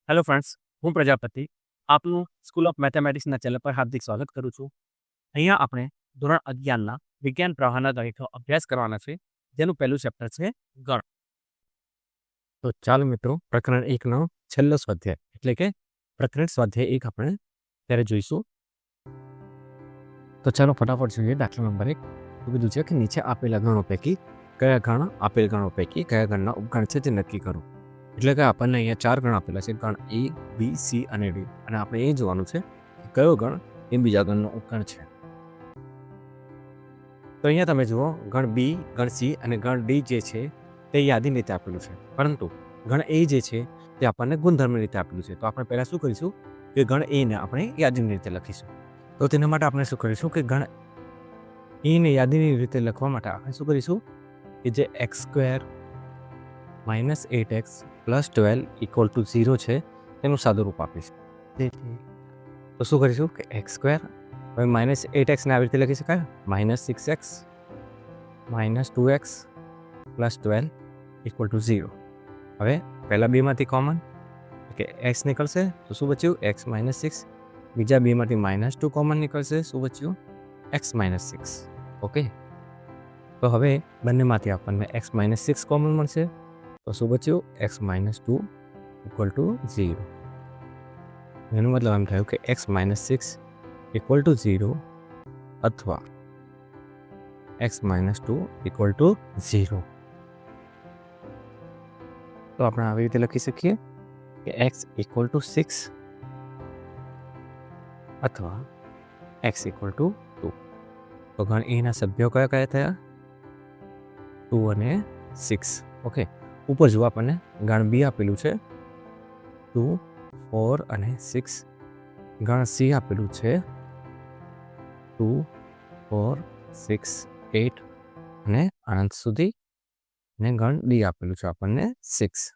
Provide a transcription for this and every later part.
Hello friends, હું પ્રજાપતિ આપનું school of મેથેમેટિક્સના channel પર હાર્દિક સ્વાગત કરું છું. અહીંયા આપણે ધોરણ 11ના વિજ્ઞાન પ્રવાહના તરીકે અભ્યાસ કરવાના છે, જેનું પહેલું ચેપ્ટર છે ગણ. તો ચાલો મિત્રો, પ્રકરણ 1નો છેલ્લો સ્વાધ્યાય એટલે કે પ્રકરણ સ્વાધ્યાય 1 આપણે ત્યારે જોઈશું. તો ચાલો ફટાફટ જોઈએ. દાખલા નંબર 1 કીધું છે કે નીચે આપેલા ગણો પૈકી કયા ગણ આપેલ ગણો પૈકી કયા ગણના ઉપગણ છે તે નક્કી કરો. એટલે કે આપણને અહીંયા 4 ગણ આપેલા છે, ગણ A, B, C અને D, અને આપણે એ જોવાનું છે કે કયો ગણ એ બીજા ગણનો ઉપગણ છે. તો અહીંયા તમે જુઓ, ગણ B, ગણ C અને ગણ D જે છે તે યાદીની રીતે આપેલું છે, પરંતુ ગણ A જે છે તે આપણને ગુણધર્મની રીતે આપેલું છે. તો આપણે પહેલાં શું કરીશું કે ગણ A ને આપણે યાદીની રીતે લખીશું. તો તેના માટે આપણે શું કરીશું કે ગણ A ને યાદીની રીતે લખવા માટે આપણે શું કરીશું કે જે x² - 8x + 12 = 0 છે તેનું સાદું રૂપ આપીશું. તો શું કરીશું કે x² હવે -8x ને આવી રીતે લખી શકાય, -6x - 2x + 12 = 0. હવે પહેલા બેમાંથી કોમન કે x નીકળશે તો શું બચ્યું x - 6, બીજા બેમાંથી -2 કોમન નીકળશે, શું બચ્યું x - 6. ઓકે, તો હવે બંનેમાંથી આપણને x - 6 કોમન મળશે તો શું બચ્યું x - 2 = 0. એનો મતલબ એમ થયું કે x - 6 = 0 અથવા x - 2 = 0. તો આપણે આવી રીતે લખી શકીએ કે x = 6 અથવા x = 2. તો ગણ A ના સભ્યો કયા કયા થયા? 2 અને 6. ઓકે, ઉપર જુઓ આપણને ગણ B આપેલું છે 2, 4 અને 6. ગણ C આપેલું છે 2, 4, 6, 8 અને અનંત સુધી, અને ગણ D આપેલું છે આપણને 6.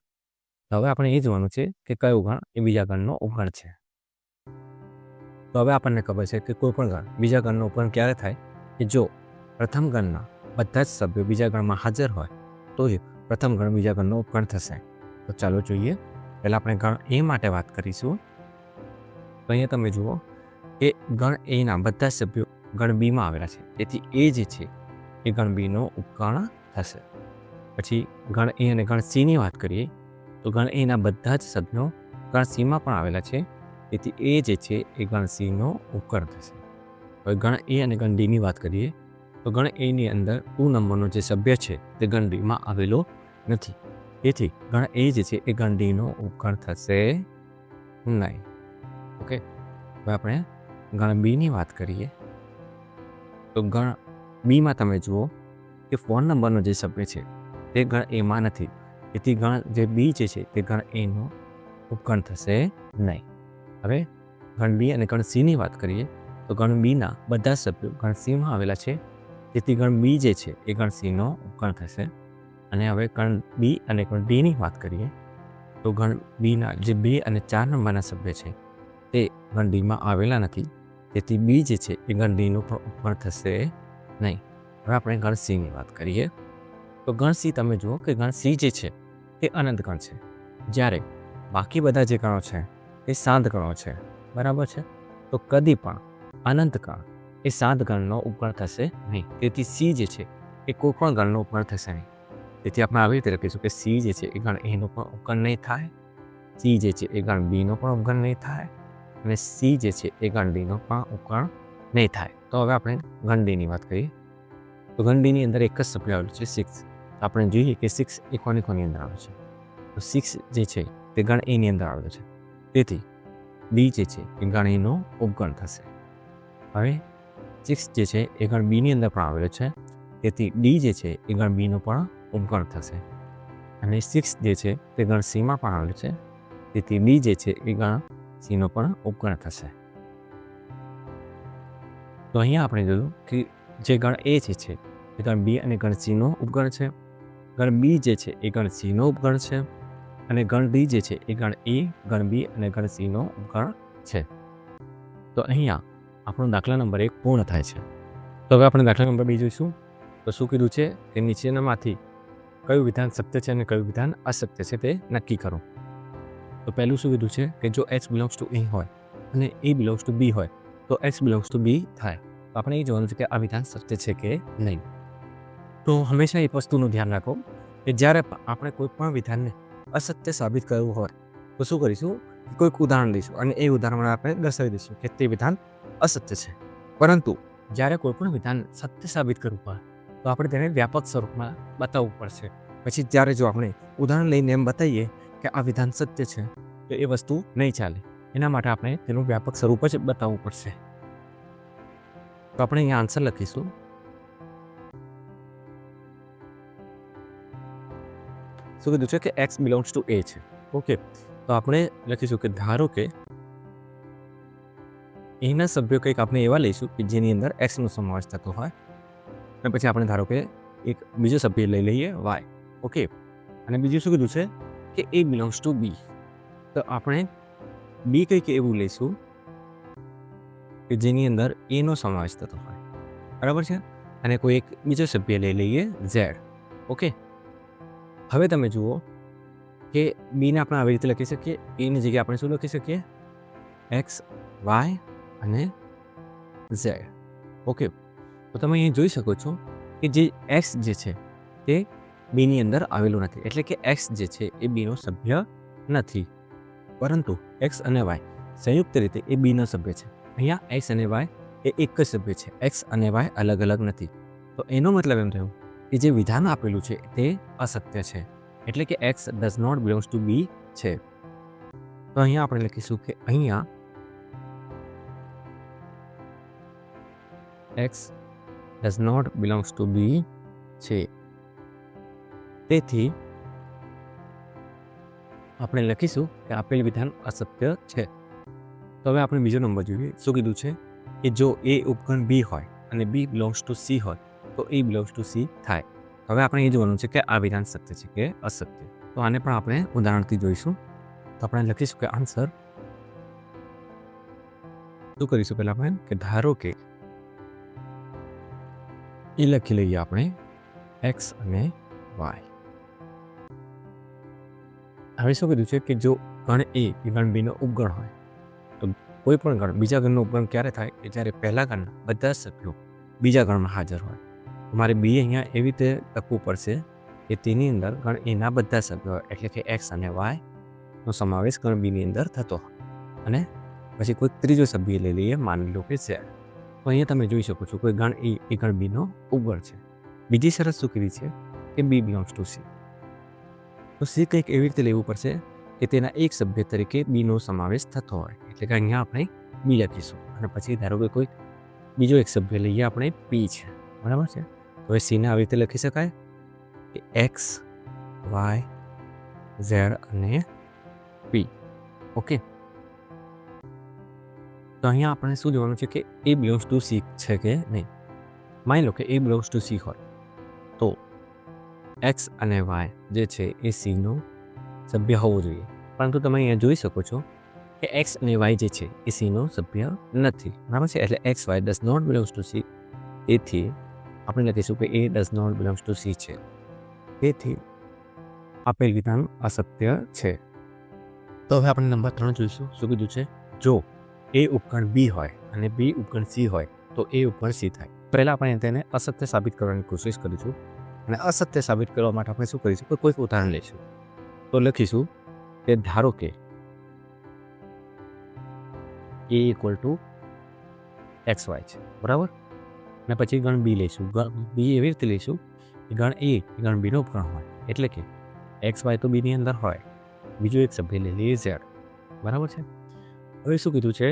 હવે આપણે એ જોવાનું છે કે કયો ગણ એ બીજા ગણનો ઉપગણ છે. તો હવે આપણને ખબર છે કે કોઈ પણ ગણ બીજા ગણનો ઉપગણ ક્યારે થાય કે જો પ્રથમ ગણના બધા જ સભ્યો બીજા ગણમાં હાજર હોય તો એ પ્રથમ ગણ બીજા ગણનો ઉપગણ થશે. તો ચાલો જોઈએ. પહેલાં આપણે ગણ A માટે વાત કરીશું. તો અહીંયા તમે જુઓ કે ગણ Aના બધા જ સભ્યો ગણ Bમાં આવેલા છે, તેથી A જે છે એ ગણ Bનો ઉપગણ થશે. પછી ગણ A અને ગણ Cની વાત કરીએ તો ગણ Aના બધા જ સભ્યો ગણ Cમાં પણ આવેલા છે, તેથી A જે છે એ ગણ Cનો ઉપગણ થશે. હવે ગણ A અને ગણ Dની વાત કરીએ તો ગણ Aની અંદર 2 નંબરનો જે સભ્ય છે તે ગણ Dમાં આવેલો નથી, તેથી ગણ A જે છે એ ગણ Dનો ઉપગણ થશે નહીં. ઓકે, હવે આપણે ગણ Bની વાત કરીએ તો ગણ Bમાં તમે જુઓ કે 4 નંબરનો જે સભ્ય છે તે ગણ Aમાં નથી, તેથી ગણ જે B જે છે તે ગણ Aનો ઉપગણ થશે નહીં. હવે ગણ B અને ગણ Cની વાત કરીએ તો ગણ Bના બધા સભ્યો ગણ Cમાં આવેલા છે, તેથી ગણ B જે છે એ ગણ Cનો ઉપગણ થશે. અને હવે ગણ B અને ગણ Dની વાત કરીએ તો ગણ Bના જે 2 અને 4 નંબરના સભ્ય છે તે ગણ Dમાં આવેલા નથી, તેથી B જે છે એ ગણ Dનું પણ ઉપગણ થશે નહીં. હવે આપણે ગણ Cની વાત કરીએ તો ગણ C તમે જુઓ કે ગણ C જે છે તે અનંત ગણ છે, જ્યારે બાકી બધા જે ગણો છે એ શાંત ગણો છે. બરાબર છે? તો કદી પણ અનંત ગણ એ શાંત ગણનો ઉપગણ થશે નહીં, તેથી C જે છે એ કોઈ પણ ગણનો ઉપગણ થશે નહીં. તેથી આપણે આવી રીતે લખીશું કે C જે છે એ ગણ Aનો પણ ઉપગણ નહીં થાય, C જે છે એ ગણ Bનો પણ ઉપગણ નહીં થાય, અને C જે છે એ ગણ Dનો પણ ઉપગણ નહીં થાય. તો હવે આપણે ગણ Dની વાત કરીએ તો ગણ Dની અંદર એક જ સભ્ય આવેલું છે 6. આપણે જોઈએ કે 6 એ કોની અંદર આવે છે, તો 6 જે છે તે ગણ Aની અંદર આવેલો છે, તેથી D જે છે એ ગણ Aનો ઉપગણ થશે. હવે 6 જે છે એ ગણ Bની અંદર પણ આવેલો છે, તેથી D જે છે એ ગણ Bનો પણ ઉપગણ થશે. અને 6 જે છે તે ગણ Cમાં પણ આવેલું છે, તેથી D જે છે એ ગણ Cનો પણ ઉપગણ થશે. તો અહીંયા આપણે જોયું કે જે ગણ A જે છે એ ગણ B અને ગણ Cનો ઉપગણ છે, ગણ B જે છે એ ગણ Cનો ઉપગણ છે, અને ગણ D જે છે એ ગણ A, ગણ B અને ગણ Cનો ઉપગણ છે. તો અહીંયા આપણો દાખલા નંબર 1 પૂર્ણ થાય છે. તો હવે આપણે દાખલા નંબર 2 જોઈશું. તો શું કીધું છે કે નીચેનામાંથી કયું વિધાન સત્ય છે અને કયું વિધાન અસત્ય છે તે નક્કી કરો. તો પહેલું શું કીધું છે કે જો એચ બિલોંગ્સ ટુ એ હોય અને એ બિલોંગ્સ ટુ બી હોય તો એચ બિલોંગ્સ ટુ બી થાય. તો આપણે એ જોવાનું છે કે આ વિધાન સત્ય છે કે નહીં. તો હંમેશા એક વસ્તુનું ધ્યાન રાખો કે જ્યારે આપણે કોઈ પણ વિધાનને અસત્ય સાબિત કરવું હોય તો શું કરીશું, કોઈક ઉદાહરણ લઈશું અને એ ઉદાહરણ આપણે દર્શાવી દઈશું કે તે વિધાન અસત્ય છે. પરંતુ જ્યારે કોઈ પણ વિધાન સત્ય સાબિત કરવું હોય તો આપણે તેને વ્યાપક સ્વરૂપમાં બતાવવું પડશે. પછી જ્યારે જો આપણે ઉદાહરણ લઈને એમ બતાવીએ કે આ વિધાન સત્ય છે તો એ વસ્તુ નહીં ચાલે. એના માટે આપણે તેનું વ્યાપક સ્વરૂપ જ બતાવવું પડશે. તો આપણે અહીંયા આન્સર લખીશું. શું કીધું છે કે એક્સ બિલોંગ્સ ટુ એ છે. ઓકે, તો આપણે લખીશું કે ધારો કે એના સભ્યો કંઈક આપણે એવા લઈશું કે જેની અંદર એક્સનો સમાવેશ થતો હોય અને પછી આપણે ધારો કે એક બીજો સભ્ય લઈ લઈએ વાય. ઓકે, અને બીજું શું કીધું છે કે એ બિલોંગ્સ ટુ બી. તો આપણે બી કંઈક એવું લઈશું કે જેની અંદર એનો સમાવેશ થતો હોય, બરાબર છે. અને કોઈ એક બીજો સભ્ય લઈ લઈએ ઝેડ. ઓકે, હવે તમે જુઓ કે બીને આપણે આવી રીતે લખી શકીએ. એની જગ્યાએ આપણે શું લખી શકીએ, એક્સ વાય અને ઝેડ. ઓકે, તો તમે અહીં જોઈ શકો છો કે જે એક્સ જે છે તે બીની અંદર આવેલું નથી, એટલે કે એક્સ જે છે એ બીનો સભ્ય નથી, પરંતુ એક્સ અને વાય સંયુક્ત રીતે એ બીનો સભ્ય છે. અહીંયા એક્સ અને વાય એ એક જ સભ્ય છે, એક્સ અને વાય અલગ અલગ નથી. તો એનો મતલબ એમ થયું કે જે વિધાન આપેલું છે તે અસત્ય છે, એટલે કે x does not belongs to B છે. તો અહીંયા આપણે લખીશું કે અહીંયા x does not belongs to B છે. તેથી આપણે લખીશું કે આપેલ વિધાન અસત્ય છે. તો હવે આપણે બીજો નંબર જોઈએ. શું કીધું છે કે જો એ ઉપકરણ બી હોય અને બી બિલોંગ્સ ટુ સી હોય તો એ બિલોંગ્સ ટુ સી થાય. હવે આપણે એ જોવાનું છે કે આ વિધાન સત્ય છે કે અસત્ય. તો આને પણ આપણે ઉદાહરણથી જોઈશું. તો આપણે લખીશું કે આન્સર શું કરીશું, પહેલાં આપણે કે ધારો કે એ લખી લઈએ આપણે એક્સ અને વાય. હવે શું કીધું છે કે જો ગણ એ ગણ બીનો ઉપગણ હોય તો કોઈ પણ ગણ બીજા ગણનો ઉપગણ ક્યારે થાય કે જ્યારે પહેલા ગણના બધા સભ્યો બીજા ગણમાં હાજર હોય. તમારે બી અહીંયા એવી રીતે લખવું પડશે કે તેની અંદર ગણ એના બધા સભ્યો હોય, એટલે કે એક્સ અને વાયનો સમાવેશ ગણ બીની અંદર થતો હોય. અને પછી કોઈ ત્રીજો સભ્ય લઈ લઈએ, માની લો કે ઝેડ. તો અહીંયા તમે જોઈ શકો છો કોઈ ગણ એ ગણ બીનો ઉપગણ છે. બીજી શરત શું કરી છે કે બી બિલોંગ્સ ટુ સી. તો સી કંઈક એવી રીતે લેવું પડશે કે તેના એક સભ્ય તરીકે બીનો સમાવેશ થતો હોય, એટલે કે અહીંયા આપણે બી લખીશું અને પછી ધારો કે કોઈ બીજો એક સભ્ય લઈએ આપણે પી છે, બરાબર છે. તો એ સીને આવી રીતે લખી શકાય કે એક્સ વાય ઝેડ અને પી. ઓકે, તો અહીંયા આપણે શું જોવાનું છે કે એ બિલોંગ્સ ટુ સી છે કે નહીં. માની લો કે એ બિલોંગ્સ ટુ સી હોય તો એક્સ અને વાય જે છે એ સીનો સભ્ય હોવો જોઈએ, પરંતુ તમે અહીંયા જોઈ શકો છો કે એક્સ અને વાય જે છે એ સીનો સભ્ય નથી, બરાબર છે. એટલે x y does not belongs to C. તેથી આપણે લખીશું કે A does not belongs to C છે. તેથી આપેલ વિધાન અસત્ય છે. તો હવે આપણે નંબર 3 જોઈશું. શું કીધું છે, જો એ ઉપકરણ બી હોય અને બી ઉપકરણ સી હોય તો એ ઉપકરણ સી થાય. પહેલાં આપણે તેને અસત્ય સાબિત કરવાની કોશિશ કરીશું અને અસત્ય સાબિત કરવા માટે આપણે શું કરીશું કે કોઈક ઉદાહરણ લઈશું. તો લખીશું કે ધારો કે A equal to x Y છે, બરાબર. અને પછી ગણ બી લઈશું. બી એવી રીતે લઈશું કે ગણ એ ગણ બીનો ઉપકરણ હોય, એટલે કે એક્સ વાય તો બીની અંદર હોય, બીજો એક સભ્ય લઈ લઈએ ઝેડ, બરાબર છે. હવે શું કીધું છે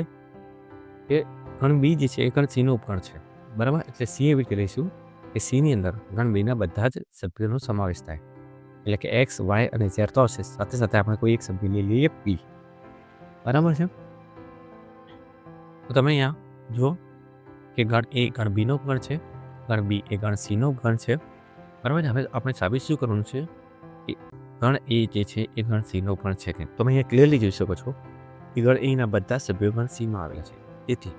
કે ગણ બી જે છે એ ગણ સીનો ઉપકરણ છે, બરાબર. એટલે સી એવી રીતે લઈશું કે સીની અંદર ગણ બીના બધા જ સભ્યોનો સમાવેશ થાય, એટલે કે એક્સ વાય અને ઝેડ તો આવશે, સાથે સાથે આપણે કોઈ એક સભ્ય લઈ લઈએ પી, બરાબર છે. તો તમે અહીંયા જુઓ કે ગણ એ ગણ બીનો ઉપગણ છે, ગણ બી એ ગણ સીનો ઉપગણ છે, બરાબર. હવે આપણે સાબિત શું કરવાનું છે કે ગણ એ જે છે એ ગણ સીનો ઉપગણ છે કે. તમે અહીંયા ક્લિયરલી જોઈ શકો છો કે ગણ એના બધા સભ્યો ગણ સીમાં આવેલા છે, તેથી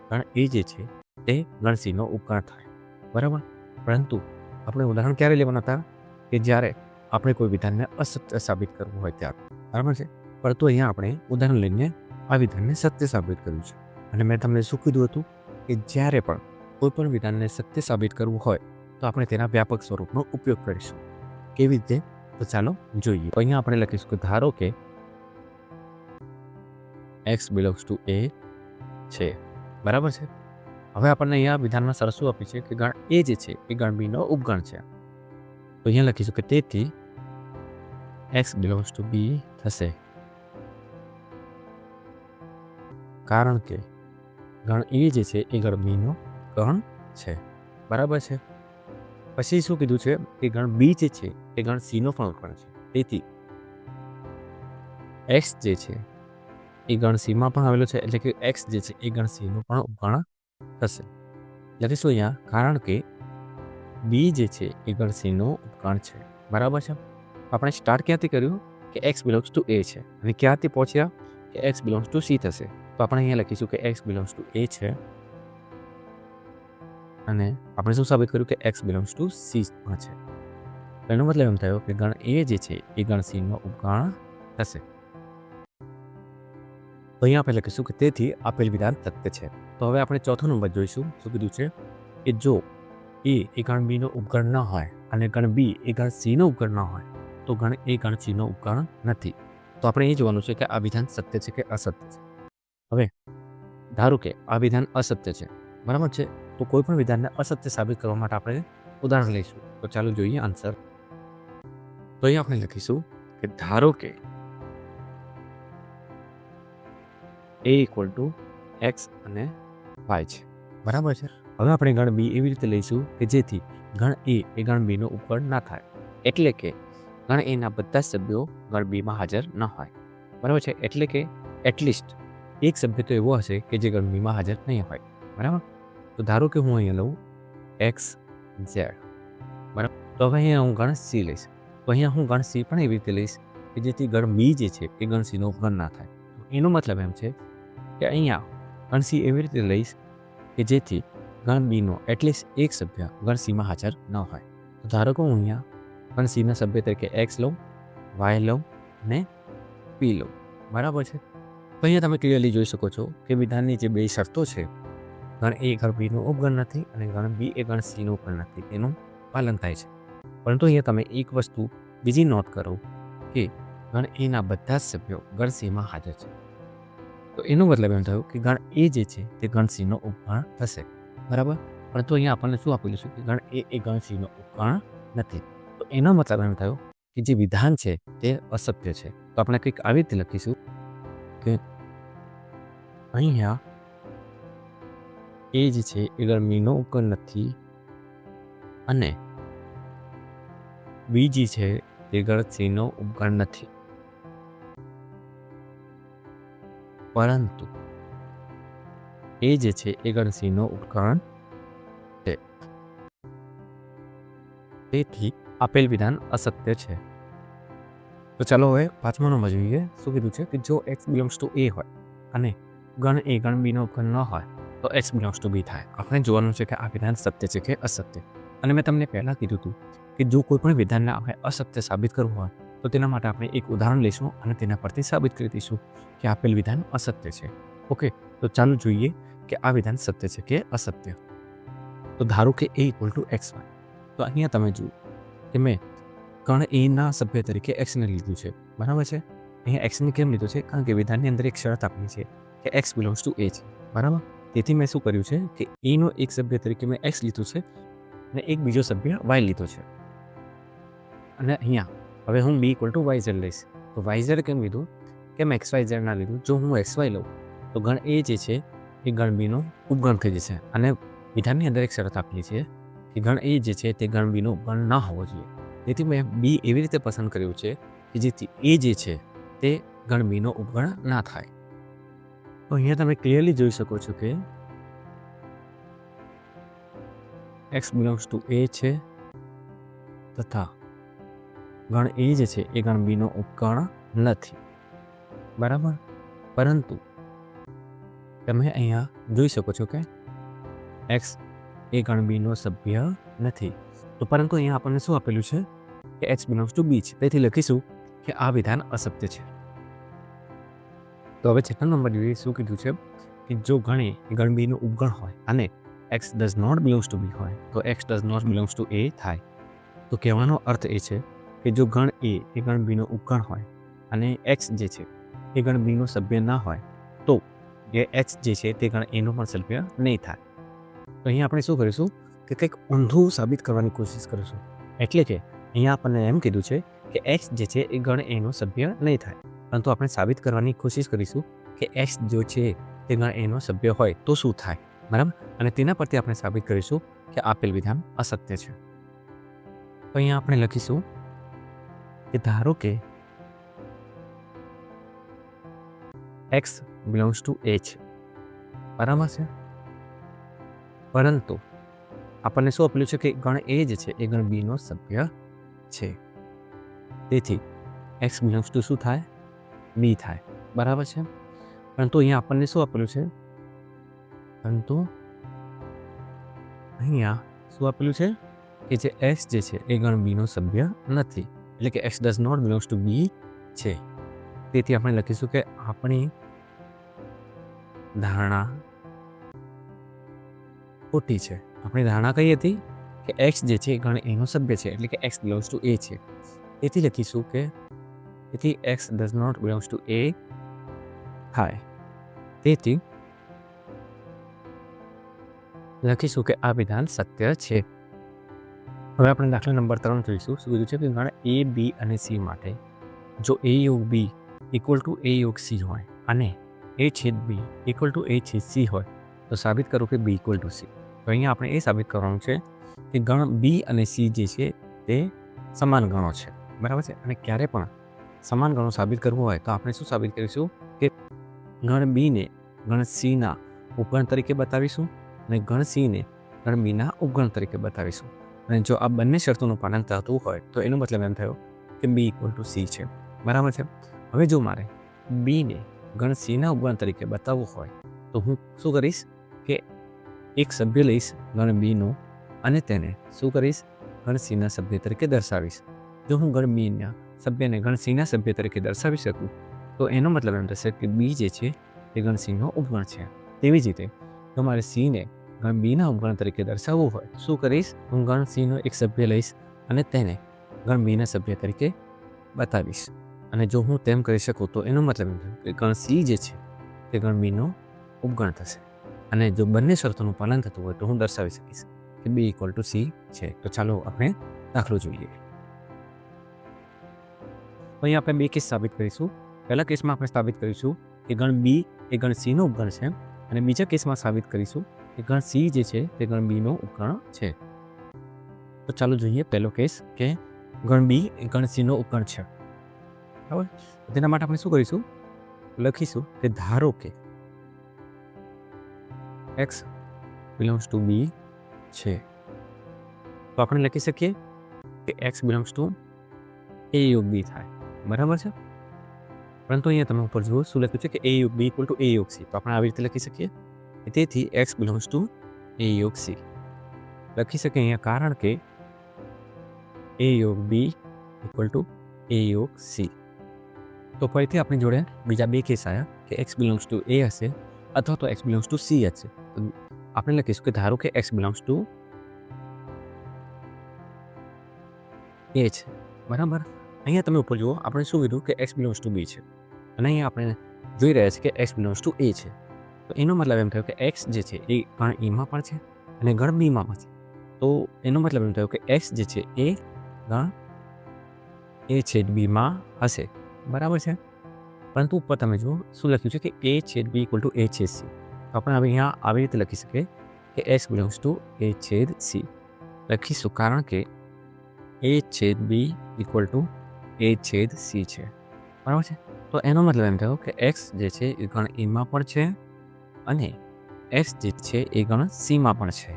ગણ એ જે છે તે ગણ સીનો ઉપગણ થાય, બરાબર. પરંતુ આપણે ઉદાહરણ ક્યારે લેવાના હતા કે જ્યારે આપણે કોઈ વિધાનને અસત્ય સાબિત કરવું હોય ત્યારે, બરાબર છે. પરંતુ અહીંયા આપણે ઉદાહરણ લઈને આ વિધાનને સત્ય સાબિત કર્યું છે. અને મેં તમને શું કીધું હતું કે જ્યારે પણ કોઈ પણ વિધાનને સત્ય સાબિત કરવું હોય તો આપણે તેના વ્યાપક સ્વરૂપનો ઉપયોગ કરીશું. કેવી રીતે? તો ચાલો જોઈએ. તો અહીંયા આપણે લખીશું કે ધારો કે x બિલોંગ્સ ટુ a છે, બરાબર છે. હવે આપણને અહીંયા વિધાનમાં સરસ શું આપ્યું છે કે ગણ a જે છે એ ગણ b નો ઉપગણ છે. તો અહીંયા લખીશું કે તેથી x બિલોંગ્સ ટુ b થશે, કારણ કે ગણ a જે છે એ ગણ b નો ગણ છે, બરાબર છે. પછી શું કીધું છે કે ગણ b જે છે એ ગણ c નો પણ ઉપગણ છે. તેથી x જે છે એ ગણ c માં પણ આવેલો છે, એટલે કે x જે છે એ ગણ c નું પણ ઉપગણ થશે. લખીશું અહીંયા કારણ કે b જે છે એ ગણ c નું ઉપગણ છે, બરાબર છે. આપણે સ્ટાર્ટ ક્યાંથી કર્યું કે x બિલોંગ્સ ટુ a છે અને ક્યાંથી પહોંચ્યા કે x બિલોંગ્સ ટુ c થશે. તો આપણે અહીંયા લખીશું કે x બિલોંગ્સ ટુ a છે અને આપણે શું સાબિત કર્યું કે x બિલોંગ્સ ટુ c માં છે. એનો મતલબ એમ થયો કે ગણ a જે છે એ ગણ c નો ઉપગણ થશે. તો અહીંયા આપણે લખીશું કે તેથી આપેલ વિધાન સત્ય છે. તો હવે આપણે ચોથો નંબર જોઈશું. શું કીધું છે કે જો a એ ગણ b નો ઉપગણ ન હોય અને ગણ b એ ગણ c નો ઉપગણ ન હોય તો ગણ a ગણ c નો ઉપગણ નથી. તો આપણે એ જોવાનું છે કે આ વિધાન સત્ય છે કે અસત્ય છે. હવે ધારો કે આ વિધાન અસત્ય છે, બરાબર છે. તો કોઈ પણ વિધાનને અસત્ય સાબિત કરવા માટે આપણે ઉદાહરણ લઈશું. તો ચાલો જોઈએ આન્સર. તો અહીંયા આપણે લખીશું કે ધારો કે a ઇક્વલ ટુ x અને y છે, બરાબર છે. હવે આપણે ગણ b એવી રીતે લઈશું કે જેથી ગણ a એ ગણ b નો ઉપગણ ના થાય, એટલે કે ગણ a ના બધા સભ્યો ગણ b માં હાજર ન હોય, બરાબર છે. એટલે કે એટલીસ્ટ એક સભ્ય તો એવો હશે કે જે ગણ b માં હાજર નહીં હોય, બરાબર. તો ધારો કે હું અહીંયા લઉં x z, બરાબર. તો હવે અહીંયા હું ગણ c લઈશ. તો અહીંયા હું ગણ c પણ એવી રીતે લઈશ કે જેથી ગણ b જે છે એ ગણ c નો ઉપગણ ના થાય. એનો મતલબ એમ છે કે અહીંયા ગણ c એવી રીતે લઈશ કે જેથી ગણ b નો એટલીસ્ટ એક સભ્ય ગણ c માં હાજર ન હોય. તો ધારો કે હું અહીંયા ગણ c ના સભ્ય તરીકે x લઉં, y લઉં ને p લઉં, બરાબર છે. તો અહીંયા તમે ક્લિયરલી જોઈ શકો છો કે વિધાનની જે બે શરતો છે, ગણ a ગણ b નું ઉપગણ નથી અને ગણ b એ ગણ c નું ઉપગણ નથી, તેનું પાલન થાય છે. પરંતુ અહીંયા તમે એક વસ્તુ બીજી નોટ કરો કે ગણ a ના બધા જ સભ્યો ગણ c માં હાજર છે. તો એનો મતલબ એમ થયો કે ગણ a જે છે તે ગણ c નો ઉપગણ થશે, બરાબર. પરંતુ અહીંયા આપણને શું આપેલું છે કે ગણ a એ ગણ c નો ઉપગણ નથી. તો એનો મતલબ એમ થયો કે જે વિધાન છે તે અસત્ય છે. તો આપણે કંઈક આવી રીતે લખીશું કે અહીંયા a જે છે એ ગણ b નો ઉપગણ નથી અને b જે છે તે ગણ c નો ઉપગણ નથી, પરંતુ a જે છે એ ગણ c નો ઉપગણ છે. તેથી આપેલ વિધાન અસત્ય છે. તો ચાલો હવે પાંચમો નંબર જોઈએ. શું કીધું છે કે જો x બિલોંગ્સ ટુ a હોય અને ગણ a ગણ b નો ઉપગણ ન હોય તો x બિલોંગ્સ ટુ b થાય. આપણે જોવાનું છે કે આ વિધાન સત્ય છે કે અસત્ય. અને મેં તમને પહેલાં કીધું હતું કે જો કોઈ પણ વિધાનને આપણે અસત્ય સાબિત કરવું હોય તો તેના માટે આપણે એક ઉદાહરણ લઈશું અને તેના પરથી સાબિત કરી દઈશું કે આપેલ વિધાન અસત્ય છે. ઓકે, તો ચાલો જોઈએ કે આ વિધાન સત્ય છે કે અસત્ય. તો ધારો કે a ઇક્વલ ટુ xy. તો અહીંયા તમે જુઓ કે મેં ગણ a ના સભ્ય તરીકે x ને લીધું છે, બરાબર છે. અહીંયા x ને કેમ લીધું છે? કારણ કે વિધાનની અંદર એક શરત આપેલી છે કે x બિલોંગ્સ ટુ a છે, બરાબર. તેથી મેં શું કર્યું છે કે a નો એક સભ્ય તરીકે મેં x લીધું છે અને એક બીજો સભ્ય y લીધો છે. અને અહીંયા હવે હું b ઇક્વલ ટુ yz લઈશ. તો yz કેમ લીધું? કેમ xyz ના લીધું? જો હું xy લઉં તો ગણ a જે છે એ ગણ b નો ઉપગણ થઈ જશે અને વિધાનની અંદર એક શરત આપેલી છે કે ગણ a જે છે તે ગણ b નો ઉપગણ ના હોવો જોઈએ. તેથી મેં b એવી રીતે પસંદ કર્યું છે કે જેથી a જે છે તે ગણ b નો ઉપગણ ના થાય. તો અહીંયા તમે ક્લિયરલી જોઈ શકો છો કે x બિલોંગ્સ ટુ a છે તથા ગણ a જે છે એ ગણ b નો ઉપગણ નથી, બરાબર. પરંતુ તમે અહીંયા જોઈ શકો છો કે x એ ગણ b નો સભ્ય નથી. તો પરંતુ અહીંયા આપણને શું આપેલું છે કે x બિલોંગ્સ ટુ b છે. તેથી લખીશું કે આ વિધાન અસત્ય છે. તો હવે છઠ્ઠા નંબર જોઈએ શું કીધું છે કે જો ગણ એ ગણ બીનું ઉપગણ હોય અને x does not belongs to B હોય તો x does not belongs to A થાય. તો કહેવાનો અર્થ એ છે કે જો ગણ એ ગણ બીનો ઉપગણ હોય અને એક્સ જે છે એ ગણ બીનો સભ્ય ના હોય તો એ એક્સ જે છે તે ગણ એનો પણ સભ્ય નહીં થાય. તો અહીંયા આપણે શું કરીશું કે કંઈક ઊંધું સાબિત કરવાની કોશિશ કરીશું. એટલે કે અહીંયા આપણને એમ કીધું છે કે એક્સ જે છે એ ગણ એનો સભ્ય નહીં થાય, પરંતુ આપણે સાબિત કરવાની કોશિશ કરીશું કે એક્સ જો છે તે ગણ એનો સભ્ય હોય તો શું થાય, બરાબર. અને તેના પરથી આપણે સાબિત કરીશું કે આપેલ વિધાન અસત્ય છે. તો અહીંયા આપણે લખીશું કે ધારો કે એક્સ બિલોંગ્સ ટુ એ છે, બરાબર છે, પરંતુ આપણને શું આપેલું છે કે ગણ એ જ છે એ ગણ બીનો સભ્ય છે. તેથી એક્સ બિલોંગ્સ ટુ શું થાય, બી થાય, બરાબર છે. પરંતુ અહીંયા આપણને શું આપેલું છે, પરંતુ અહીંયા શું આપેલું છે કે જે એક્સ જે છે એ ગણ બીનો સભ્ય નથી, એટલે કે x does not belongs to B છે. તેથી આપણે લખીશું કે આપણી ધારણા ખોટી છે. આપણી ધારણા કઈ હતી કે એક્સ જે છે એ ગણ એનો સભ્ય છે, એટલે કે એક્સ બિલોંગ્સ ટુ એ છે. તેથી લખીશું કે તેથી x does not belongs to A થાય. તેથી લખીશું કે આ વિધાન સત્ય છે. હવે આપણે દાખલા નંબર 3 જોઈશું. શું કીધું છે કે ગણ એ બી અને સી માટે જો એ યોગ બી ઇક્વલ ટુ એ યોગ સી હોય અને એ છેદ બી ઇક્વલ ટુ એ છેદ સી હોય તો સાબિત કરો કે બી ઇક્વલ ટુ સી. તો અહીંયા આપણે એ સાબિત કરવાનું છે કે ગણ બી અને સી જે છે તે સમાન ગણો છે, બરાબર છે. અને ક્યારે પણ સમાન ગણો સાબિત કરવું હોય તો આપણે શું સાબિત કરીશું કે ગણ બીને ગણ સીના ઉપગણ તરીકે બતાવીશું અને ગણ સીને ગણ બીના ઉપગણ તરીકે બતાવીશું. અને જો આ બંને શરતોનું પાલન થતું હોય તો એનો મતલબ એમ થયો કે બી ઇક્વલ ટુ સી છે, બરાબર છે. હવે જો મારે બીને ગણ સીના ઉપગણ તરીકે બતાવવું હોય તો હું શું કરીશ કે એક સભ્ય લઈશ ગણ બીનું અને તેને શું કરીશ ગણ સીના સભ્ય તરીકે દર્શાવીશ. જો હું ગણ બીના સભ્યને ગણ સીના સભ્ય તરીકે દર્શાવી શકું તો એનો મતલબ એમ થશે કે બી જે છે એ ગણ સીનો ઉપગણ છે. તેવી જ રીતે જો મારે સીને ગણ બીના ઉપગણ તરીકે દર્શાવવું હોય તો શું કરીશ, હું ગણ સીનો એક સભ્ય લઈશ અને તેને ગણ બીના સભ્ય તરીકે બતાવીશ. અને જો હું તેમ કરી શકું તો એનો મતલબ એમ થયું કે ગણ સી જે છે તે ગણ બીનો ઉપગણ થશે. અને જો બંને શરતોનું પાલન થતું હોય તો હું દર્શાવી શકીશ કે બી ઇક્વલ ટુ સી છે. તો ચાલો આપણે દાખલો જોઈએ. અહીં આપણે બે કેસ સાબિત કરીશું. પહેલા કેસમાં આપણે સાબિત કરીશું કે ગણ બી એ ગણ સીનો ઉપગણ છે અને બીજા કેસમાં સાબિત કરીશું કે ગણ સી જે છે તે ગણ બીનો ઉપગણ છે. તો ચાલો જોઈએ પહેલો કેસ કે ગણ બી એ ગણ સીનો ઉપગણ છે, બરાબર. તેના માટે આપણે શું કરીશું, લખીશું કે ધારો કે એક્સ બિલોંગ્સ ટુ બી છે તો આપણે લખી શકીએ કે એક્સ બિલોંગ્સ ટુ એ યોગ બી થાય, બરાબર છે. પરંતુ અહીંયા તમે ઉપર જુઓ શું લખ્યું છે કે એ યોગ બી ઇક્વલ ટુ એ યોગ સી. તો આપણે આવી રીતે લખી શકીએ તેથી એક્સ બિલોંગ્સ ટુ એ યોગ સી લખી શકીએ અહીંયા, કારણ કે એ યોગ બી ઇક્વલ ટુ એ યોગ સી. તો ફરીથી આપણી જોડે બીજા બે કેસ આવ્યા કે એક્સ બિલોંગ્સ ટુ એ હશે અથવા તો એક્સ બિલોંગ્સ ટુ સી હશે. તો આપણે લખીશું કે ધારો કે એક્સ બિલોંગ્સ ટુ એ છે, બરાબર. અહીંયા તમે ઉપર જુઓ આપણે શું કીધું કે એક્સ બિલોંગ્સ ટુ બી છે અને અહીંયા આપણે જોઈ રહ્યા છીએ કે એક્સ બિલોંગ્સ ટુ એ છે. તો એનો મતલબ એમ થયો કે એક્સ જે છે એ ગણ એમાં પણ છે અને ગણ બીમાં પણ છે. તો એનો મતલબ એમ થયો કે એક્સ જે છે એ ગણ એ છેદ બીમાં હશે, બરાબર છે. પરંતુ ઉપર તમે જુઓ શું લખ્યું છે કે એ છેદ બી ઇક્વલ ટુ એ છેદ સી. તો આપણે હવે અહીંયા આવી રીતે લખી શકીએ કે એક્સ બિલોંગ્સ ટુ એ છેદ સી લખીશું, કારણ કે એ છેદ બી ઇક્વલ ટુ એ છેદ સી છે, બરાબર છે. તો એનો મતલબ એમ થયો કે એક્સ જે છે એ ગણ એમાં પણ છે અને એક્સ જે છે એ ગણ સીમાં પણ છે.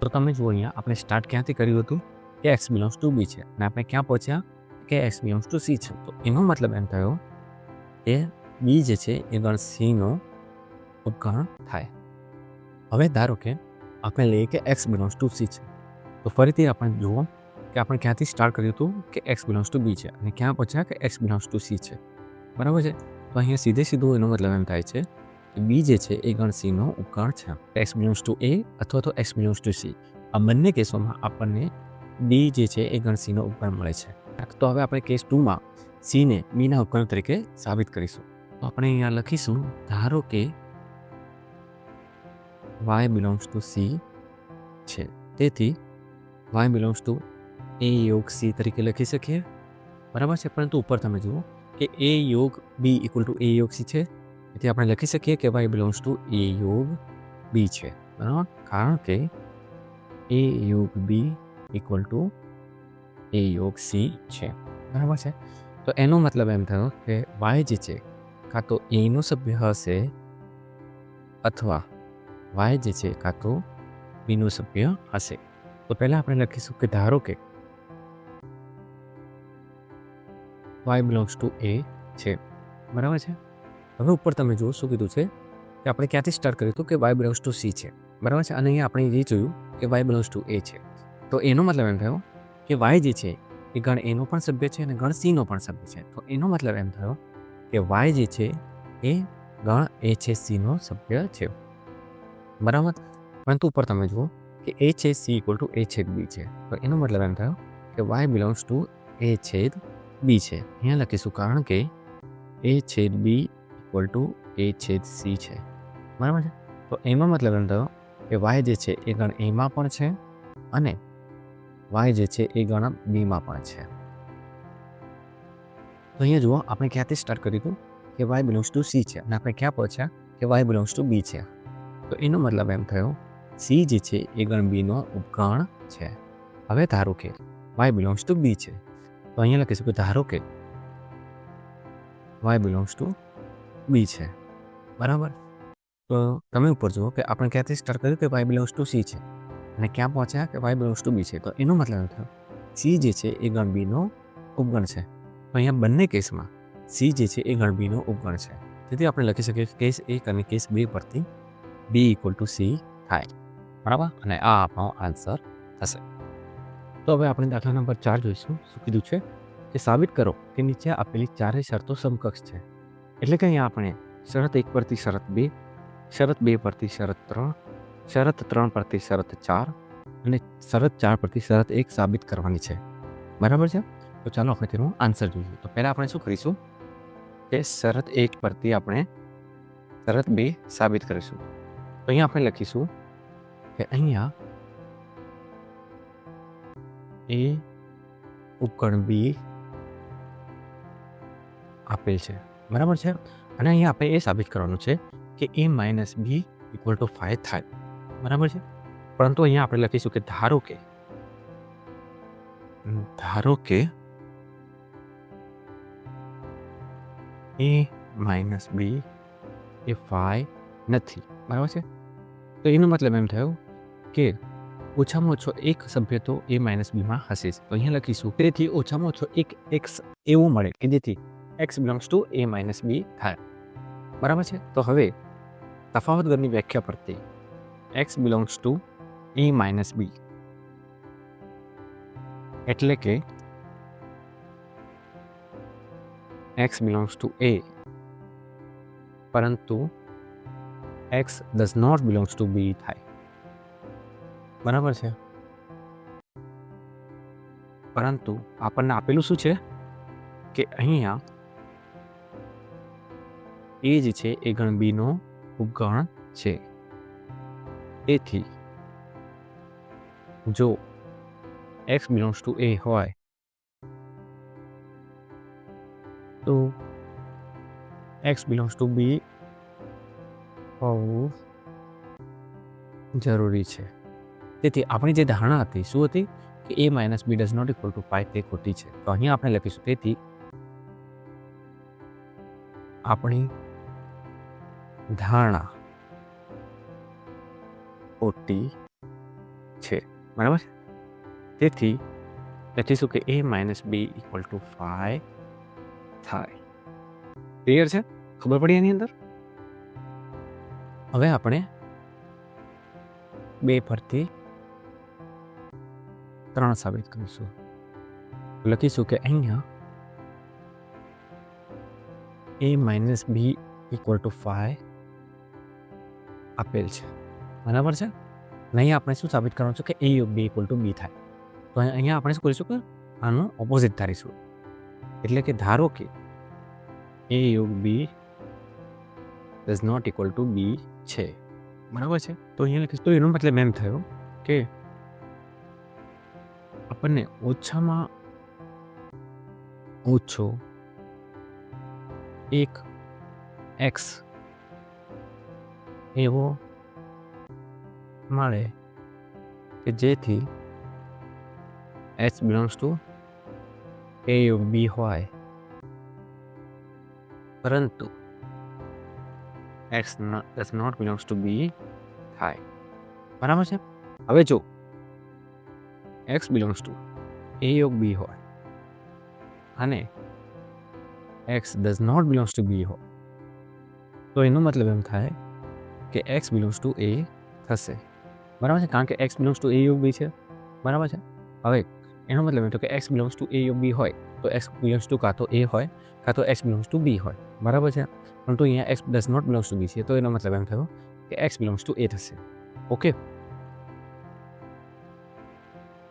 તો તમે જુઓ અહીંયા આપણે સ્ટાર્ટ ક્યાંથી કર્યું હતું કે એક્સ બિલોંગ્સ ટુ બી છે અને આપણે ક્યાં પહોંચ્યા કે એક્સ બિલોંગ્સ ટુ સી છે. તો એનો મતલબ એમ થયો કે બી જે છે એ ગણ સીનો ઉપગણ થાય. હવે ધારો કે આપણે લઈએ કે એક્સ બિલોંગ્સ ટુ સી છે. તો ફરીથી આપણે જુઓ કે આપણે ક્યાંથી સ્ટાર્ટ કર્યું હતું કે એક્સ બિલોંગ્સ ટુ બી છે અને ક્યાં પહોંચ્યા કે એક્સ બિલોંગ્સ ટુ સી છે, બરાબર છે. તો તો અહીંયા સીધે સીધું એનો મતલબ એમ થાય છે કે બી જે છે એ ગણ સીનો ઉપગણ છે. એક્સ બિલોંગ્સ ટુ એ અથવા તો એક્સ બિલોંગ્સ ટુ સી, આ બંને કેસોમાં આપણને બી જે છે એ ગણ સીનો ઉપગણ મળે છે. તો હવે આપણે કેસ 2માં સીને બીના ઉપગણ તરીકે સાબિત કરીશું. તો આપણે અહીંયા લખીશું, ધારો કે y બિલોંગ્સ ટુ સી છે, તેથી y બિલોંગ્સ ટુ એ યોગ સી તરીકે લખી શકીએ, બરાબર છે. પરંતુ ઉપર તમે જુઓ કે એ યોગ બી ઇક્વલ ટુ એ યોગ સી છે, તેથી આપણે લખી શકીએ કે y બિલોંગ્સ ટુ એ યોગ બી છે, બરાબર. કારણ કે એ યોગ બી ઇક્વલ ટુ એ યોગ સી છે, બરાબર છે. તો એનો મતલબ એમ થયો કે y જે છે કાં તો એનું સભ્ય હશે અથવા y જે છે કાં તો બીનું સભ્ય હશે. તો પહેલાં આપણે લખીશું કે ધારો કે y બિલોંગ્સ ટુ એ છે, બરાબર છે. હવે ઉપર તમે જુઓ શું કીધું છે કે આપણે ક્યાંથી સ્ટાર્ટ કર્યું હતું કે y બિલોંગ્સ ટુ સી છે, બરાબર છે. અને અહીંયા આપણે એ જોયું કે y બિલોંગ્સ ટુ એ છે. તો એનો મતલબ એમ થયો કે y જે છે એ ગણ એનો પણ સભ્ય છે અને ગણ સીનો પણ સભ્ય છે. તો એનો મતલબ એમ થયો કે y જે છે એ ગણ એ છે સીનો સભ્ય છે, બરાબર. પરંતુ ઉપર તમે જુઓ કે એ છે સી ઇક્વલ ટુ એ છેદ બી છે. તો એનો મતલબ એમ થયો કે y બિલોંગ્સ ટુ એ છેદ બી છે. અહીંયા લખીશું કારણ કે એ છેદ બી ઇક્વલ ટુ એ છેદ સી છે, બરાબર છે. તો એનો મતલબ એમ થયો કે y જે છે એ ગણ એમાં પણ છે અને y જે છે એ ગણ બીમાં પણ છે. તો અહીંયા જુઓ આપણે ક્યાંથી સ્ટાર્ટ કર્યું હતું કે y બિલોંગ્સ ટુ સી છે અને આપણે ક્યાં પહોંચ્યા કે y બિલોંગ્સ ટુ બી છે. તો એનો મતલબ એમ થયો સી જે છે એ ગણ બીનો ઉપગણ છે. હવે ધારો કે y બિલોંગ્સ ટુ બી છે, તો અહીંયા લખીશું કે ધારો કે y બિલોંગ્સ ટુ બી છે, બરાબર. તો તમે ઉપર જુઓ કે આપણે ક્યાંથી સ્ટાર્ટ કર્યું કે y બિલોંગ્સ ટુ સી છે અને ક્યાં પહોંચ્યા કે y બિલોંગ્સ ટુ બી છે. તો એનો મતલબ એમ થયો સી જે છે એ ગણ બીનો ઉપગણ છે. તો અહીંયા બંને કેસમાં સી જે છે એ ગણ બીનો ઉપગણ છે, તેથી આપણે લખી શકીએ કેસ 1 અને કેસ 2 પરથી બી ઇક્વલ ટુ સી થાય, બરાબર. અને આ આપણો આન્સર થશે. તો હવે આપણે દાખલા નંબર 4 જોઈશું. શું કીધું છે કે સાબિત કરો કે નીચે આપેલી ચારેય શરતો સમકક્ષ છે. એટલે કે અહીંયા આપણે શરત 1 પરથી શરત 2, શરત 2 પરથી શરત 3, શરત 3 પરથી શરત 4 અને શરત 4 પરથી શરત 1 સાબિત કરવાની છે, બરાબર છે. તો ચાલો આપણે તેનો આન્સર જોઈએ. તો પહેલાં આપણે શું કરીશું કે શરત 1 પરથી આપણે શરત 2 સાબિત કરીશું. તો અહીંયા આપણે લખીશું કે અહીંયા એ ઉપગણ બી આપેલ છે, બરાબર છે. અને અહીંયા આપણે એ સાબિત કરવાનું છે કે A minus B equal to 5 થાય, બરાબર છે. પરંતુ અહીંયા આપણે લખીશું કે ધારો કે એ માઇનસ બી એ 5 નથી, બરાબર છે. તો એનો મતલબ એમ થયો કે ઓછામાં ઓછો એક સભ્ય તો એ માઇનસ બીમાં હશે. તો અહીંયા લખીશું તેથી ઓછામાં ઓછો એક એક્સ એવો મળે કે જેથી x belongs to A minus B થાય, બરાબર છે. તો હવે તફાવત દરની વ્યાખ્યા પરથી x belongs to A minus B એટલે કે એક્સ બિલોંગ્સ ટુ એ પરંતુ x does not belongs to B થાય, બરાબર છે. પરંતુ આપણને આપેલું શું છે કે અહીંયા એ જે છે એ ગણ બીનો ઉપગણ છે. તેથી જો એક્સ બિલોંગ્સ ટુ એ હોય તો એક્સ બિલોંગ્સ ટુ બી હોવું જરૂરી છે. તેથી આપણી જે ધારણા હતી શું હતી કે A minus B does not equal to 5 તે ખોટી છે. તો અહીંયા આપણે લખીશું તેથી આપણી ધારણા ખોટી છે, બરાબર. તેથી લખીશું કે A minus B equal to 5 થાય. ક્લિયર છે? ખબર પડી એની અંદર? હવે આપણે 2 પરથી 3 સાબિત કરીશું. લખીશું કે અહીંયા એ માઇનસ બી ઇક્વલ ટુ 5 આપેલ છે, બરાબર છે. નહીં આપણે શું સાબિત કરવાનું છે કે એ યોગ બી ઇક્વલ ટુ બી થાય. તો અહીંયા આપણે શું કરીશું કે આનું ઓપોઝિટ ધારીશું. એટલે કે ધારો કે એ યોગ બી does not equal two B છે, બરાબર છે. તો અહીંયા લખીશું. તો એનો મતલબ એમ થયો કે આપણને ઓછામાં ઓછો એક એક્સ એવો મળે કે જેથી એચ બિલોંગ્સ ટુ એ યોગ બી હોય, પરંતુ x does not belongs to B થાય, બરાબર છે. હવે જો એક્સ બિલોંગ્સ ટુ એ યોગ બી હોય અને x does not belongs to B હોય, તો એનો મતલબ એમ થાય કે એક્સ બિલોંગ્સ ટુ એ થશે, બરાબર છે. કારણ કે એક્સ બિલોંગ્સ ટુ એ યોગ બી છે, બરાબર છે. હવે એનો મતલબ એમ તો કે એક્સ બિલોંગ્સ ટુ એ યોગ બી હોય તો એક્સ બિલોંગ્સ ટુ કાં તો એ હોય કાં તો એક્સ બિલોંગ્સ ટુ બી હોય, બરાબર છે. પરંતુ અહીંયા x does not belongs to B છે, તો એનો મતલબ એમ થયો કે એક્સ બિલોંગ્સ ટુ એ થશે. ઓકે,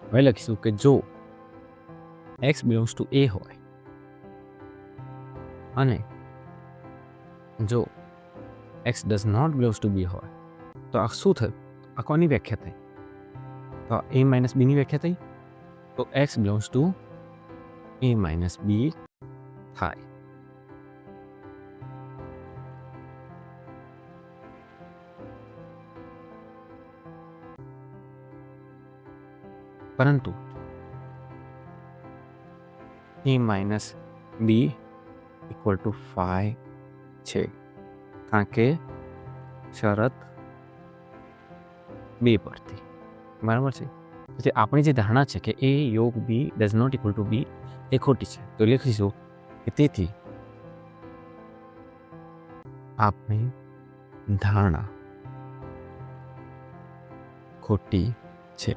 હવે લખીશું કે જો એક્સ બિલોંગ્સ ટુ એ હોય અને જો x does not belongs to B હોય તો આ શું થયું? આ કોની વ્યાખ્યા થઈ? તો એ માઇનસ બીની વ્યાખ્યા થઈ. તો x belongs to A minus B થાય. પરંતુ A minus B equal to 5 છે, કારણ કે શરત 2 પરથી, બરાબર છે. પછી આપણી જે ધારણા છે કે એ યોગ બી ડઝ નોટ ઇક્વલ ટુ બી એ ખોટી છે. તો લખીશું કે તેથી આપણી ધારણા ખોટી છે,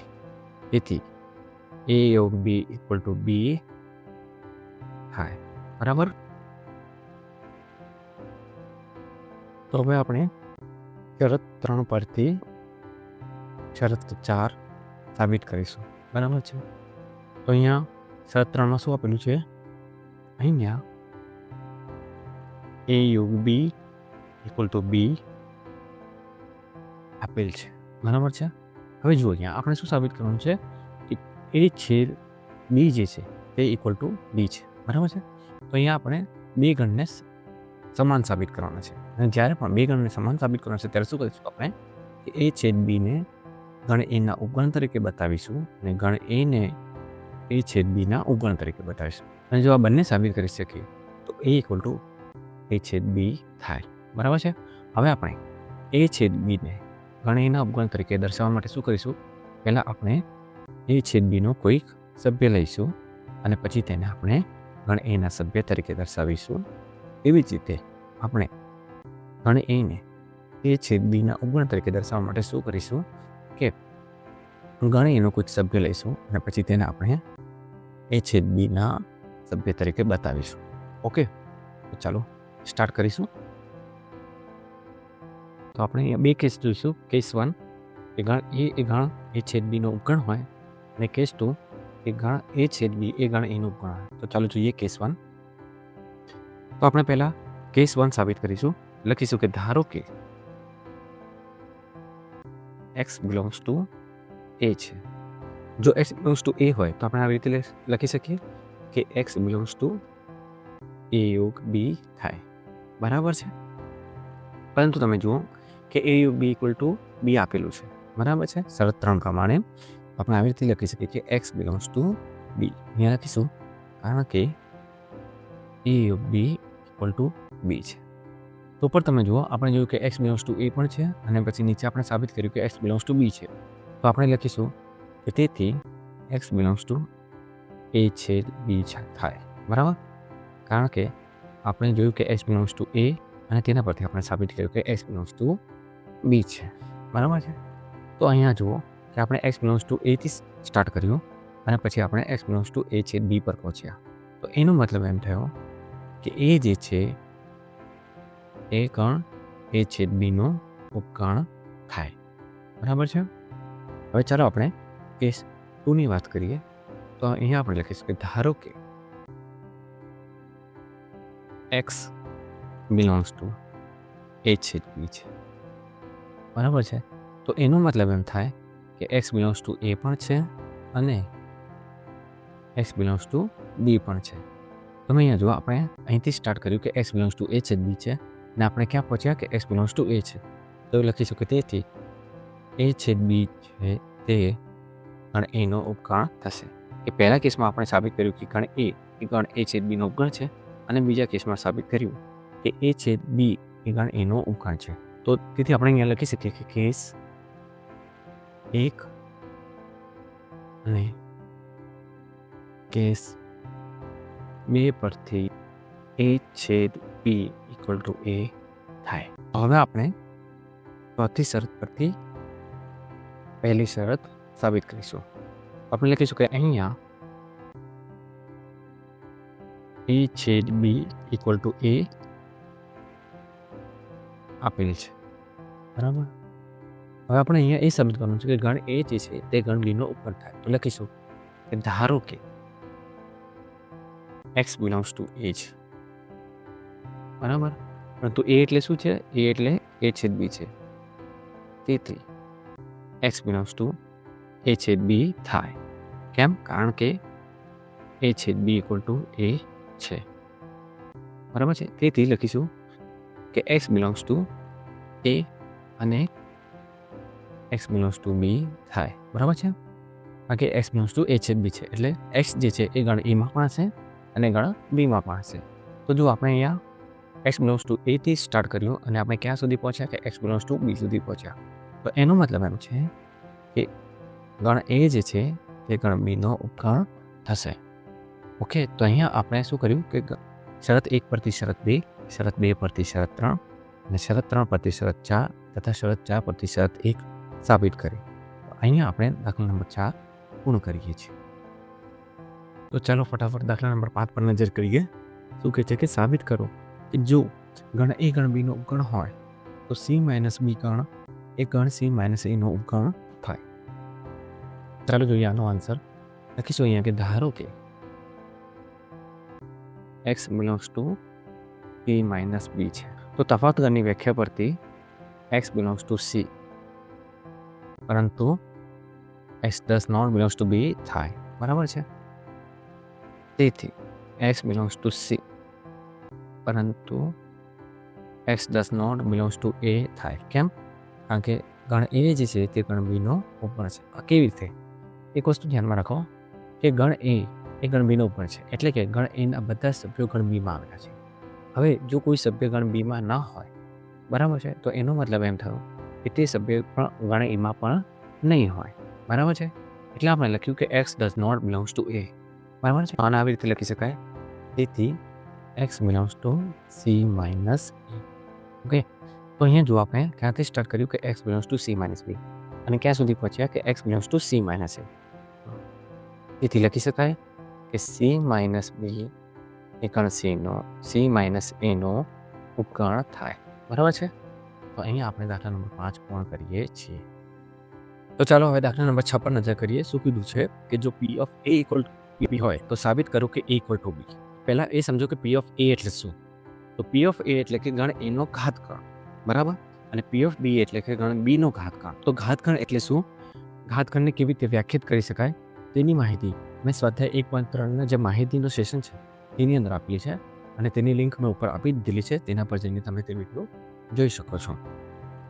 તેથી એ યોગ બી ઇક્વલ ટુ બી થાય, બરાબર. તો હવે આપણે શરત 3 પરથી શરત 4 સાબિત કરીશું, બરાબર છે. તો અહીંયા શરત 3માં શું આપેલું છે? અહીંયા એ યોગ બી ઇક્વલ ટુ બી આપેલ છે, બરાબર છે. હવે જુઓ, અહીંયા આપણે શું સાબિત કરવાનું છે કે એ છેદ બી જે છે તે ઇક્વલ ટુ બી છે, બરાબર છે. તો અહીંયા આપણે બે ગણને સમાન સાબિત કરવાના છે, અને જ્યારે પણ બે ગણને સમાન સાબિત કરવાના છે ત્યારે શું કરીશું આપણે કે એ છેદ બીને ગણ એના ઉપગણ તરીકે બતાવીશું અને ગણ એને એ છેદ બીના ઉપગણ તરીકે બતાવીશું. અને જો આ બંને સાબિત કરી શકીએ તો એ ઇક્વલ ટુ એ છેદ બી થાય, બરાબર છે. હવે આપણે એ છેદ બીને ગણ એના ઉપગણ તરીકે દર્શાવવા માટે શું કરીશું? પહેલાં આપણે એ છેદ બીનો કોઈક સભ્ય લઈશું અને પછી તેને આપણે ગણ એના સભ્ય તરીકે દર્શાવીશું. એવી જ રીતે આપણે ગણ એને એ છેદ બીના ઉપગણ તરીકે દર્શાવવા માટે શું કરીશું કે ગણ એનો કોઈક સભ્ય લઈશું અને પછી તેને આપણે એ છેદ બીના સભ્ય તરીકે બતાવીશું. ઓકે, તો ચાલો સ્ટાર્ટ કરીશું. તો આપણે અહીંયા બે કેસ જોઈશું. કેસ 1 કે ગણ એ છેદ બીનો ઉપગણ હોય, અને કેસ 2 કે ગણ એ છેદ બી એ ગણ એનું ઉપગણ હોય. તો ચાલો જોઈએ કેસ 1. તો આપણે પહેલાં કેસ 1 સાબિત કરીશું. લખીશું કે ધારો કે એક્સ બિલોંગ્સ ટુ એ છે. જો એક્સ બિલોંગ્સ ટુ એ હોય તો આપણે આવી રીતે લખી શકીએ કે એક્સ બિલોંગ્સ ટુ એ યોગ બી થાય, બરાબર છે. પરંતુ તમે જુઓ કે એ યોગ બી ઇક્વલ ટુ બી આપેલું છે, બરાબર છે. શરત 3 પ્રમાણે આપણે આવી રીતે લખી શકીએ કે એક્સ બિલોંગ્સ ટુ બી. અહીંયા લખીશું કારણ કે એ યોગ બી ઇક્વલ ટુ બી છે. તો પણ તમે જુઓ આપણે જોયું કે એક્સ બિલોંગ્સ ટુ એ પણ છે અને પછી નીચે આપણે સાબિત કર્યું કે એક્સ બિલોંગ્સ ટુ બી છે. તો આપણે લખીશું કે તેથી એક્સ બિલોંગ્સ ટુ એ છેદ બી થાય, બરાબર. કારણ કે આપણે જોયું કે એક્સ બિલોંગ્સ ટુ એ અને તેના પરથી આપણે સાબિત કર્યું કે એક્સ બિલોંગ્સ ટુ બી છે, બરાબર છે. તો અહીંયા જુઓ કે આપણે એક્સ બિલોંગ્સ ટુ એથી સ્ટાર્ટ કર્યું અને પછી આપણે એક્સ બિલોંગ્સ ટુ એ છેદ બી પર પહોંચ્યા. તો એનો મતલબ એમ થયો કે એ જે છે એ ગણ એ છેદ બીનો ઉપગણ થાય. બરાબર છે. હવે ચાલો આપણે કેસ 2ની વાત કરીએ. તો અહીંયા આપણે લખીશું કે ધારો કે x બિલોંગ્સ ટુ એ છેદ બી છે. બરાબર છે. તો એનો મતલબ એમ થાય કે x બિલોંગ્સ ટુ એ પણ છે અને x બિલોંગ્સ ટુ બી પણ છે. તમે અહીંયા જો આપણે અહીંથી સ્ટાર્ટ કર્યું કે x બિલોંગ્સ ટુ એ છેદ બી છે અને આપણે ક્યાં પહોંચ્યા કે x બિલોંગ્સ ટુ એ છે. તો લખીશું કે તેથી એ છેદ બી છે તે ગણ એનો ઉપગણ થશે. કે પહેલા કેસમાં આપણે સાબિત કર્યું કે ગણ એ છેદ બીનો ઉપગણ છે અને બીજા કેસમાં સાબિત કર્યું કે એ છેદ બી એ ગણ એનો ઉપગણ છે. તો તેથી આપણે અહીંયા લખી શકીએ કે કેસ 1 અને કેસ 2 પરથી એ છેદ બી ઇક્વલ ટુ એ થાય. હવે આપણે ચોથી શરત પરથી પહેલી શરત સાબિત કરીશું. આપણે લખીશું કે અહીંયા એ છેદ બી ઇક્વલ ટુ એ આપેલ છે. બરાબર. હવે આપણે અહીંયા એ સાબિત કરવાનું છે કે ગણ એ જે છે તે ગણ બીનો ઉપગણ થાય. તો લખીશું કે ધારો કે x બિલોંગ્સ ટુ એ છે. બરાબર. પરંતુ એ એટલે શું છે? એ એટલે એ છેદ બી છે. તેથી x બિલોંગ્સ ટુ એ છેદ બી થાય. કેમ? કારણ કે એ છેદ બી ઇક્વલ ટુ એ છે. બરાબર છે. તેથી લખીશું કે x બિલોંગ્સ ટુ એ અને x બિલોંગ્સ ટુ બી થાય. બરાબર છે. કારણ કે x બિલોંગ્સ ટુ એ છેદ બી છે એટલે x જે છે એ ગણ એમાં પણ હશે અને ગણ બીમાં પણ હશે. તો જો આપણે અહીંયા x બિલોંગ્સ ટુ એ થી સ્ટાર્ટ કર્યું અને આપણે ક્યાં સુધી પહોંચ્યા કે x બિલોંગ્સ ટુ બી સુધી પહોંચ્યા. તો એનો મતલબ એમ છે કે ગણ એ જે છે તે ગણ બીનો ઉપગણ થશે. ઓકે. તો અહીંયા આપણે શું કર્યું કે શરત 1 પરથી શરત 2, શરત 2 પરથી શરત 3 અને શરત 3 પરથી શરત 4 તથા શરત 4 પરથી શરત 1 સાબિત કરી. અહીંયા આપણે દાખલા નંબર 4 પૂર્ણ કરીએ છીએ. તો ચાલો ફટાફટ દાખલા નંબર 5 પર નજર કરીએ. શું કહે છે કે સાબિત કરો કે જો ગણ એ ગણ બીનો ઉપગણ હોય તો c માઇનસ બી ગણ એ ગણ c માઇનસ એનો ઉપગણ થાય. ચાલો જોઈએ આનો આન્સર. લખીશું અહીંયા કે ધારો કે x belongs to p minus B છે. તો તફાવત ગણની વ્યાખ્યા પરથી x બિલોંગ્સ ટુ c પરંતુ x does not belongs to B થાય. બરાબર છે. તેથી x બિલોંગ્સ ટુ c પરંતુ x does not belongs to a થાય. કેમ? કારણ કે ગણ એ જે છે તે ગણ બીનો ઉપગણ છે. કેવી રીતે? એક વસ્તુ ધ્યાનમાં રાખો કે ગણ એ ગણ બીનો ઉપગણ છે એટલે કે ગણ એના બધા સભ્યો ગણ બીમાં આવેલા છે. હવે જો કોઈ સભ્ય ગણ બીમાં ન હોય, બરાબર છે, તો એનો મતલબ એમ થયો કે તે સભ્ય પણ ગણ એમાં પણ નહીં હોય. બરાબર છે. એટલે આપણે લખ્યું કે x does not belongs to a. બરાબર છે. આને આવી રીતે લખી શકાય. તેથી x belongs to c minus a. Okay. તો અહીંયા જો આપણે ક્યાંથી સ્ટાર્ટ કર્યું કે x belongs to c minus b અને ક્યાં સુધી પહોંચ્યા કે x belongs to c minus a. તેથી લખી શકાય કે c માઇનસ બી એ ગણ c માઇનસ એનો ઉપગણ થાય. બરાબર છે. તો અહીંયા આપણે દાખલા નંબર 5 પૂર્ણ કરીએ છીએ. તો ચાલો હવે દાખલા નંબર 6 પર નજર કરીએ. શું કીધું છે કે જો p of a equal to b હોય તો સાબિત કરો કે a ઇક્વલ ટુ b. પહેલા એ સમજો કે p ઓફ a એટલે શું. તો p ઓફ a એટલે કે ગણ એનો ઘાતકણ. બરાબર. અને p ઓફ b એટલે કે ગણ b નો ઘાતકણ. તો ઘાતકણ એટલે શું? ઘાતકણને કેવી રીતે વ્યાખ્યાયિત કરી શકાય તેની માહિતી મેં સ્વાધ્યાય 1.3ના જે માહિતીનો સેશન છે તેની અંદર આપેલી છે અને તેની લિંક મેં ઉપર આપી દીધેલી છે. તેના પર જઈને તમે તે વિડીયો જોઈ શકો છો.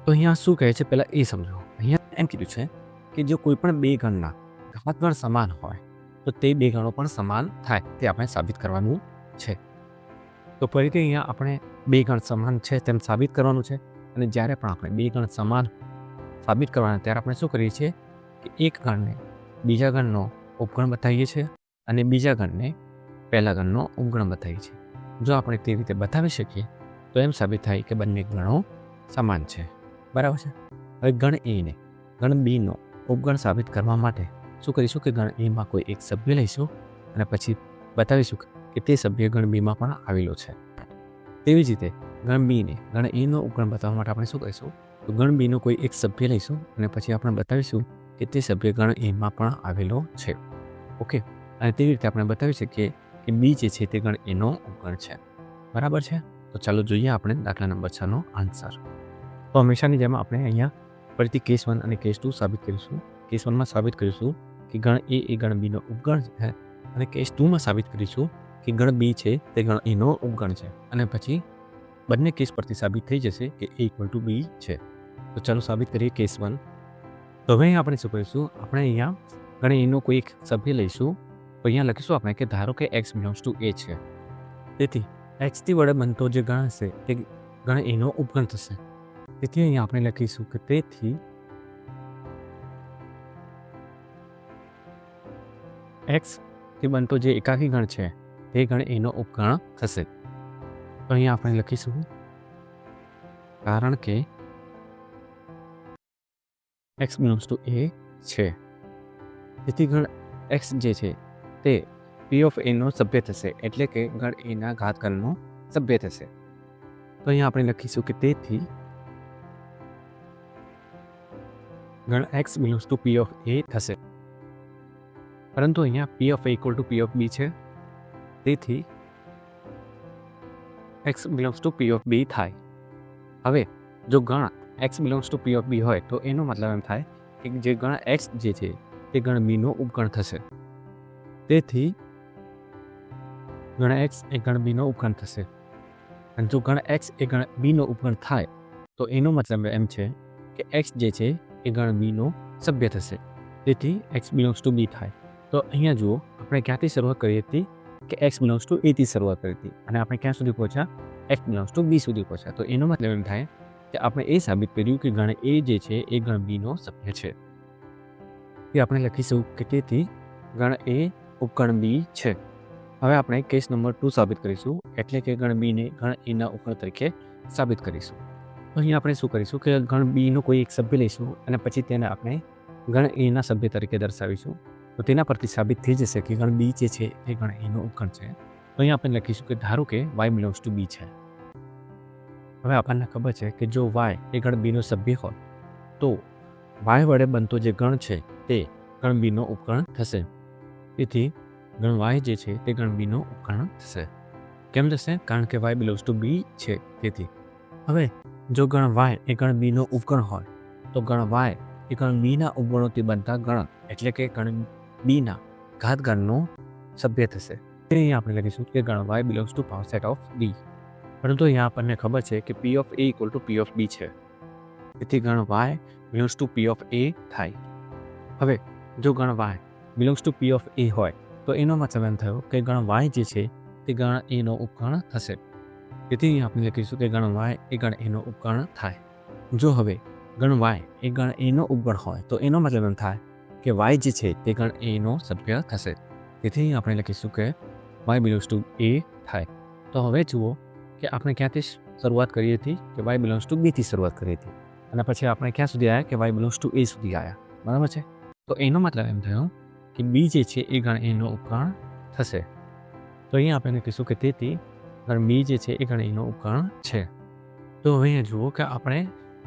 તો અહીંયા શું કહે છે પહેલાં એ સમજો. અહીંયા એમ કીધું છે કે જો કોઈ પણ બે ગણના ઘાતગણ સમાન હોય તો તે બે ગણો પણ સમાન થાય તે આપણે સાબિત કરવાનું છે. તો ફરીથી અહીંયા આપણે બે ગણ સમાન છે તેમ સાબિત કરવાનું છે અને જ્યારે પણ આપણે બે ગણ સમાન સાબિત કરવાના ત્યારે આપણે શું કરીએ છીએ કે એક ગણને બીજા ગણનો ઉપગણ બતાવીએ છીએ અને બીજા ગણને પહેલા ગણનો ઉપગણ બતાવીએ છીએ. જો આપણે તે રીતે બતાવી શકીએ તો એમ સાબિત થાય કે બંને ગણો સમાન છે. બરાબર છે. હવે ગણ એને ગણ બીનો ઉપગણ સાબિત કરવા માટે શું કરીશું કે ગણ એમાં કોઈ એક સભ્ય લઈશું અને પછી બતાવીશું કે તે સભ્ય ગણ બીમાં પણ આવેલો છે. તેવી જ રીતે ગણ બીને ગણ એનો ઉપગણ બતાવવા માટે આપણે શું કરીશું, તો ગણ બીનો કોઈ એક સભ્ય લઈશું અને પછી આપણે બતાવીશું કે તે સભ્ય ગણ એમાં પણ આવેલો છે. ઓકે, અને તેવી રીતે આપણે બતાવી શકીએ કે બી જે છે તે ગણ એનો ઉપગણ છે. બરાબર છે. તો ચાલો જોઈએ આપણે દાખલા નંબર 6 નો આન્સર. તો હંમેશાની જેમ આપણે અહીંયા ફરીથી કેસ 1 અને કેસ 2 સાબિત કરીશું. કેસ 1 માં સાબિત કરીશું કે ગણ એ ગણ બીનો ઉપગણ છે અને કેસ 2 માં સાબિત કરીશું કે ગણ બી છે તે ગણ એનો ઉપગણ છે. અને પછી બંને કેસ પરથી સાબિત થઈ જશે કે a = b છે. તો ચાલો સાબિત કરીએ કેસ 1. તો હવે આપણે શું કરીશું, આપણે અહીંયા ગણ એનો કોઈ એક સભ્ય લઈશું. તો અહીંયા લખીશું આપણે કે ધારો કે x બિલોંગ્સ ટુ a છે. તેથી x થી વડે બનતો જે ગણ હશે તે ગણ એનો ઉપગણ થશે. તેથી અહીંયા આપણે લખીશું કે તેથી x થી બનતો જે એકાકી ગણ છે તે ગણ એનો ઉપગણ થશે. તો અહીંયા આપણે લખીશું કારણ કે x બિલોંગ્સ ટુ a છે તેથી ગણ x જે છે તે p ઓફ a નો સભ્ય થશે, એટલે કે ગણ a ના ઘાતગણનો સભ્ય થશે. તો અહીંયા આપણે લખીશું કે તેથી ગણ x belongs to p of a થશે. પરંતુ અહીંયા p of a = p of b છે, તેથી x belongs to p of b થાય. હવે જો ગણ x belongs to p of b હોય તો એનો મતલબ એમ થાય કે જે ગણ x જે છે તે ગણ b નો ઉપગણ થશે. તેથી ગણ x એ ગણ b નો ઉપગણ થશે. અને જો ગણ x એ ગણ b નો ઉપગણ થાય તો એનો મતલબ એમ છે કે x જે છે એ ગણ b નો સભ્ય થશે. તેથી x બિલોંગ્સ ટુ b થાય. તો અહીંયા જુઓ આપણે ક્યાંથી શરૂઆત કરી હતી કે x બિલોંગ્સ ટુ a થી શરૂઆત કરી હતી અને આપણે ક્યાં સુધી પહોંચ્યા, x બિલોંગ્સ ટુ b સુધી પહોંચ્યા. તો એનો મતલબ એમ થાય કે આપણે એ સાબિત કર્યું કે ગણ a જે છે એ ગણ b નો સભ્ય છે. તે આપણે લખીશું કે તેથી ગણ a ઉપગણ b છે. હવે આપણે કેસ નંબર 2 સાબિત કરીશું, એટલે કે ગણ b ને ગણ a ના ઉપગણ તરીકે સાબિત કરીશું. તો અહીં આપણે શું કરીશું કે ગણ b નો કોઈ એક સભ્ય લઈશું અને પછી તેને આપણે ગણ a ના સભ્ય તરીકે દર્શાવીશું. તો તેના પરથી સાબિત થઈ જશે કે ગણ b જે છે એ ગણ a નો ઉપગણ છે. તો અહીં આપણે લખીશું કે ધારો કે y બિલોંગ્સ ટુ b છે. હવે આપણને ખબર છે કે જો y એ ગણ b નો સભ્ય હોય તો y વડે બનતો જે ગણ છે તે ગણ b નો ઉપગણ થશે. તેથી ગણ y જે છે તે ગણ b નો ઉપગણ થશે. કેમ થશે? કારણ કે y બિલોંગ્સ ટુ b છે. તેથી હવે જો ગણ y એ ગણ b નો ઉપગણ હોય તો ગણ y એ ગણ b ના ઉપગણોથી બનતા ગણ એટલે કે ગણ b ના ઘાતગણનો સભ્ય થશે. અહીં આપણે લખીશું કે ગણ y belongs to power set of b. પરંતુ અહીંયા આપણને ખબર છે કે p of a = p of b છે. તેથી ગણ y belongs to p of a થાય. હવે જો ગણ y belongs to p of a હોય તો એનો મતલબ એમ થયો કે ગણ y જે છે તે ગણ a નો ઉપગણ થશે. તેથી અહીં આપણે લખીશું કે ગણ y એ ગણ a નો ઉપગણ થાય. જો હવે ગણ y એ ગણ a નો ઉપગણ હોય તો એનો મતલબ એમ થાય કે y જે છે તે ગણ a નો સભ્ય થશે. તેથી અહીં આપણે લખીશું કે y બિલોંગ્સ ટુ a થાય. તો હવે જુઓ કે આપણે ક્યાંથી શરૂઆત કરી હતી કે y બિલોંગ્સ ટુ b થી શરૂઆત કરી હતી અને પછી આપણે ક્યાં સુધી આવ્યા કે y બિલોંગ્સ ટુ a સુધી આવ્યા. બરાબર છે. તો એનો મતલબ એમ થયો કે b જે છે એ ગણ a નો ઉપગણ થશે. તો અહીંયા આપણે કહીશું કે તેથી ગણ b જે છે એ ગણ a નો ઉપગણ છે. તો હવે અહીંયા જુઓ કે આપણે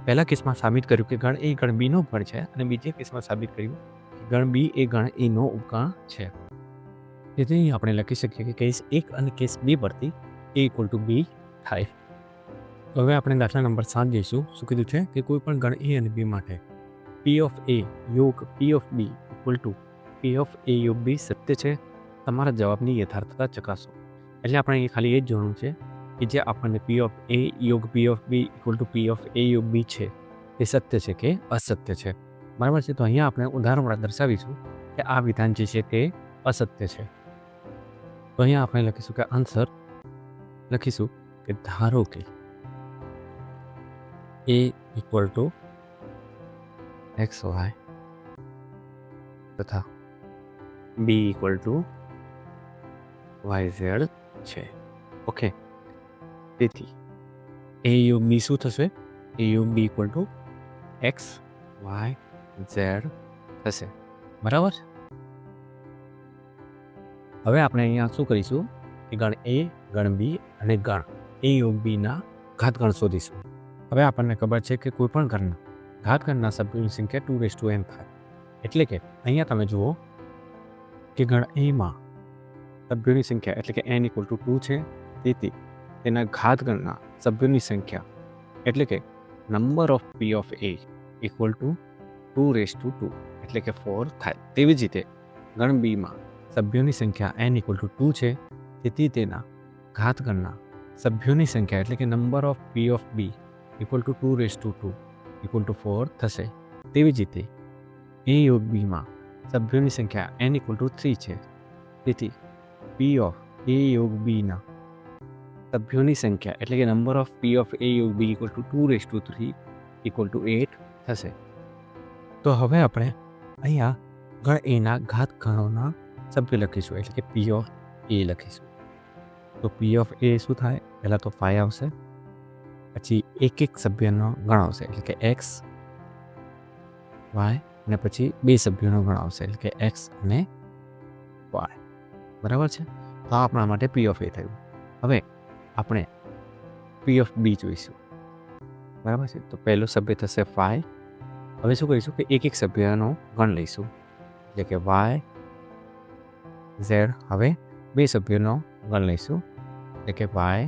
પહેલા કેસમાં સાબિત કર્યું કે ગણ a ગણ b નો ઉપગણ છે અને બીજા કેસમાં સાબિત કર્યું કે ગણ b એ ગણ a નો ઉપગણ છે. તેથી અહીં આપણે લખી શકીએ કે કેસ 1 અને કેસ 2 પરથી a = b થાય. તો હવે આપણે દાખલા નંબર 7 જઈશું. શું કીધું છે કે કોઈ પણ ગણ a અને b માટે p ઓફ a યોગ p of b = p of a યોગ b સત્ય છે. તમારા જવાબની યથાર્થતા ચકાસો. એટલે આપણે એ ખાલી એ જ જોવાનું છે કે જે આપણને p ઓફ a યોગ p of b = p of a યોગ b છે તે સત્ય છે કે અસત્ય છે. બરાબર છે. તો અહીંયા આપણે ઉદાહરણ વડે દર્શાવીશું કે આ વિધાન જે છે તે અસત્ય છે. તો અહીંયા આપણે લખીશું કે આન્સર લખીશું કે ધારો કે a = xy તથા b = yz છે. ઓકે. તેથી a યોગ b શું થશે? a યોગ b = x y z થશે. બરાબર. હવે આપણે અહીંયા શું કરીશું કે ગણ a ગણ b અને ગણ a યોગ b ના ઘાતગણ શોધીશું. હવે આપણને ખબર છે કે કોઈ પણ ઘરના ઘાતગણના સભ્યોની સંખ્યા 2n થાય. એટલે કે અહીંયા તમે જુઓ કે ગણ એમાં સભ્યોની સંખ્યા એટલે કે n = 2 છે. તેથી તેના ઘાતગણના સભ્યોની સંખ્યા એટલે કે number of p of a = 2/2 એટલે કે 4 થાય. તેવી જ રીતે ગણ બીમાં સભ્યોની સંખ્યા n = 2 છે. તેથી તેના ઘાતગણના સભ્યોની સંખ્યા એટલે કે number of p of b = 2/2 = 4 થશે. તેવી જ રીતે a યોગ બીમાં સભ્યોની સંખ્યા n = 3 છે. તેથી p ઓફ a યોગ બીના સભ્યોની સંખ્યા એટલે કે number of p of a યોગ b = 2/3 = 8 થશે. તો હવે આપણે અહીંયા ગણ એના ઘાતગણોના સભ્યો લખીશું એટલે કે p ઓફ a લખીશું. તો p ઓફ a શું થાય? પહેલાં તો 5 આવશે, પછી એક સભ્યનો ગણ આવશે એટલે કે x y, અને પછી 2 સભ્યોનો ગણ આવશે એટલે કે x અને y. બરાબર છે? તો આપણા માટે p ઓફ a થયું. હવે આપણે p ઓફ b જોઈશું. બરાબર છે? તો પહેલો સભ્ય થશે 5. હવે શું કરીશું કે એક સભ્યનો ગણ લઈશું એટલે કે y z. હવે 2 સભ્યોનો ગણ લઈશું એટલે કે y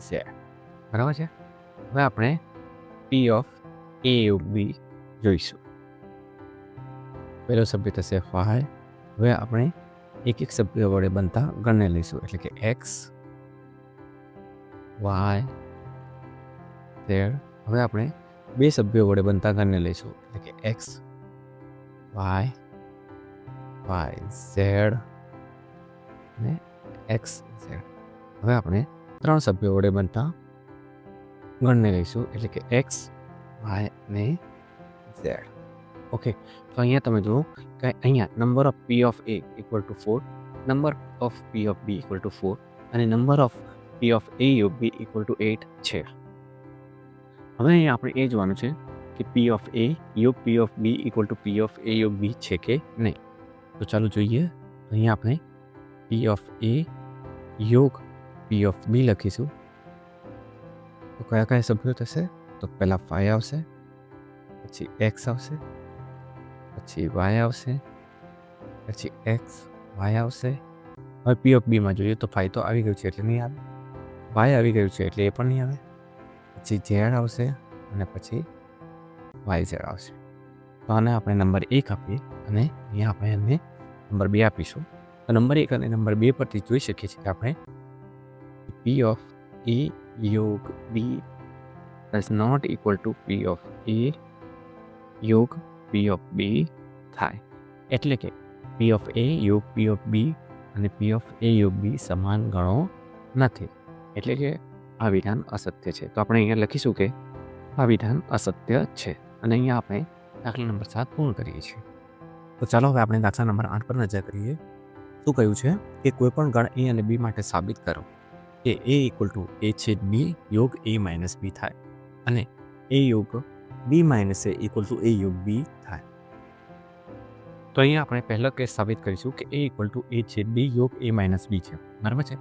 z. બરાબર છે? હવે આપણે p ઓફ a યોગ b જોઈશું. પહેલો સભ્ય થશે 5. હવે આપણે એક સભ્ય વડે બનતા ગણને લઈશું એટલે કે x y z. હવે આપણે 2 સભ્યો વડે બનતા ગણને લઈશું એટલે કે x y y z અને x z. હવે આપણે 3 સભ્યો વડે બનતા ગણને લઈશું એટલે કે x y અને z. ઓકે, તો અહીંયા તમે જુઓ કે અહીંયા number of p of a = 4, number of p of b = 4 અને number of p of a યોગ b = 8 છે. હવે અહીંયા આપણે એ જોવાનું છે કે p ઓફ a યોગ p of b = p of a યોગ b છે કે નહીં. તો ચાલો જોઈએ. અહીંયા આપણે p ઓફ a યોગ p ઓફ b લખીશું. તો કયા કયા સભ્યો થશે? તો પહેલાં 5 આવશે, પછી x આવશે, પછી y આવશે, પછી x y આવશે. હવે p ઓફ b માં જોઈએ તો 5 તો આવી ગયું છે એટલે નહીં આવે, y આવી ગયું છે એટલે એ પણ નહીં આવે, પછી z આવશે અને પછી yz આવશે. તો આને આપણે નંબર 1 આપીએ અને અહીંયા આપણે એને નંબર 2 આપીશું. તો નંબર 1 અને નંબર 2 પરથી જોઈ શકીએ છીએ કે આપણે p ઓફ a યોગ b is not equal to p of a યોગ p ઓફ b થાય. એટલે કે p ઓફ a યોગ p ઓફ b અને p ઓફ a યોગ b સમાન ગણો નથી. એટલે કે આ વિધાન અસત્ય છે. તો આપણે અહીંયા લખીશું કે આ વિધાન અસત્ય છે. અને અહીંયા આપણે દાખલા નંબર 7 પૂર્ણ કરીએ છીએ. તો ચાલો હવે આપણે દાખલા નંબર 8 પર નજર કરીએ. શું કહ્યું છે કે કોઈ પણ ગણ a અને b માટે સાબિત કરો કે a = a / b યોગ a - b થાય અને a યોગ b - a = a યોગ b થાય. તો અહીંયા આપણે પહેલો કેસ સાબિત કરીશું કે a = a / b યોગ a - b છે. બરાબર છે?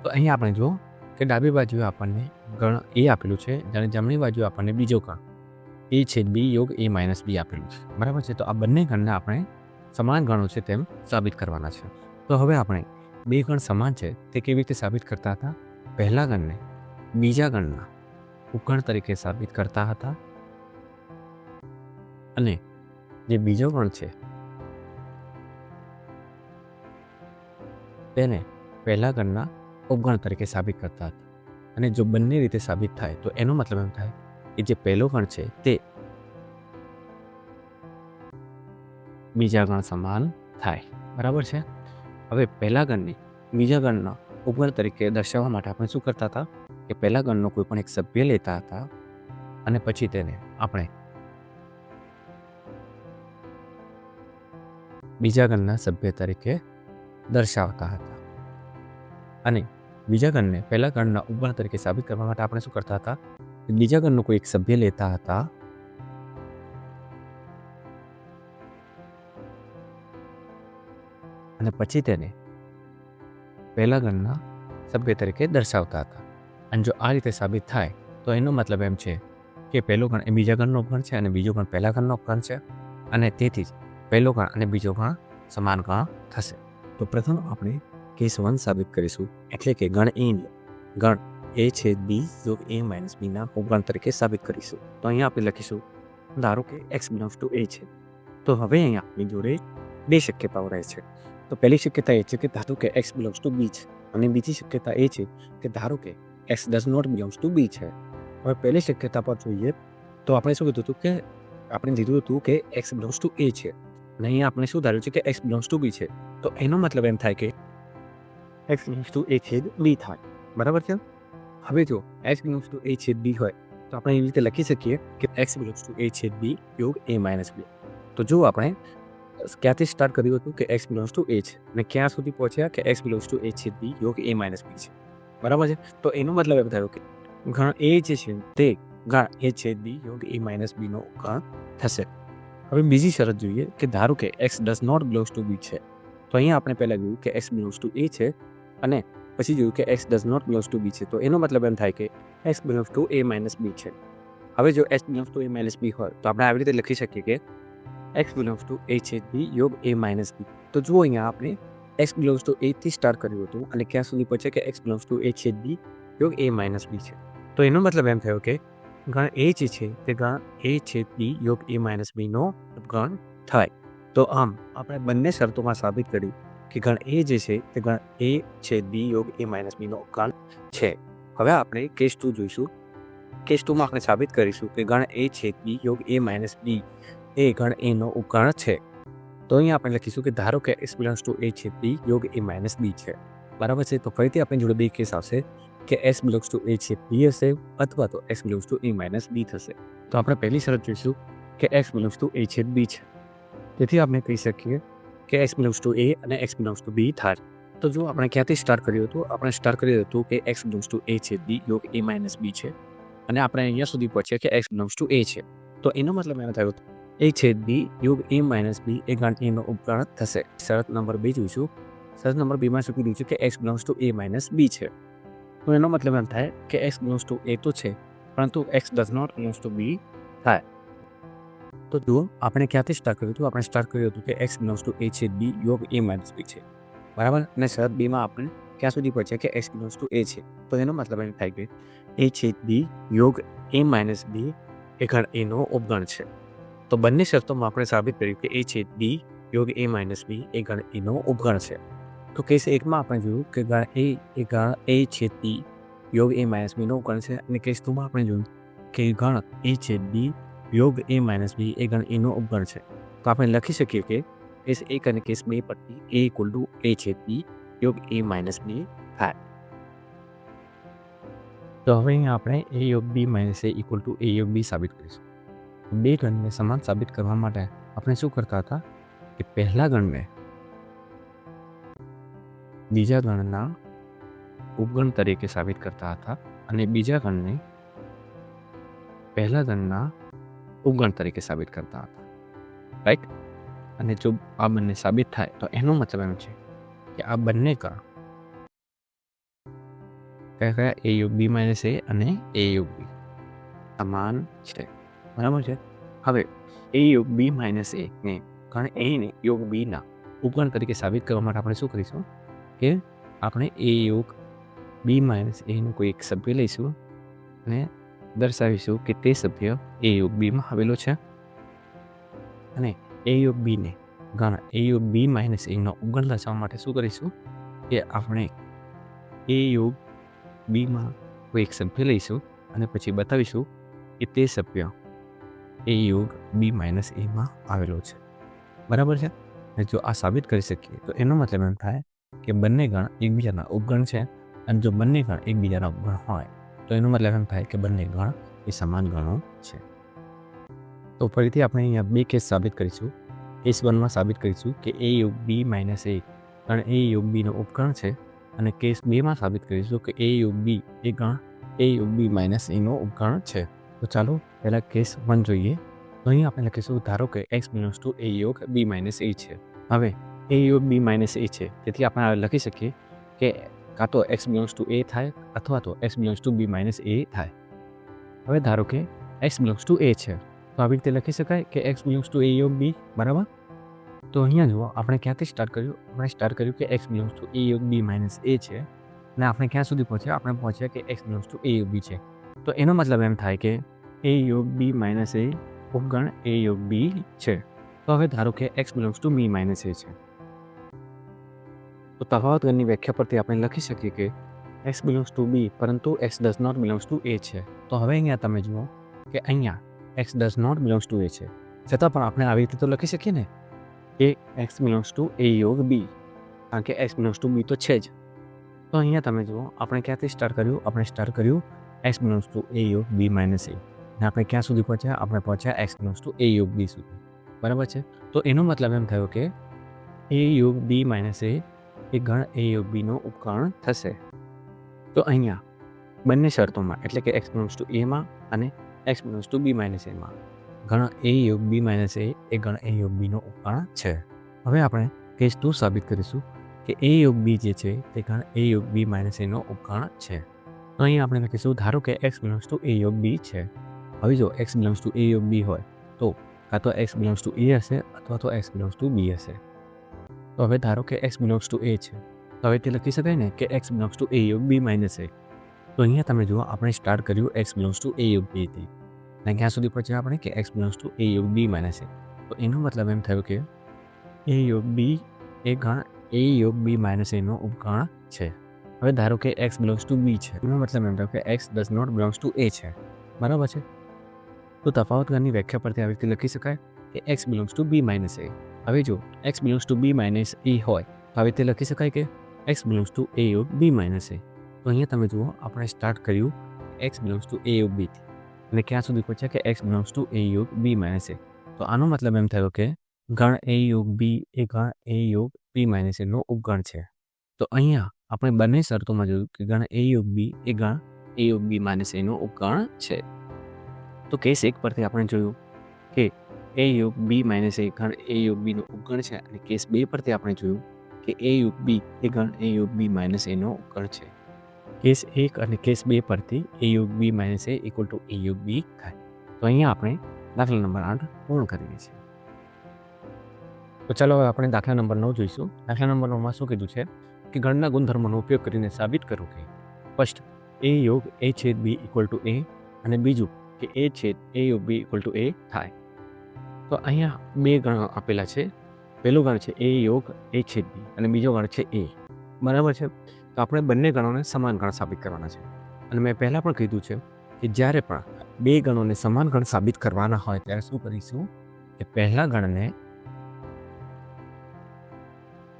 તો અહીંયા આપણે જુઓ કે ડાબી બાજુએ આપણને ગણ a આપેલું છે જ્યારે જમણી બાજુએ આપણને બીજો ગણ a / b યોગ a - b આપેલું છે. બરાબર છે? તો આ બંને ગણને આપણે સમાન ગણો છે તેમ સાબિત કરવાના છે. તો હવે આપણે બે ગણ સમાન છે તે કેવી રીતે સાબિત કરતા હતા? પહેલા ગણને બીજા ગણના ઉપગણ તરીકે સાબિત કરતા હતા અને જે બીજો ગણ છે તેને પહેલા ગણના ઉપગણ તરીકે સાબિત કરતા હતા. અને જો બંને રીતે સાબિત થાય તો એનો મતલબ એમ થાય કે જે પહેલો ગણ છે તે બીજા ગણ સમાન થાય. બરાબર છે? હવે પહેલા ગણને બીજા ગણના ઉપગણ તરીકે દર્શાવવા માટે આપણે શું કરતા હતા કે પહેલા ગણનો કોઈ પણ એક સભ્ય લેતા હતા અને પછી તેને આપણે બીજા ગણના સભ્ય તરીકે દર્શાવતા હતા. અને બીજા ગણને પહેલા ગણના ઉપગણ તરીકે સાબિત કરવા માટે આપણે શું કરતા હતા? બીજા ગણનો કોઈ એક સભ્ય લેતા હતા અને પછી તેને પહેલા ગણના સભ્ય તરીકે દર્શાવતા હતા. અને જો આ રીતે સાબિત થાય તો તો એનો મતલબ એમ છે કે પહેલો ગણ એ બીજા ગણનો ઉપગણ છે અને બીજો ગણ પહેલા ગણનો ઉપગણ છે, અને તેથી જ પહેલો ગણ અને બીજો ગણ સમાન ગણ થશે. તો પ્રથમ આપણે કેસ 1 સાબિત કરીશું, એટલે કે ગણ એ છે બી યોગ a માઇનસ બીના ઉપગણ તરીકે સાબિત કરીશું. તો અહીંયા આપણે લખીશું, ધારો કે x બિલોંગ્સ ટુ a છે. તો હવે અહીંયા આપણી જોડે બે શક્યતાઓ રહે છે. તો પહેલી શક્યતા એ છે કે ધારો કે x બિલોંગ્સ ટુ b છે, અને બીજી શક્યતા એ છે કે ધારો કે x does not belongs to b છે. હવે પહેલી શક્યતા પર જોઈએ તો આપણે શું કીધું હતું કે આપણે લીધું હતું કે x બિલોંગ્સ ટુ a છે, અને અહીંયા આપણે શું ધાર્યું છે કે x બિલોંગ્સ ટુ b છે. તો એનો મતલબ એમ થાય કે x બિલોંગ્સ ટુ a છેદ b થાય. બરાબર છે. હવે જો x બિલોંગ્સ ટુ a છેદ b હોય તો આપણે એવી રીતે લખી શકીએ કે x બિલોંગ્સ ટુ a છેદ b યોગ a માઇનસ b. તો જો આપણે ક્યાંથી સ્ટાર્ટ કર્યું હતું કે x બિલોંગ્સ ટુ a છે, અને ક્યાં સુધી પહોંચ્યા કે x બિલોંગ્સ ટુ a છેદ b યોગ a માઇનસ b છે. બરાબર છે. તો એનો મતલબ એમ થયો કે ગણ a જે છે તે ગણ a છેદ b યોગ a માઇનસ b નો ગણ થશે. હવે બીજી શરત જોઈએ કે ધારો કે x does not belongs to b છે. તો અહીંયા આપણે પહેલાં જોયું કે x બિલોંગ્સ ટુ a છે, અને પછી જોયું કે x does not belongs to b છે. તો એનો મતલબ એમ થાય કે x belongs to a minus b છે. હવે જો x belongs to a minus b હોય તો આપણે આવી રીતે લખી શકીએ કે x બિલોંગ્સ ટુ a છેદ b યોગ a માઇનસ b. તો જુઓ અહીંયા આપણે x બિલોંગ્સ ટુ a થી સ્ટાર્ટ કર્યું હતું, અને ક્યાં સુધી પહોંચે કે x બિલોંગ્સ ટુ a છેદ b યોગ a માઇનસ b છે. તો એનો મતલબ એમ થયો કે ગણ a જે છે તે ગણ a છેદ b યોગ a માઇનસ b નો ઉપગણ થાય. તો આમ આપણે બંને શરતોમાં સાબિત કર્યું કે ગણ a જે છે તે ગણ a છેદ b યોગ a માઇનસ b નો ઉપગણ છે. હવે આપણે કેસ 2 જોઈશું. કેસ 2 માં આપણે સાબિત કરીશું કે ગણ a છેદ b યોગ a માઇનસ b એ ગણ a નો ઉપગણ છે. તો અહીંયા આપણે લખીશું કે ધારો કે x બિલોંગ્સ ટુ a છેદ b યોગ a માઇનસ b છે. બરાબર છે. તો ફરીથી આપણી જોડે બે કેસ આવશે કે x બિલોંગ્સ ટુ a છેદ b હશે, અથવા તો x belongs to a minus b થશે. તો આપણે પહેલી શરત જોઈશું કે x બિલોંગ્સ ટુ a છેદ b છે. તેથી આપણે કહી શકીએ કે x બિલોંગ્સ ટુ a અને x બિલોંગ્સ ટુ b થાય. તો જો આપણે ક્યાંથી સ્ટાર્ટ કર્યું હતું, આપણે સ્ટાર્ટ કર્યું હતું કે x બિલોંગ્સ ટુ a છેદ b યોગ a માઇનસ b છે, અને આપણે અહીંયા સુધી પહોંચ્યા કે x બિલોંગ્સ ટુ a છે. તો એનો મતલબ એમ થયો a છેદ b યોગ a માઇનસ b એ ગણ a નો ઉપગણ થશે. શરત નંબર 2 જોઈશું. શરત નંબર 2 માં શું કીધું છે કે x belongs to a minus b છે. તો એનો મતલબ એમ થાય કે x બિલોંગ્સ ટુ a તો છે, પરંતુ x does not belongs to b થાય. તો જુઓ આપણે ક્યાંથી સ્ટાર્ટ કર્યું હતું, આપણે સ્ટાર્ટ કર્યું હતું કે x બિલોંગ્સ ટુ a છેદ b યોગ a માઇનસ b છે. બરાબર. અને શરત 2 માં આપણે ક્યાં સુધી પહોંચ્યા કે x બિલોંગ્સ ટુ a છે. તો એનો મતલબ એમ થાય કે a છેદ b યોગ a માઇનસ b એ ગણ a નો ઉપગણ છે. તો બંને શરતોમાં આપણે સાબિત કર્યું કે a છેદ b યોગ a માઇનસ b એ ગણ a નો ઉપગણ છે. તો કેસ 1 માં આપણે જોયું કે ગણ a એ ગણ a છેદ b યોગ a માઇનસ b નો ઉપગણ છે, અને કેસ 2 માં આપણે જોયું કે ગણ a છેદ b યોગ a માઇનસ b એ ગણ a નો ઉપગણ છે. તો આપણે લખી શકીએ કે કેસ 1 અને કેસ 2 પરથી a ઇક્વલ ટુ a છેદ b યોગ a માઇનસ b થાય. તો હવે અહીંયા આપણે a યોગ b minus a equal to a યોગ b સાબિત કરીશું. બે ગણને સમાન સાબિત કરવા માટે આપણે શું કરતા હતા કે પહેલા ગણને બીજા ગણના ઉપગણ તરીકે સાબિત કરતા હતા, અને બીજા ગણને પહેલા ગણના ઉપગણ તરીકે સાબિત કરતા હતા. રાઈટ. અને જો આ બંને સાબિત થાય તો એનો મતલબ એમ છે કે આ બંને ગણ કયા a યોગ b માઇનસ a અને a યોગ b સમાન છે. બરાબર છે. હવે a યોગ b માઇનસ a ને ગણ a ને યોગ b ના ઉપગણ તરીકે સાબિત કરવા માટે આપણે શું કરીશું કે આપણે a યોગ b માઇનસ a નું કોઈ એક સભ્ય લઈશું અને દર્શાવીશું કે તે સભ્ય a યોગ b માં આવેલો છે, અને a યોગ b ને ગણ a યોગ b માઇનસ a નો ઉપગણ દર્શાવવા માટે શું કરીશું કે આપણે a યોગ b માં કોઈ એક સભ્ય લઈશું અને પછી બતાવીશું કે તે સભ્ય a યોગ b માઇનસ a માં આવેલો છે. બરાબર છે. અને જો આ સાબિત કરી શકીએ તો એનો મતલબ એમ થાય કે બંને ગણ એકબીજાના ઉપગણ છે, અને જો બંને ગણ એકબીજાના ઉપગણ હોય તો એનો મતલબ એમ થાય કે બંને ગણ એ સમાન ગણો છે. તો ફરીથી આપણે અહીંયા બે કેસ સાબિત કરીશું. કેસ 1 માં સાબિત કરીશું કે a યોગ b માઇનસ a ગણ a યોગ b નો ઉપગણ છે, અને કેસ 2 માં સાબિત કરીશું કે a યોગ b એ ગણ a યોગ b માઇનસ a નો ઉપગણ છે. તો ચાલો પહેલાં કેસ 1 જોઈએ. તો અહીં આપણે લખીશું ધારો કે x બિલોંગ્સ ટુ a યોગ b માઇનસ a છે. હવે a યોગ b માઇનસ a છે, તેથી આપણે લખી શકીએ કે કાં તો x બિલોંગ્સ ટુ a થાય અથવા તો x belongs to b minus a થાય. હવે ધારો કે એક્સ બિલોંગ્સ ટુ એ છે, તો આવી રીતે લખી શકાય કે એક્સ બિલોંગ્સ ટુ એ યોગ બી, બરાબર. તો અહીંયા જુઓ આપણે ક્યાંથી સ્ટાર્ટ કર્યું, આપણે સ્ટાર્ટ કર્યું કે એક્સ બિલોંગ્સ ટુ એ યોગ બી માઇનસ એ છે, અને આપણે ક્યાં સુધી પહોંચ્યા, આપણે પહોંચ્યા કે એક્સ બિલોંગ્સ ટુ એ યોગ બી છે. તો એનો મતલબ એમ થાય કે એ યોગ બી માઇનસ એ ઉપગણ એ યોગ બી છે. તો હવે ધારો કે x belongs to B minus A છે, તો તફાવતગણની વ્યાખ્યા પરથી આપણે લખી શકીએ કે એક્સ બિલોંગ્સ ટુ બી પરંતુ x does not belongs to A છે. તો હવે અહીંયા તમે જુઓ કે અહીંયા x does not belongs to A છે, છતાં પણ આપણે આવી રીતે તો લખી શકીએ ને કે એક્સ બિલોંગ્સ ટુ એ યોગ બી, કારણ કે એક્સ બિલોંગ્સ ટુ બી તો છે જ. તો અહીંયા તમે જુઓ આપણે ક્યાંથી સ્ટાર્ટ કર્યું, આપણે સ્ટાર્ટ કર્યું એક્સ બિલોંગ્સ ટુ એ યોગ બી માઇનસ એ, અને આપણે ક્યાં સુધી પહોંચ્યા, આપણે પહોંચ્યા એક્સ બિલોંગ્સ ટુ એ યોગ બી સુધી, બરાબર છે. તો એનો મતલબ એમ થયો કે એ યોગ બી માઇનસ એ ગણ એ યોગ બીનો ઉપકરણ થશે. તો અહીંયા બંને શરતોમાં એટલે કે એક્સ બિલોંગ્સ ટુ એમાં અને X belongs to B minus એમાં ગણ એ યોગ બી માઇનસ એ ગણ એ યોગ બીનો ઉપકરણ છે. હવે આપણે કેસ 2 સાબિત કરીશું કે એ યોગ બી જે છે તે ગણ એ યોગ બી માઇનસ એનો ઉપકરણ છે. તો અહીં આપણે લખીશું ધારો કે એક્સ બિલોંગ્સ ટુ એ યોગ બી છે. હવે જો એક્સ બિલોંગ્સ ટુ એ યોગ બી હોય તો કાં તો એક્સ બિલોંગ્સ ટુ એ હશે અથવા તો એક્સ બિલોંગ્સ ટુ બી હશે. તો હવે ધારો કે એક્સ બિલોંગ્સ ટુ એ છે, તો હવે તે લખી શકાય ને કે એક્સ બિલોંગ્સ ટુ એ યોગ બી માઇનસ એ. તો અહીંયા તમે જુઓ આપણે સ્ટાર્ટ કર્યું એક્સ બિલોંગ્સ ટુ એ યોગ બીથી, અને ક્યાં સુધી પહોંચ્યા આપણે કે એક્સ બિલોંગ્સ ટુ એ યોગ બી માઇનસ એ. તો એનો મતલબ એમ થયો કે એ યોગ બી એ ગણ એ યોગ બી માઇનસ એનો ઉપગણ છે. હવે ધારો કે એક્સ બિલોંગ્સ ટુ બી છે, એનો મતલબ એમ થયો કે x does not belongs to A છે, બરાબર છે. તો તફાવતગણની વ્યાખ્યા પરથી આવી રીતે લખી શકાય કે x belongs to B minus A. હવે જો x belongs to B minus A હોય તો આવી રીતે લખી શકાય કે એક્સ બિલોંગ્સ ટુ એ યોગ બી માઇનસ એ. તો અહીંયા તમે જુઓ આપણે સ્ટાર્ટ કર્યું એક્સ બિલોંગ્સ ટુ એ યોગ બીથી, અને ક્યાં સુધી પહોંચ્યા કે એક્સ બિલોંગ્સ ટુ એ યોગ બી માઇનસ એ. તો આનો મતલબ એમ થયો કે ગણ એ યોગ બી એ ગણ એ યોગ બી માઇનસ એનો ઉપગણ છે. તો અહીંયા આપણે બંને શરતોમાં જોયું કે ગણ એ યોગ બી એ ગણ એ યોગ બી માઇનસ એનો ઉપગણ છે. તો કેસ 1 પરથી આપણે જોયું કે એ યોગ બી માઇનસ એ ગણ એ યોગ બીનો ઉપગણ છે, અને કેસ 2 પરથી આપણે જોયું કે એ યોગ બી એ ગણ એ યોગ બી માઇનસ એનો ઉપગણ છે. કેસ 1 અને કેસ 2 પરથી એ યોગ બી માઇનસ એ ઇક્વલ ટુ એ યોગ બી થાય. તો અહીંયા આપણે દાખલા નંબર 8 પૂર્ણ કરીએ છીએ. તો ચાલો હવે આપણે દાખલા નંબર 9 જોઈશું. દાખલા નંબર 9માં શું કીધું છે કે ગણના ગુણધર્મોનો ઉપયોગ કરીને સાબિત કરો કે ફર્સ્ટ એ યોગ એ છેદ બી ઇક્વલ ટુ એ, અને બીજું કે એ છેદ એ યોગ બી ઇક્વલ ટુ એ થાય. તો અહીંયા બે ગણ આપેલા છે. પહેલું ગણ છે એ યોગ એ છેદ બી અને બીજો ગણ છે એ, બરાબર છે. તો આપણે બંને ગણોને સમાન ગણ સાબિત કરવાના છે. અને મેં પહેલાં પણ કીધું છે કે જ્યારે પણ બે ગણોને સમાન ગણ સાબિત કરવાના હોય ત્યારે શું કરીશું કે પહેલા ગણને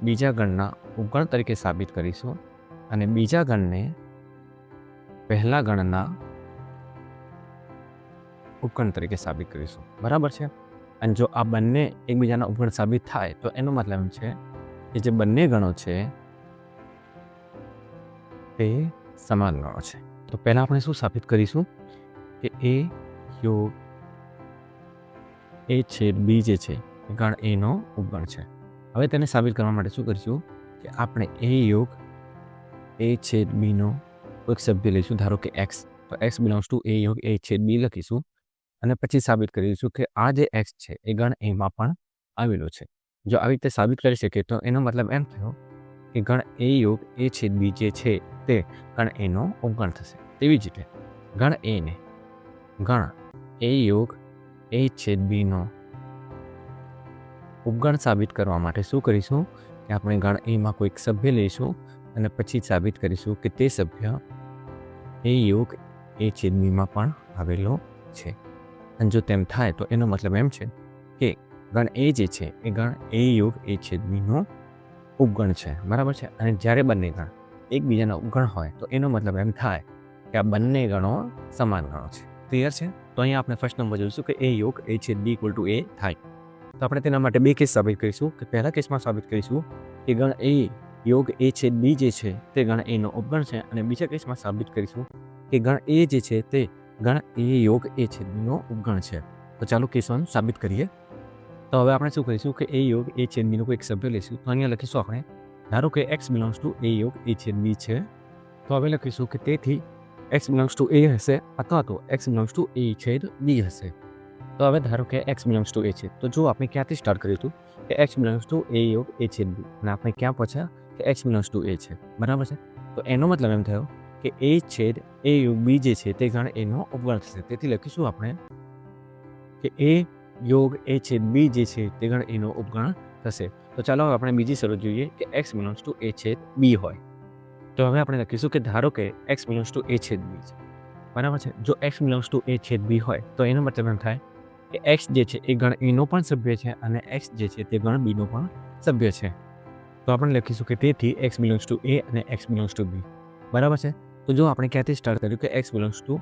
બીજા ગણના ઉપગણ તરીકે સાબિત કરીશું અને બીજા ગણને પહેલા ગણના ઉપગણ તરીકે સાબિત કરીશું, બરાબર છે. અને જો આ બંને એકબીજાના ઉપગણ સાબિત થાય તો એનો મતલબ એમ છે કે જે બંને ગણો છે તે સમાન ગણો છે. તો પહેલાં આપણે શું સાબિત કરીશું કે એ યોગ એ છેદ બી જે છે એ ગણ એનો ઉપગણ છે. હવે તેને સાબિત કરવા માટે શું કરીશું કે આપણે એ યોગ એ છેદ બીનો કોઈક સભ્ય લઈશું, ધારો કે એક્સ. તો એક્સ બિલોંગ્સ ટુ એ યોગ એ છેદ બી લખીશું અને પછી સાબિત કરીશું કે આ જે એક્સ છે એ ગણ એમાં પણ આવેલો છે. જો આવી રીતે સાબિત કરી શકીએ તો એનો મતલબ એમ થયો કે ગણ એ યોગ એ છેદ બી જે છે તે ગણ એનો ઉપગણ થશે. તેવી જ રીતે ગણ એને ગણ એ યોગ એ છેદ બીનો ઉપગણ સાબિત કરવા માટે શું કરીશું કે આપણે ગણ એમાં કોઈક સભ્ય લઈશું અને પછી સાબિત કરીશું કે તે સભ્ય એ યોગ એ છેદ બીમાં પણ આવેલો છે. અને જો તેમ થાય તો એનો મતલબ એમ છે કે ગણ એ જે છે એ ગણ એ યોગ એ છેદ બીનો ઉપગણ છે, બરાબર છે. અને જ્યારે બંને ગણ એકબીજાના ઉપગણ હોય તો એનો મતલબ એમ થાય કે આ બંને ગણો સમાન ગણો છે. ક્લિયર છે? તો અહીંયા આપણે ફર્સ્ટ નંબર જોઈશું કે એ યોગ એ છેદ બી ઇક્વલ ટુ એ થાય. તો આપણે તેના માટે બે કેસ સાબિત કરીશું કે પહેલા કેસમાં સાબિત કરીશું કે ગણ એ યોગ એ છેદ બી જે છે તે ગણ એનો ઉપગણ છે, અને બીજા કેસમાં સાબિત કરીશું કે ગણ એ જે છે તે ગણ એ યોગ એ છેદ બીનો ઉપગણ છે. તો ચાલો કેસ 1 સાબિત કરીએ. તો હવે આપણે શું કરીશું કે એ યોગ એ છેદ બીનો કોઈ સભ્ય લઈશું. તો અહીંયા લખીશું આપણે ધારો કે એક્સ બિલોંગ્સ ટુ એ યોગ એ છેદ બી છે. તો હવે લખીશું કે તેથી એક્સ બિલોંગ્સ ટુ એ હશે અથવા તો એક્સ બિલોંગ્સ ટુ એ છેદ બી હશે. તો હવે ધારો કે એક્સ બિલોંગ્સ ટુ એ છે, તો જો આપણે ક્યાંથી સ્ટાર્ટ કર્યું હતું કે એક્સ બિલોંગ્સ ટુ એ યોગ એ છેદ બી, અને આપણે ક્યાં પહોંચ્યા કે એક્સ બિલોંગ્સ ટુ એ છે, બરાબર છે. તો એનો મતલબ એમ થયો કે એ છેદ એ યોગ બી જે છે તે ગણ એનો ઉપગણ થશે. તેથી લખીશું આપણે કે એ યોગ એ છેદ બી જે છે તે ગણ એનો ઉપગણ થશે. તો ચાલો હવે આપણે બીજી શરત જોઈએ કે એક્સ બિલોંગ્સ ટુ એ છેદ બી હોય. તો હવે આપણે લખીશું કે ધારો કે એક્સ બિલોંગ્સ ટુ એ છેદ બી છે, બરાબર છે. જો એક્સ બિલોંગ્સ ટુ એ છેદ બી હોય તો એનો મતલબ એમ થાય કે એક્સ જે છે એ ગણ એનો પણ સભ્ય છે અને એક્સ જે છે તે ગણ બીનો પણ સભ્ય છે. તો આપણે લખીશું કે તેથી એક્સ બિલોંગ્સ ટુ એ અને એક્સ બિલોંગ્સ ટુ બી, બરાબર છે. તો જો આપણે ક્યાંથી સ્ટાર્ટ કર્યું કે એક્સ બિલોંગ્સ ટુ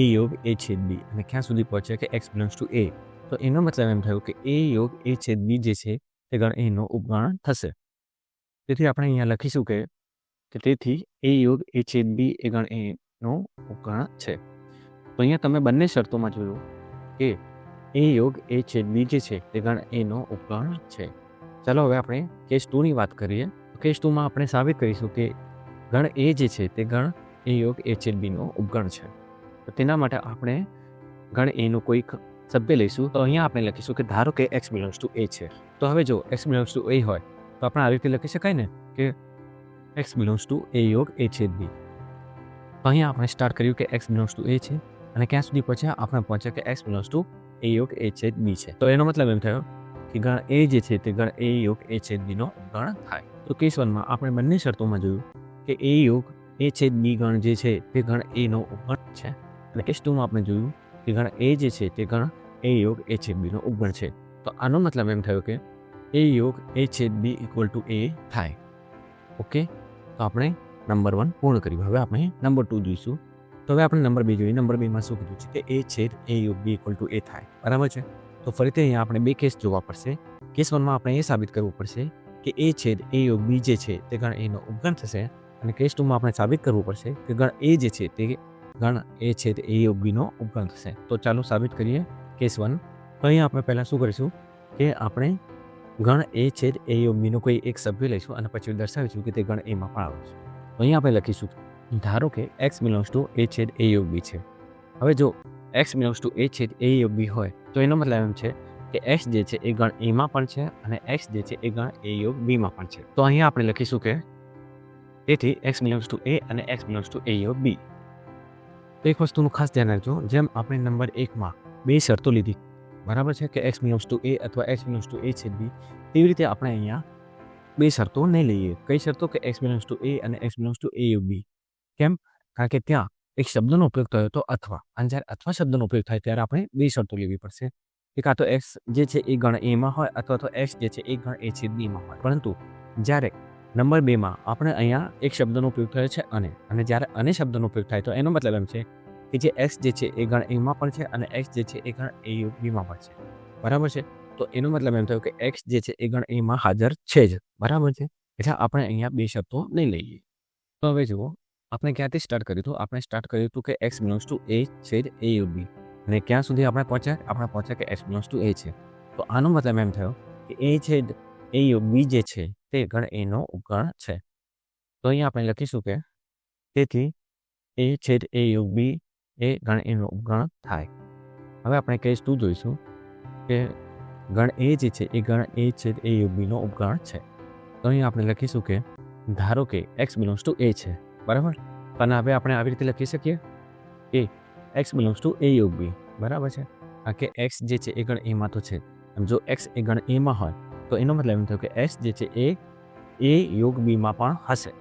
એ યોગ એ છેદ બી અને ક્યાં સુધી પહોંચ્યા કે એક્સ બિલોંગ્સ ટુ એ, તો એનો મતલબ એમ થયો કે એ યોગ એ છેદ બી જે છે તે ગણ એનો ઉપગણ થશે. તેથી આપણે અહીંયા લખીશું કે તેથી એ યોગ એ છેદ બી એ ગણ એનો ઉપગણ છે. તો અહીંયા તમે બંને શરતોમાં જોયું કે એ યોગ એ છેદ બી જે છે તે ગણ એનો ઉપગણ છે. ચાલો હવે આપણે કેસ 2 ની વાત કરીએ. કેસ 2 માં આપણે સાબિત કરીશું કે ગણ એ જે છે તે ગણ એ યોગ એ છેદ બીનો ઉપગણ છે. તો તેના માટે આપણે ગણ એનું કોઈક સભ્ય લઈશું. તો અહીંયા આપણે લખીશું કે ધારો કે એક્સ બિલોંગ્સ ટુ એ છે. તો હવે જો એક્સ બિલોંગ્સ ટુ એ હોય તો આપણે આવી રીતે લખી શકાય ને કે એક્સ બિલોંગ્સ ટુ એ યોગ એ છેદ બી. તો અહીંયા આપણે સ્ટાર્ટ કર્યું કે એક્સ બિલોંગ્સ ટુ એ છે અને ક્યાં સુધી પહોંચ્યા આપણે પહોંચ્યા કે એક્સ બિલોંગ્સ ટુ એ યોગ એ છેદ બી છે. તો એનો મતલબ એમ થયો કે ગણ એ જે છે તે ગણ એ યોગ એ છેદ બીનો ઉપગણ થાય. તો કેસ 1 માં આપણે બંને શરતોમાં જોયું કે એ યોગ એ છેદ બી ગણ જે છે તે ગણ એનો ઉપગણ છે, અને કેસ 2 માં આપણે જોયું કે ગણ એ જે છે તે ગણ એ યોગ એ છેદ બીનો ઉપગણ છે. તો આનો મતલબ એમ થયો કે એ યોગ એ છેદ બી ઇક્વલ ટુ એ થાય. ઓકે, તો આપણે નંબર 1 પૂર્ણ કર્યું. હવે આપણે નંબર 2 જોઈશું. તો હવે આપણે નંબર 2 જોઈએ. નંબર 2 માં શું કીધું છે કે એ છેદ એ યોગ બી ઇક્વલ ટુ એ થાય, બરાબર છે. તો ફરીથી અહીંયા આપણે બે કેસ જોવા પડશે. કેસ 1 માં આપણે એ સાબિત કરવું પડશે કે એ છેદ એ યોગ બી જે છે તે ગણ એનો ઉપગણ થશે, અને કેસ 2 માં આપણે સાબિત કરવું પડશે કે ગણ એ જે છે તે ગણ એ છેદ એ યોગ બીનો ઉપગણ થશે. તો ચાલો સાબિત કરીએ કેસ 1. તો અહીંયા આપણે પહેલાં શું કરીશું કે આપણે ગણ એ છેદ એ યોગ બીનો કોઈ એક સભ્ય લઈશું અને પછી દર્શાવીશું કે તે ગણ એમાં પણ આવે છે. તો અહીંયા આપણે લખીશું ધારો કે એક્સ બિલોંગ્સ ટુ એ છેદ એ યોગ બી છે. હવે જો એક્સ બિલોંગ્સ ટુ એ છેદ એ યોગ બી હોય તો એનો મતલબ એમ છે કે એક્સ જે છે એ ગણ એમાં પણ છે અને એક્સ જે છે એ ગણ એ યોગ બીમાં પણ છે. તો અહીંયા આપણે લખીશું કે તેથી એક્સ બિલોંગ્સ ટુ એ અને એક્સ બિલોંગ્સ ટુ એ યોગ બી. તો એક વસ્તુનું ખાસ ધ્યાન રાખજો, જેમ આપણે નંબર 1 માં બે શરતો લીધી, બરાબર છે, કે એક્સ બિલોંગ્સ ટુ એ અથવા એક્સ બિલોંગ્સ ટુ એ છેદ બી, તેવી રીતે આપણે અહીંયા બે શરતો નહીં લઈએ. કઈ શરતો કે એક્સ બિલોંગ્સ ટુ એ અને એક્સ બિલોંગ્સ ટુ એ યોગ બી. કેમ? કારણ કે ત્યાં એક શબ્દનો ઉપયોગ થયો હતો અથવા, અને જ્યારે અથવા શબ્દનો ઉપયોગ થાય ત્યારે આપણે બે શરતો લેવી પડશે કે કાં તો એક્સ જે છે એ ગણ એમાં હોય અથવા તો એક્સ જે છે એ ગણ એ છેદ બીમાં હોય. પરંતુ જ્યારે નંબર 2 માં આપણે અહીંયા એક શબ્દનો ઉપયોગ થયો છે અને જ્યારે અને શબ્દનો ઉપયોગ થાય તો એનો મતલબ એમ છે કે જે એક્સ જે છે એ ગણ એમાં પણ છે અને એક્સ જે છે એ ગણ એ યોગ બીમાં પણ છે, બરાબર છે. તો એનો મતલબ એમ થયો કે એક્સ જે છે એ ગણ એમાં હાજર છે જ, બરાબર છે. એટલે આપણે અહીંયા બે શરતો નહીં લઈએ. તો હવે જુઓ આપણે ક્યાંથી સ્ટાર્ટ કર્યું હતું. આપણે સ્ટાર્ટ કર્યું હતું કે એક્સ બિલોંગ્સ ટુ એ છેદ એ યોગ બી, અને ક્યાં સુધી આપણે પહોંચ્યા કે એક્સ બિલોંગ્સ ટુ એ છે. તો આનો મતલબ એમ થયો કે એ છેદ એ યોગ બી જે છે તે ગણ એનો ઉપગણ છે. તો અહીંયા આપણે લખીશું કે તેથી એ છેદ એ યોગ બી એ ગણ એનો ઉપગણ થાય. હવે આપણે કેસ 2 જોઈશું કે ગણ એ જે છે એ ગણ એ છેદ એ યોગ બીનો ઉપગણ છે. તો અહીંયા આપણે લખીશું કે ધારો કે એક્સ બિલોંગ્સ ટુ એ છે, બરાબર. અને હવે આપણે આવી રીતે લખી શકીએ કે એક્સ બિલોંગ્સ ટુ એ યોગ બી, બરાબર છે. કારણ કે એક્સ જે છે એ ગણ એમાં તો છે, અને જો એક્સ એ ગણ એમાં હોય તો એનો મતલબ એમ થયો કે એક્સ જે છે એ યોગ બીમાં પણ હશે.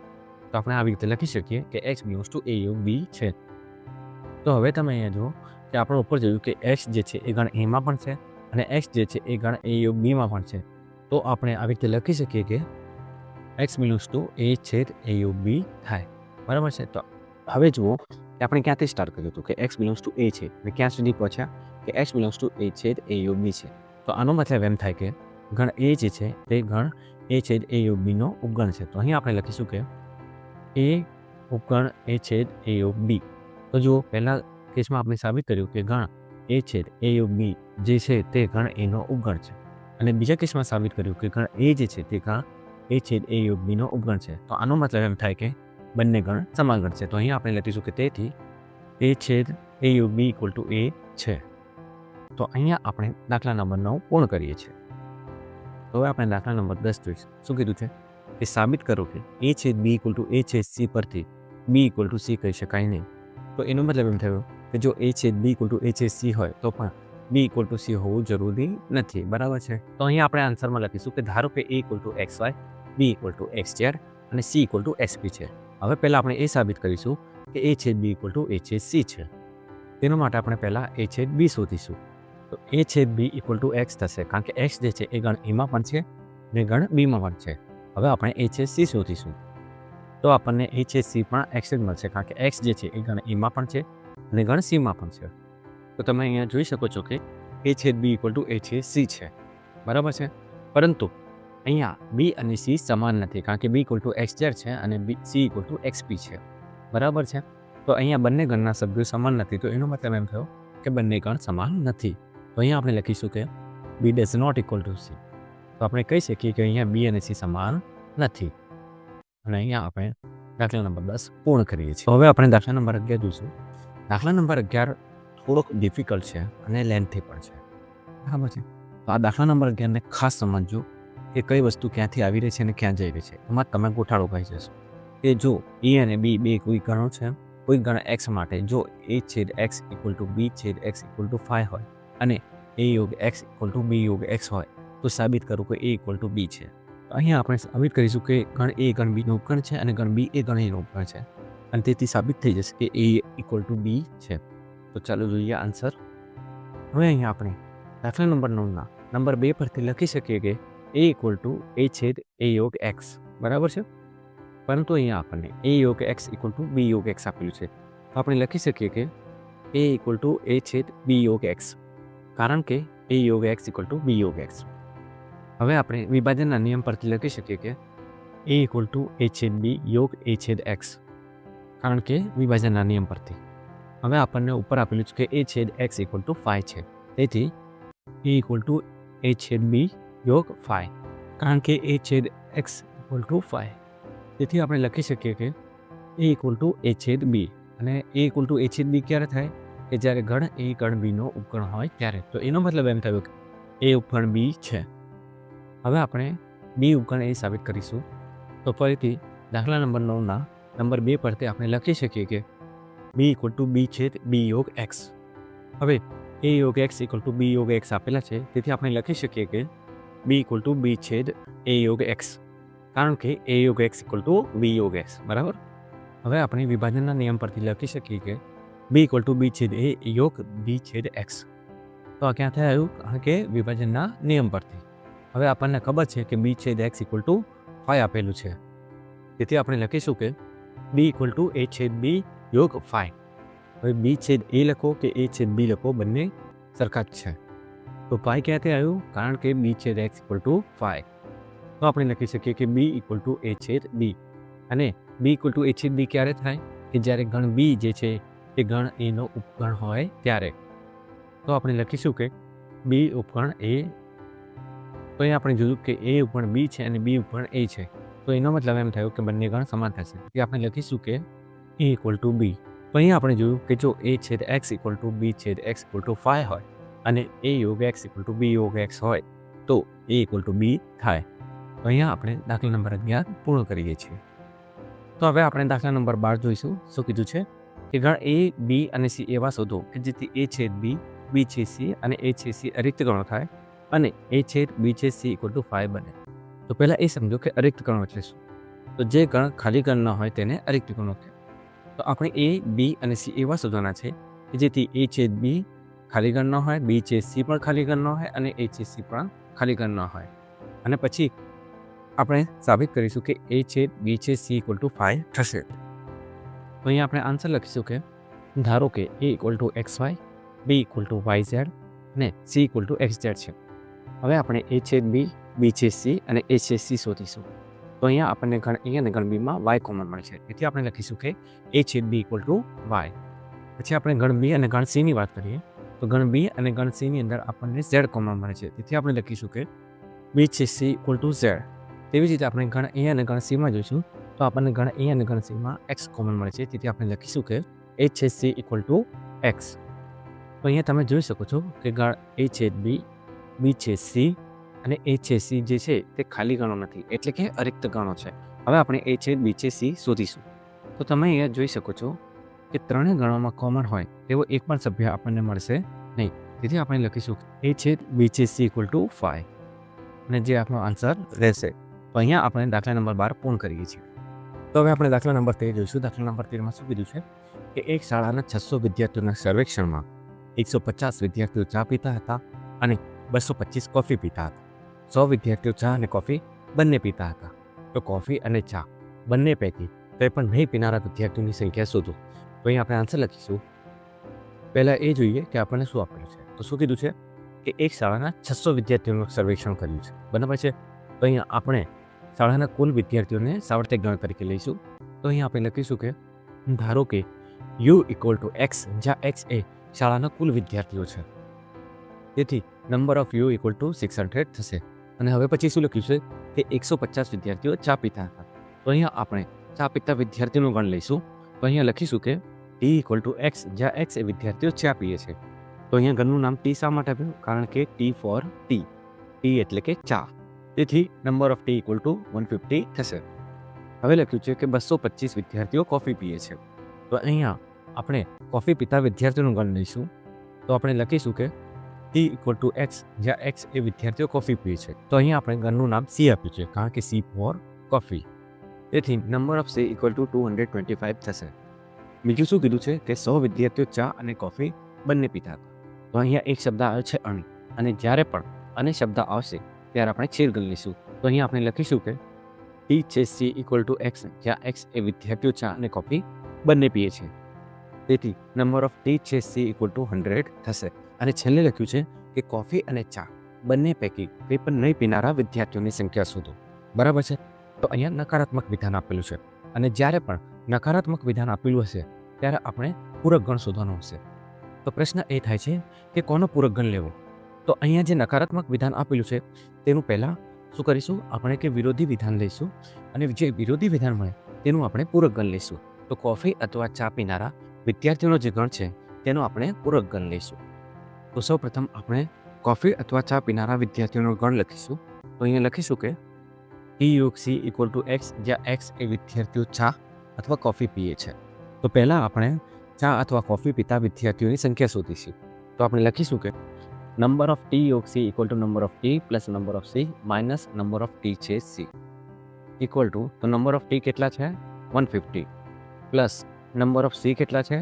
તો આપણે આવી રીતે લખી શકીએ કે એક્સ બિલોંગ્સ ટુ એ યોગ બી છે. તો હવે તમે અહીંયા જુઓ કે આપણે ઉપર જોયું કે એક્સ જે છે એ ગણ એમાં પણ છે અને એક્સ જે છે એ ગણ એ યોગ બીમાં પણ છે. તો આપણે આવી રીતે લખી શકીએ કે એક્સ બિલોંગ્સ ટુ એ છેદ એ યોગ બી થાય, બરાબર છે. તો હવે જુઓ કે આપણે ક્યાંથી સ્ટાર્ટ કર્યું હતું કે એક્સ બિલોંગ્સ ટુ એ છે અને ક્યાં સુધી પહોંચ્યા કે એક્સ બિલોંગ્સ ટુ એ છેદ એ યોગ બી છે. તો આનો મતલબ એમ થાય કે ગણ એ જે છે તે ગણ એ છેદ એ યોગ બીનો ઉપગણ છે. તો અહીં આપણે લખીશું કે એ ઉપગણ એ છેદ એ યોગ બી. તો જુઓ પહેલા કેસમાં આપણે સાબિત કર્યું કે ગણ એ છેદ એ યોગ બી જે છે તે ગણ એનો ઉપગણ છે, અને બીજા કેસમાં સાબિત કર્યું કે ગણ એ જે છે તે ગણ એ છેદ એ યોગ બીનો ઉપગણ છે. તો આનો મતલબ એમ થાય કે બંને ગણ સમાન ગણ છે. તો અહીંયા આપણે લખીશું કે તેથી એ છેદ એ યુગ બી ઇક્વલ ટુ એ છે. તો અહીંયા આપણે દાખલા નંબર 9 પૂર્ણ કરીએ છીએ. તો હવે આપણે દાખલા નંબર 10 જોઈશું. શું કીધું છે કે સાબિત કરો કે એ છેદ બી ઇક્વલ ટુ એ છેદ સી પરથી બી ઇક્વલ ટુ સી કહી શકાય નહીં. તો એનો મતલબ એમ થયો કે જો એ છેદ બી ઇક્વલ ટુ એ છેદ સી હોય તો પણ બી ઇક્વલ ટુ સી હોવું જરૂરી નથી. બરાબર છે. તો અહીંયા આપણે આન્સરમાં લખીશું કે ધારો કે A equal to x y, B equal to x z અને C equal to x B છે. હવે પહેલાં આપણે એ સાબિત કરીશું કે એ છેદ બી ઇક્વલ ટુ એ છેદ સી છે. તેના માટે આપણે પહેલાં એ છેદ બી શોધીશું. તો એ છેદ બી ઇક્વલ ટુ એક્સ થશે, કારણ કે એક્સ જે છે એ ગણ એમાં પણ છે અને ગણ બીમાં પણ છે. હવે આપણે એ છેદ સી શોધીશું. તો આપણને એ છેદ સી પણ એક્સ જ મળશે, કારણ કે એક્સ જે છે એ ગણ એમાં પણ છે અને ગણ સીમાં પણ છે. તો તમે અહીંયા જોઈ શકો છો કે એ છેદ બી ઇક્વલ ટુ એ છેદ સી છે. બરાબર છે. પરંતુ અહીંયા બી અને સી સમાન નથી, કારણ કે બી ઇક્વલ ટુ એક્સ ઝેડ છે અને C equal to X P છે. બરાબર છે. તો અહીંયા બંને ગણના સભ્યો સમાન નથી. તો એનો મતલબ એમ થયો કે બંને ગણ સમાન નથી. તો અહીંયા આપણે લખીશું કે B does not equal to C. તો આપણે કહી શકીએ કે અહીંયા બી અને સી સમાન નથી. અને અહીંયા આપણે દાખલા નંબર 10 પૂર્ણ કરીએ છીએ. હવે આપણે દાખલા નંબર 11 જોઈશું. દાખલા નંબર 11 થોડોક ડિફિકલ્ટ છે અને લેન્થી પણ છે. બરાબર છે. તો આ દાખલા નંબર 11ને ખાસ સમજજો કે કઈ વસ્તુ ક્યાંથી આવી રહી છે અને ક્યાં જઈ રહી છે. એમાં તમે ગોઠાળો કહી જશો કે જો એ અને બી બે કોઈ ગણો છે, કોઈ ગણ એક્સ માટે જો એ છેદ એક્સ ઇક્વલ ટુ બી છેદ એક્સ ઇક્વલ ટુ 5 હોય અને એ યોગ એક્સ ઇક્વલ ટુ બી યોગ એક્સ હોય તો સાબિત કરું કે એ ઇક્વલ ટુ બી છે. તો અહીંયા આપણે સાબિત કરીશું કે ગણ એ ગણ બીનું ઉપગણ છે અને ગણ બી એ ગણ એનું ઉપગણ છે, અને તેથી સાબિત થઈ જશે કે એ ઇક્વલ ટુ બી છે. તો ચાલો જોઈએ આન્સર. હવે અહીંયા આપણે દાખલા નંબર 9ના નંબર 2 પરથી લખી શકીએ કે એ ઇક્વલ ટુ એ છેદ એ યોગ એક્સ. બરાબર છે. પરંતુ અહીંયા આપણને એ યોગ એક્સ ઇક્વલ ટુ બી યોગ એક્સ આપેલું છે. તો આપણે લખી શકીએ કે એ ઇક્વલ ટુ એ છેદ બી યોગ એક્સ, કારણ કે એ યોગ એક્સ ઇક્વલ ટુ બી યોગ એક્સ. હવે આપણે વિભાજનના નિયમ પરથી લખી શકીએ કે એ ઇક્વલ ટુ એ છેદ બી યોગ એ છેદ એક્સ, કારણ કે વિભાજનના નિયમ પરથી. હવે આપણને ઉપર આપેલું છે કે એ છેદ એક્સ ઇક્વલ ટુ 5 છે. તેથી એ ઇક્વલ ટુ એ છેદ બી યોગ 5, કારણ કે એ છેદ એક્સ ઇક્વલ ટુ 5. તેથી આપણે લખી શકીએ કે એ ઇક્વલ ટુ એ છેદ બી, અને એ ઇક્વલ ટુ એ છેદ બી ક્યારે થાય કે જ્યારે ગણ એ ગણ બીનો ઉપગણ હોય ત્યારે. તો એનો મતલબ એમ થયો કે એ ઉપગણ બી છે. હવે આપણે બી ઉપગણ એ સાબિત કરીશું. તો ફરીથી દાખલા નંબર 9ના નંબર 2 પરથી આપણે લખી શકીએ કે બી ઇક્વલ ટુ બી છેદ બી યોગ એક્સ. હવે એ યોગ એક્સ ઇક્વલ ટુ બી યોગ એક્સ આપેલા છે, તેથી આપણે લખી શકીએ કે બી ઇક્વલ ટુ બી છેદ એ યોગ એક્સ, કારણ કે એ યોગ એક્સ ઇક્વલ ટુ બી યોગ એક્સ. બરાબર. હવે આપણે વિભાજનના નિયમ પરથી લખી શકીએ કે બી ઇક્વલ ટુ બી છેદ એ યોગ બી છેદ એક્સ. તો આ ક્યાંથી આવ્યું? કારણ કે વિભાજનના નિયમ પરથી. હવે આપણને ખબર છે કે બી છેદ એક્સ ઇક્વલ ટુ 5 આપેલું છે, તેથી આપણે લખીશું કે બી ઇક્વલ ટુ એ છેદ બી યોગ 5. હવે બી છેદ એ લખો કે એ છેદ બી લખો, બંને સરખા જ છે. તો 5 ક્યાંથી આવ્યું? કારણ કે બી છેદ એક્સ ઇક્વલ ટુ 5. તો આપણે લખી શકીએ કે બી ઇક્વલ ટુ એ છેદ બી, અને બી ઇક્વલ ટુ એ છેદ બી ક્યારે થાય કે જ્યારે ગણ બી જે છે એ ગણ એનો ઉપગણ હોય ત્યારે. તો આપણે લખીશું કે બી ઉપગણ એ. તો અહીં આપણે જોયું કે એ ઉપગણ બી છે અને બી ઉપગણ એ છે. તો એનો મતલબ એમ થયો કે બંને ગણ સમાન થશે. તેથી આપણે લખીશું કે એ ઇક્વલ ટુ બી. તો અહીં આપણે જોયું કે જો એ છેદ એક્સ ઇક્વલ ટુ બી છેદ એક્સ ઇક્વલ ટુ 5 હોય અને એ યોગ એક્સ ઇક્વલ ટુ બી યોગ એક્સ હોય તો એ ઇક્વલ ટુ બી થાય. તો અહીંયા આપણે દાખલા નંબર 11 પૂર્ણ કરીએ છીએ. તો હવે આપણે દાખલા નંબર 12 જોઈશું. શું કીધું છે કે ગણ એ બી અને સી એવા શોધો કે જેથી એ છેદ બી, બી છેદ સી અને એ છેદ સી અરિક્ત ગણો થાય અને એ છેદ બી છેદ સી ઇક્વલ ટુ 5 બને. તો પહેલાં એ સમજો કે અરિક્ત ગણો એટલે શું. તો જે ગણ ખાલી ગણ ન હોય તેને અરિક્ત ગણો કહેવાય. તો આપણે એ બી અને સી એવા શોધવાના છે કે જેથી એ છેદ બી ખાલી ગણ ન હોય, બી છેદ સી પણ ખાલી ગણ ન હોય અને એ છેદ સી પણ ખાલી ગણ ન હોય. અને પછી આપણે સાબિત કરીશું કે એ છેદ બી છેદ સી ઇક્વલ ટુ 5 થશે. તો અહીંયા આપણે આન્સર લખીશું કે ધારો કે A equal to x y, B equal to y z અને C equal to x z છે. હવે આપણે એ છેદ બી, બી છેદ સી અને એ છેદ સી શોધીશું. તો અહીંયા આપણને ગણ એ અને ગણ બીમાં વાય કોમન મળે છે, તેથી આપણે લખીશું કે એ છેદ બી ઇક્વલ ટુ વાય. પછી આપણે ગણ બી અને ગણ સીની વાત કરીએ તો ગણ બી અને ગણ સીની અંદર આપણને ઝેડ કોમન મળે છે, તેથી આપણે લખીશું કે બી છેદ સી ઇક્વલ ટુ ઝેડ. તેવી જ રીતે આપણે ગણ એ અને ગણ સીમાં જોઈશું તો આપણને ગણ એ અને ગણ સીમાં એક્સ કોમન મળે છે, તેથી આપણે લખીશું કે એ છેદ સી ઇક્વલ ટુ એક્સ. તો અહીંયા તમે જોઈ શકો છો કે ગણ એ છેદ બી છેદ સી અને એ છેદ સી જે છે તે ખાલી ગણો નથી, એટલે કે અરિક્ત ગણો છે. હવે આપણે એ છેદ બી છેદ સી શોધીશું. તો તમે અહીંયા જોઈ શકો છો કે ત્રણેય ગણોમાં કોમન હોય તેવો એક પણ સભ્ય આપણને મળશે નહીં. તેથી આપણે લખીશું એ છેદ બી છેદ સી ઇક્વલ ટુ 5 અને જે આપણો આન્સર રહેશે. તો અહીંયા આપણે દાખલા નંબર 12 પૂર્ણ કરીએ છીએ. તો હવે આપણે દાખલા નંબર 13 જોઈશું. દાખલા નંબર 13માં શું કીધું છે કે એક શાળાના 600 વિદ્યાર્થીઓના સર્વેક્ષણમાં 150 વિદ્યાર્થીઓ ચા પીતા હતા અને 225 કોફી પીતા હતા. 100 વિદ્યાર્થીઓ ચા અને કોફી બંને પીતા હતા. તો કોફી અને ચા બંને પૈકી કંઈ પણ નહીં પીનારા વિદ્યાર્થીઓની સંખ્યા શોધો. તો અહીં આપણે આન્સર લખીશું. પહેલાં એ જોઈએ કે આપણને શું આપેલું છે. તો શું કીધું છે કે એક શાળાના 600 વિદ્યાર્થીઓનું સર્વેક્ષણ કર્યું છે, બરાબર છે. તો અહીંયા આપણે શાળાના કુલ વિદ્યાર્થીઓને સાવર્તિક ગણ તરીકે લઈશું. તો અહીંયા આપણે લખીશું કે ધારો કે યુ ઇક્વલ ટુ એક્સ, જ્યાં એક્સ એ શાળાના કુલ વિદ્યાર્થીઓ છે. તેથી number of you equal to 600 થશે. અને હવે પછી શું લખ્યું છે કે 150 વિદ્યાર્થીઓ ચા પીતા હતા. તો અહીંયા આપણે ચા પીતા વિદ્યાર્થીનું ગણ લઈશું. તો અહીંયા લખીશું કે ટી ઇક્વલ ટુ એક્સ, જ્યાં એક્સ એ વિદ્યાર્થીઓ ચા પીએ છે. તો અહીંયા ગણનું નામ ટી શા માટે આપ્યું? કારણ કે ટી ફોર ટી, ટી એટલે કે ચા. તેથી number of T equal to 150 થશે. હવે લખ્યું છે કે 225 વિદ્યાર્થીઓ કોફી પીએ છે. તો અહીંયા આપણે કોફી પીતા વિદ્યાર્થીઓનું ગણ લઈશું. તો આપણે લખીશું કે ટી ઇક્વલ ટુ એક્સ, જ્યાં એક્સ એ વિદ્યાર્થીઓ કોફી પીએ છે. તો અહીંયા આપણે ગણનું નામ સી આપ્યું છે, કારણ કે સી ફોર કોફી. તેથી number of C equal two 225 થશે. બીજું શું કીધું છે કે 100 વિદ્યાર્થીઓ ચા અને કોફી બંને પીતા હતા. તો અહીંયા એક શબ્દ આવે છે અણી, અને જ્યારે પણ અને શબ્દ આવશે ત્યારે આપણે છેદ ગણ લઈશું. તો અહીંયા આપણે લખીશું કે ટી છેદ સી ઇક્વલ ટુ એક્સ, જ્યાં એક્સ એ વિદ્યાર્થીઓ ચા અને કોફી બંને પીએ છે. તેથી નંબર ઓફ ટી છેદ સી ઇક્વલ ટુ 100 થશે. અને છેલ્લે લખ્યું છે કે કોફી અને ચા બંને પૈકી કંઈ પણ નહીં પીનારા વિદ્યાર્થીઓની સંખ્યા શોધો, બરાબર છે. તો અહીંયા નકારાત્મક વિધાન આપેલું છે, અને જ્યારે પણ નકારાત્મક વિધાન આપેલું હશે ત્યારે આપણે પૂરક ગણ શોધવાનું હશે. તો પ્રશ્ન એ થાય છે કે કોનો પૂરક ગણ લેવો? તો અહીંયા જે નકારાત્મક વિધાન આપેલું છે તેનું પહેલાં શું કરીશું, આપણે કે વિરોધી વિધાન લઈશું, અને જે વિરોધી વિધાન મળે તેનું આપણે પૂરક ગણ લઈશું. તો કોફી અથવા ચા પીનારા વિદ્યાર્થીઓનો જે ગણ છે તેનો આપણે પૂરક ગણ લઈશું. તો સૌપ્રથમ આપણે કોફી અથવા ચા પીનારા વિદ્યાર્થીઓનો ગણ લખીશું. તો અહીંયા લખીશું કે ટી યોગ સી ઇક્વલ ટુ એક્સ, જ્યાં એક્સ એ વિદ્યાર્થીઓ ચા અથવા કોફી પીએ છે. તો પહેલાં આપણે ચા અથવા કોફી પીતા વિદ્યાર્થીઓની સંખ્યા શોધીશું. તો આપણે લખીશું કે નંબર ઓફ ટી યોગ C equal two number of T plus number of C minus number of T છે સી ઇક્વલ ટુ, તો નંબર ઓફ ટી કેટલા છે 150 પ્લસ નંબર ઓફ સી કેટલા છે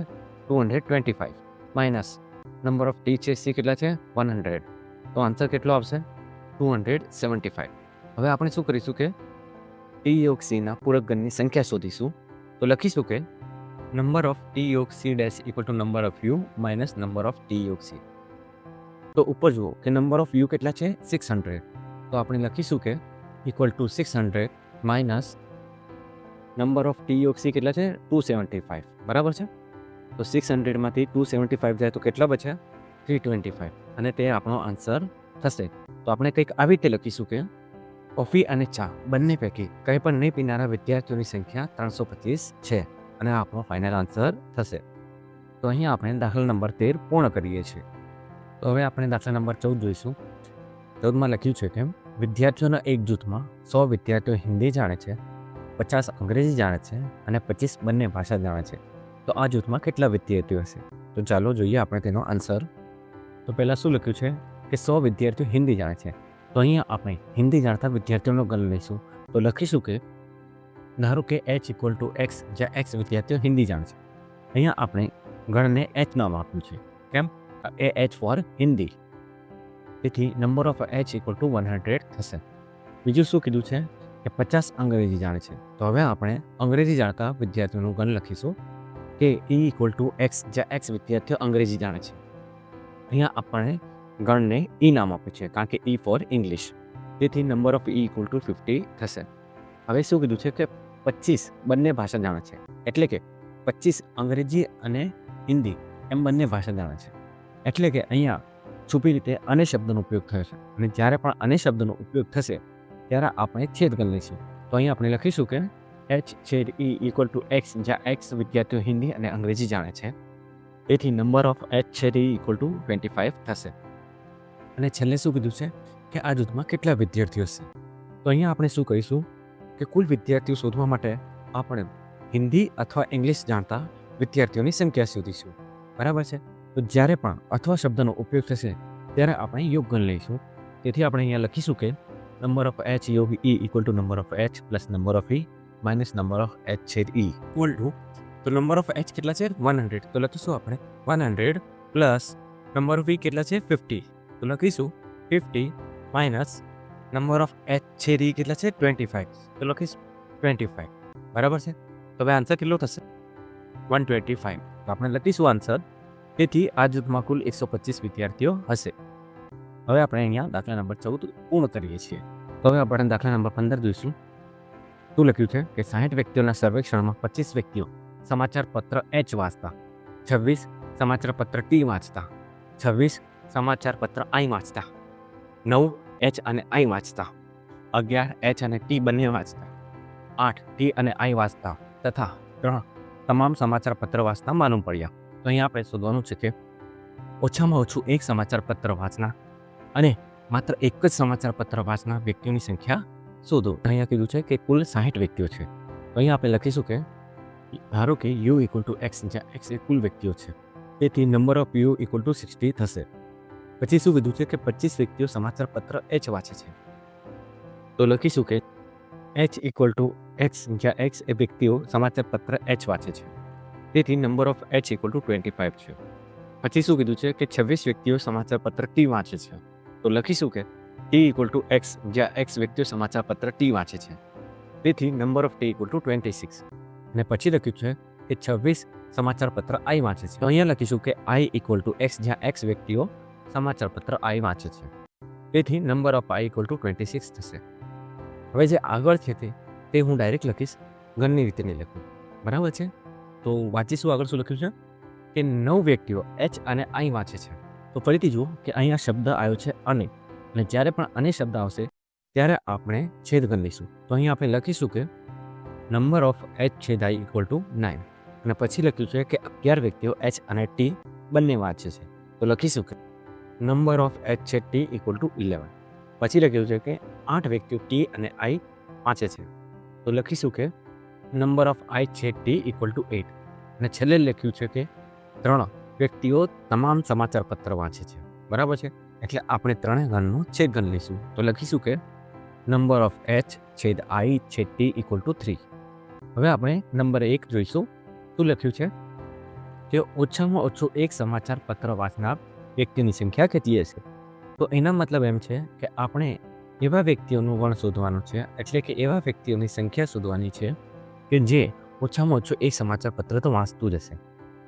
225 માઇનસ નંબર ઓફ ટી છે C કેટલા છે 100. તો આન્સર કેટલો આવશે 275. હવે આપણે શું કરીશું કે ટી યોગ સીના પૂરક ગણની સંખ્યા શોધીશું. તો લખીશું કે નંબર ઓફ ટી યોગ C dash equal to number of you minus number of T યોગ સી. તો ઉપર જુઓ કે નંબર ઓફ યુ કેટલા છે 600. તો આપણે લખીશું કે equal to 600 minus number of T યોગ સી કેટલા છે 275, બરાબર છે. તો 600માંથી 275 જાય તો કેટલા બચ્યા 325, અને તે આપણો આન્સર થશે. તો આપણે કંઈક આવી રીતે લખીશું કે કોફી અને ચા બંને પૈકી કંઈ પણ નહીં પીનારા વિદ્યાર્થીઓની સંખ્યા 325 છે, અને આ આપણો ફાઇનલ આન્સર થશે. તો અહીંયા આપણે દાખલા નંબર 13 પૂર્ણ કરીએ છીએ. તો હવે આપણે દાખલા નંબર 14 જોઈશું. 14માં લખ્યું છે કે વિદ્યાર્થીઓના એક જૂથમાં 100 વિદ્યાર્થીઓ હિન્દી જાણે છે, 50 અંગ્રેજી જાણે છે અને 25 બંને ભાષા જાણે છે. તો આ જૂથમાં કેટલા વિદ્યાર્થીઓ હશે? તો ચાલો જોઈએ આપણે તેનો આન્સર. તો પહેલાં શું લખ્યું છે કે 100 વિદ્યાર્થીઓ હિન્દી જાણે છે. તો અહીંયા આપણે હિન્દી જાણતા વિદ્યાર્થીઓનો ગણ લઈશું. તો લખીશું કે ધારો કે h ઇક્વલ ટુ એક્સ, જ્યાં એક્સ વિદ્યાર્થીઓ હિન્દી જાણે છે. અહીંયા આપણે ગણને h નામ આપ્યું છે. કેમ? એ h ફોર હિન્દી. તેથી number of h equal to 100 થશે. બીજું શું કીધું છે કે 50 અંગ્રેજી જાણે છે. તો હવે આપણે અંગ્રેજી જાણતા વિદ્યાર્થીઓનું ગણ લખીશું કે e ઇક્વલ ટુ એક્સ, જ્યાં એક્સ વિદ્યાર્થીઓ અંગ્રેજી જાણે છે. અહીંયા આપણે ગણને ઈ નામ આપ્યું છે, કારણ કે ઈ ફોર ઇંગ્લિશ. તેથી number of E equal to 50 થશે. હવે શું કીધું છે કે 25 બંને ભાષા જાણે છે, એટલે કે 25 અંગ્રેજી અને હિન્દી એમ બંને ભાષા જાણે છે. એટલે કે અહીંયા છુપી રીતે અને શબ્દનો ઉપયોગ થયો છે, અને જ્યારે પણ અને શબ્દનો ઉપયોગ થશે ત્યારે આપણે છેદ કરી લઈશું. તો અહીંયા આપણે લખીશું કે H/E ઇક્વલ ટુ એક્સ, જ્યાં એક્સ વિદ્યાર્થીઓ હિન્દી અને અંગ્રેજી જાણે છે, તેથી number of H/E equal to 25 થશે. અને છેલ્લે શું કીધું છે કે આ જૂથમાં કેટલા વિદ્યાર્થીઓ છે? તો અહીંયા આપણે શું કહીશું કે કુલ વિદ્યાર્થીઓ શોધવા માટે આપણે હિન્દી અથવા ઇંગ્લિશ જાણતા વિદ્યાર્થીઓની સંખ્યા શોધીશું. બરાબર છે? તો જ્યારે પણ અથવા શબ્દનો ઉપયોગ થશે ત્યારે આપણે યોગગણ લઈશું. તેથી આપણે અહીંયા લખીશું કે નંબર ઓફ H યોગ E equal to number of H plus number of E minus number of H/E equal to, તો નંબર ઓફ H કેટલા છે? 100. તો લખીશું આપણે 100 પ્લસ નંબર ઓફ E કેટલા છે? 50. તો લખીશું 50 માઇનસ નંબર ઓફ H/E કેટલા છે? 25. તો લખીશું 25. બરાબર છે? તો હવે આન્સર કેટલો થશે? 125. તો આપણે લખીશું આન્સર. તેથી આ જૂથમાં કુલ 125 વિદ્યાર્થીઓ હશે. હવે આપણે અહીંયા દાખલા નંબર 14 પૂર્ણ કરીએ છીએ. તો હવે આપણે દાખલા નંબર 15 જોઈશું. શું લખ્યું છે કે 60 વ્યક્તિઓના સર્વેક્ષણમાં 25 વ્યક્તિઓ સમાચાર પત્ર H વાંચતા, 26 સમાચાર પત્ર T વાંચતા, 26 સમાચાર પત્ર I વાંચતા, 9 H અને I વાંચતા, 11 H અને T બંને વાંચતા, 8 T અને I વાંચતા તથા 3 તમામ સમાચાર પત્ર વાંચતા માલુમ પડ્યા. તો અહીંયા આપણે શોધવાનું છે કે ઓછામાં ઓછું એક સમાચાર પત્ર વાંચનાર અને માત્ર એક જ સમાચાર પત્ર વાંચનાર વ્યક્તિઓની સંખ્યા શોધો. અહીંયા કીધું છે કે કુલ 60 વ્યક્તિઓ છે. તો અહીંયા આપણે લખીશું કે ધારો કે U ઇક્વલ ટુ X, જ્યાં X એ કુલ વ્યક્તિઓ છે, તેથી number of U equal to 60 થશે. પછી શું કીધું છે કે 25 વ્યક્તિઓ સમાચાર પત્ર H વાંચે છે. તો લખીશું કે H ઇક્વલ ટુ X, જ્યાં X એ વ્યક્તિઓ સમાચાર પત્ર H વાંચે છે, તેથી number of H equal to 25 છે. પછી શું કીધું છે કે 26 વ્યક્તિઓ સમાચાર પત્ર T વાંચે છે. તો લખીશું કે T ઇક્વલ ટુ X, જ્યાં X વ્યક્તિઓ સમાચાર પત્ર T વાંચે છે, તેથી number of T equal to 26. અને પછી લખ્યું છે કે 26 સમાચાર પત્ર I વાંચે છે. તો અહીંયા લખીશું કે I ઇક્વલ ટુ X, જ્યાં X વ્યક્તિઓ સમાચાર પત્ર I વાંચે છે, તેથી number of I equal to 26 થશે. હવે જે આગળ છે તે હું ડાયરેક્ટ લખીશ, ગણની રીતે નહીં લખું. બરાબર છે? તો વાંચીશું આગળ શું લખ્યું છે કે 9 વ્યક્તિઓ H અને I વાંચે છે. તો ફરીથી જુઓ કે અહીંયા શબ્દ આવ્યો છે અને જ્યારે પણ અને શબ્દ આવશે ત્યારે આપણે છેદગણ લઈશું. તો અહીંયા આપણે લખીશું કે number of H/I equal to 9. અને પછી લખ્યું છે કે 11 વ્યક્તિઓ H અને T બંને વાંચે છે. તો લખીશું કે number of H/T equal to 11. પછી લખ્યું છે કે 8 વ્યક્તિઓ T અને I વાંચે છે. તો લખીશું કે number of I/T equal to 8. અને છેલ્લે લખ્યું છે કે 3 વ્યક્તિઓ તમામ સમાચાર પત્ર વાંચે છે. બરાબર છે? એટલે આપણે ત્રણેય ગણનું છેદગણ લઈશું. તો લખીશું કે number of H/I/T equal to 3. હવે આપણે નંબર 1 જોઈશું. શું લખ્યું છે કે ઓછામાં ઓછું એક સમાચાર પત્ર વાંચનાર વ્યક્તિની સંખ્યા કેટલી હશે? તો એના મતલબ એમ છે કે આપણે એવા વ્યક્તિઓનું ગણ શોધવાનું છે, એટલે કે એવા વ્યક્તિઓની સંખ્યા શોધવાની છે કે જે ઓછામાં ઓછું એક સમાચાર પત્ર તો વાંચતું જ હશે.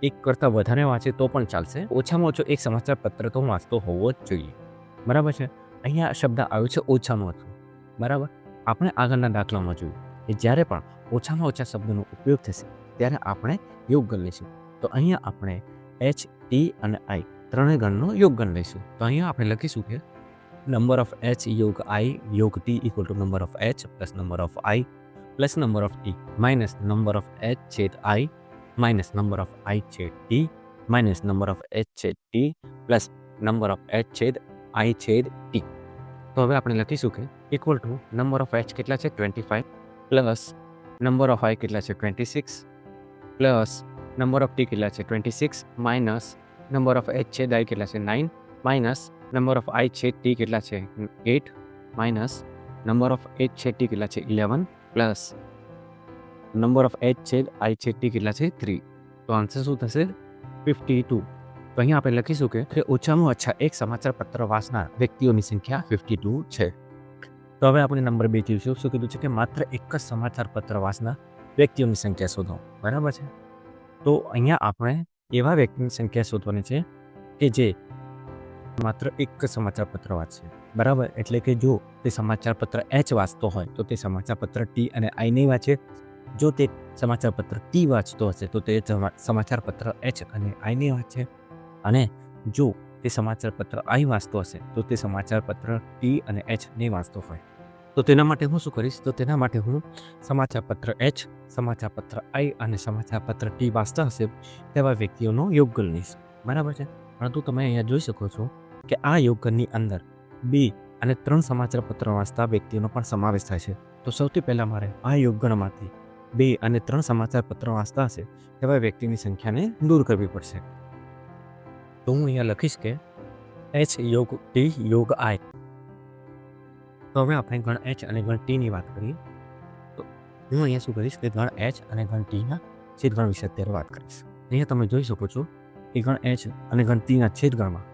એક કરતાં વધારે વાંચે તો પણ ચાલશે, ઓછામાં ઓછો એક સમાચાર પત્ર તો વાંચતો હોવો જ જોઈએ. બરાબર છે? અહીંયા શબ્દ આવ્યો છે ઓછામાં ઓછું. બરાબર? આપણે આગળના દાખલામાં જોયું કે જ્યારે પણ ઓછામાં ઓછા શબ્દનો ઉપયોગ થશે ત્યારે આપણે યોગગણ લઈશું. તો અહીંયા આપણે H, T અને I ત્રણેય ગણનો યોગગણ લઈશું. તો અહીંયા આપણે લખીશું કે નંબર ઓફ H યોગ I યોગ T equal to number of H plus number of I plus number of T minus number of H/I minus number of I/T minus number of H/T plus number of H/I/T. તો હવે આપણે લખીશું કે equal to number of H કેટલા છે? 25 plus number of I કેટલા છે? 26 plus number of T કેટલા છે? 26 માઇનસ નંબર ઓફ H/I કેટલા છે? 9 માઇનસ નંબર ઓફ I/T કેટલા છે? 8 માઇનસ નંબર ઓફ H/T કેટલા છે? 11 પ્લસ નંબર ઓફ H/I/T કેટલા છે? 3. તો આન્સર શું થશે? 52. તો અહીંયા આપણે લખીશું કે ઓછામાં ઓછા એક સમાચાર પત્ર વાંચનાર વ્યક્તિઓની સંખ્યા 52 છે. તો હવે આપણે નંબર 2 જોઈશું. શું કીધું છે કે માત્ર એક જ સમાચાર પત્ર વાંચનાર વ્યક્તિઓની સંખ્યા શોધો. બરાબર છે? તો અહીંયા આપણે એવા વ્યક્તિની સંખ્યા શોધવાની છે કે જે માત્ર એક જ સમાચાર પત્ર વાંચશે. બરાબર? એટલે કે જો તે સમાચાર પત્ર H વાંચતો હોય તો તે સમાચાર પત્ર T અને I નહીં વાંચે. જો તે સમાચાર પત્ર T વાંચતો હશે તો તે સમાચાર પત્ર H અને I નહીં વાંચે. અને જો તે સમાચાર પત્ર I વાંચતો હશે તો તે સમાચાર પત્ર T અને H નહીં વાંચતો હોય. તો તેના માટે હું શું કરીશ? તો તેના માટે હું સમાચારપત્ર એચ, સમાચારપત્ર આઈ અને સમાચારપત્ર ટી વાંચતા હશે તેવા વ્યક્તિઓનો યોગગણ લઈશ. બરાબર છે. પરંતુ તમે અહીંયા જોઈ શકો છો કે આ યોગગણની અંદર 2 અને 3 સમાચારપત્રો વાંચતા વ્યક્તિઓનો પણ સમાવેશ થાય છે. તો સૌથી પહેલાં મારે આ યોગગણમાંથી 2 અને 3 સમાચારપત્રો વાંચતા હશે તેવા વ્યક્તિની સંખ્યાને દૂર કરવી પડશે. તો હું અહીંયા લખીશ કે એચ યોગ ટી યોગ આઈ. તો હવે આપણે ગણ એચ અને ગણ ટીની વાત કરીએ. તો હું અહીંયા શું કરીશ કે ગણ એચ અને ગણ ટીના છેદગણ વિશે અત્યારે વાત કરીશ. અહીંયા તમે જોઈ શકો છો કે ગણ એચ અને ગણ ટીના છેદગણમાં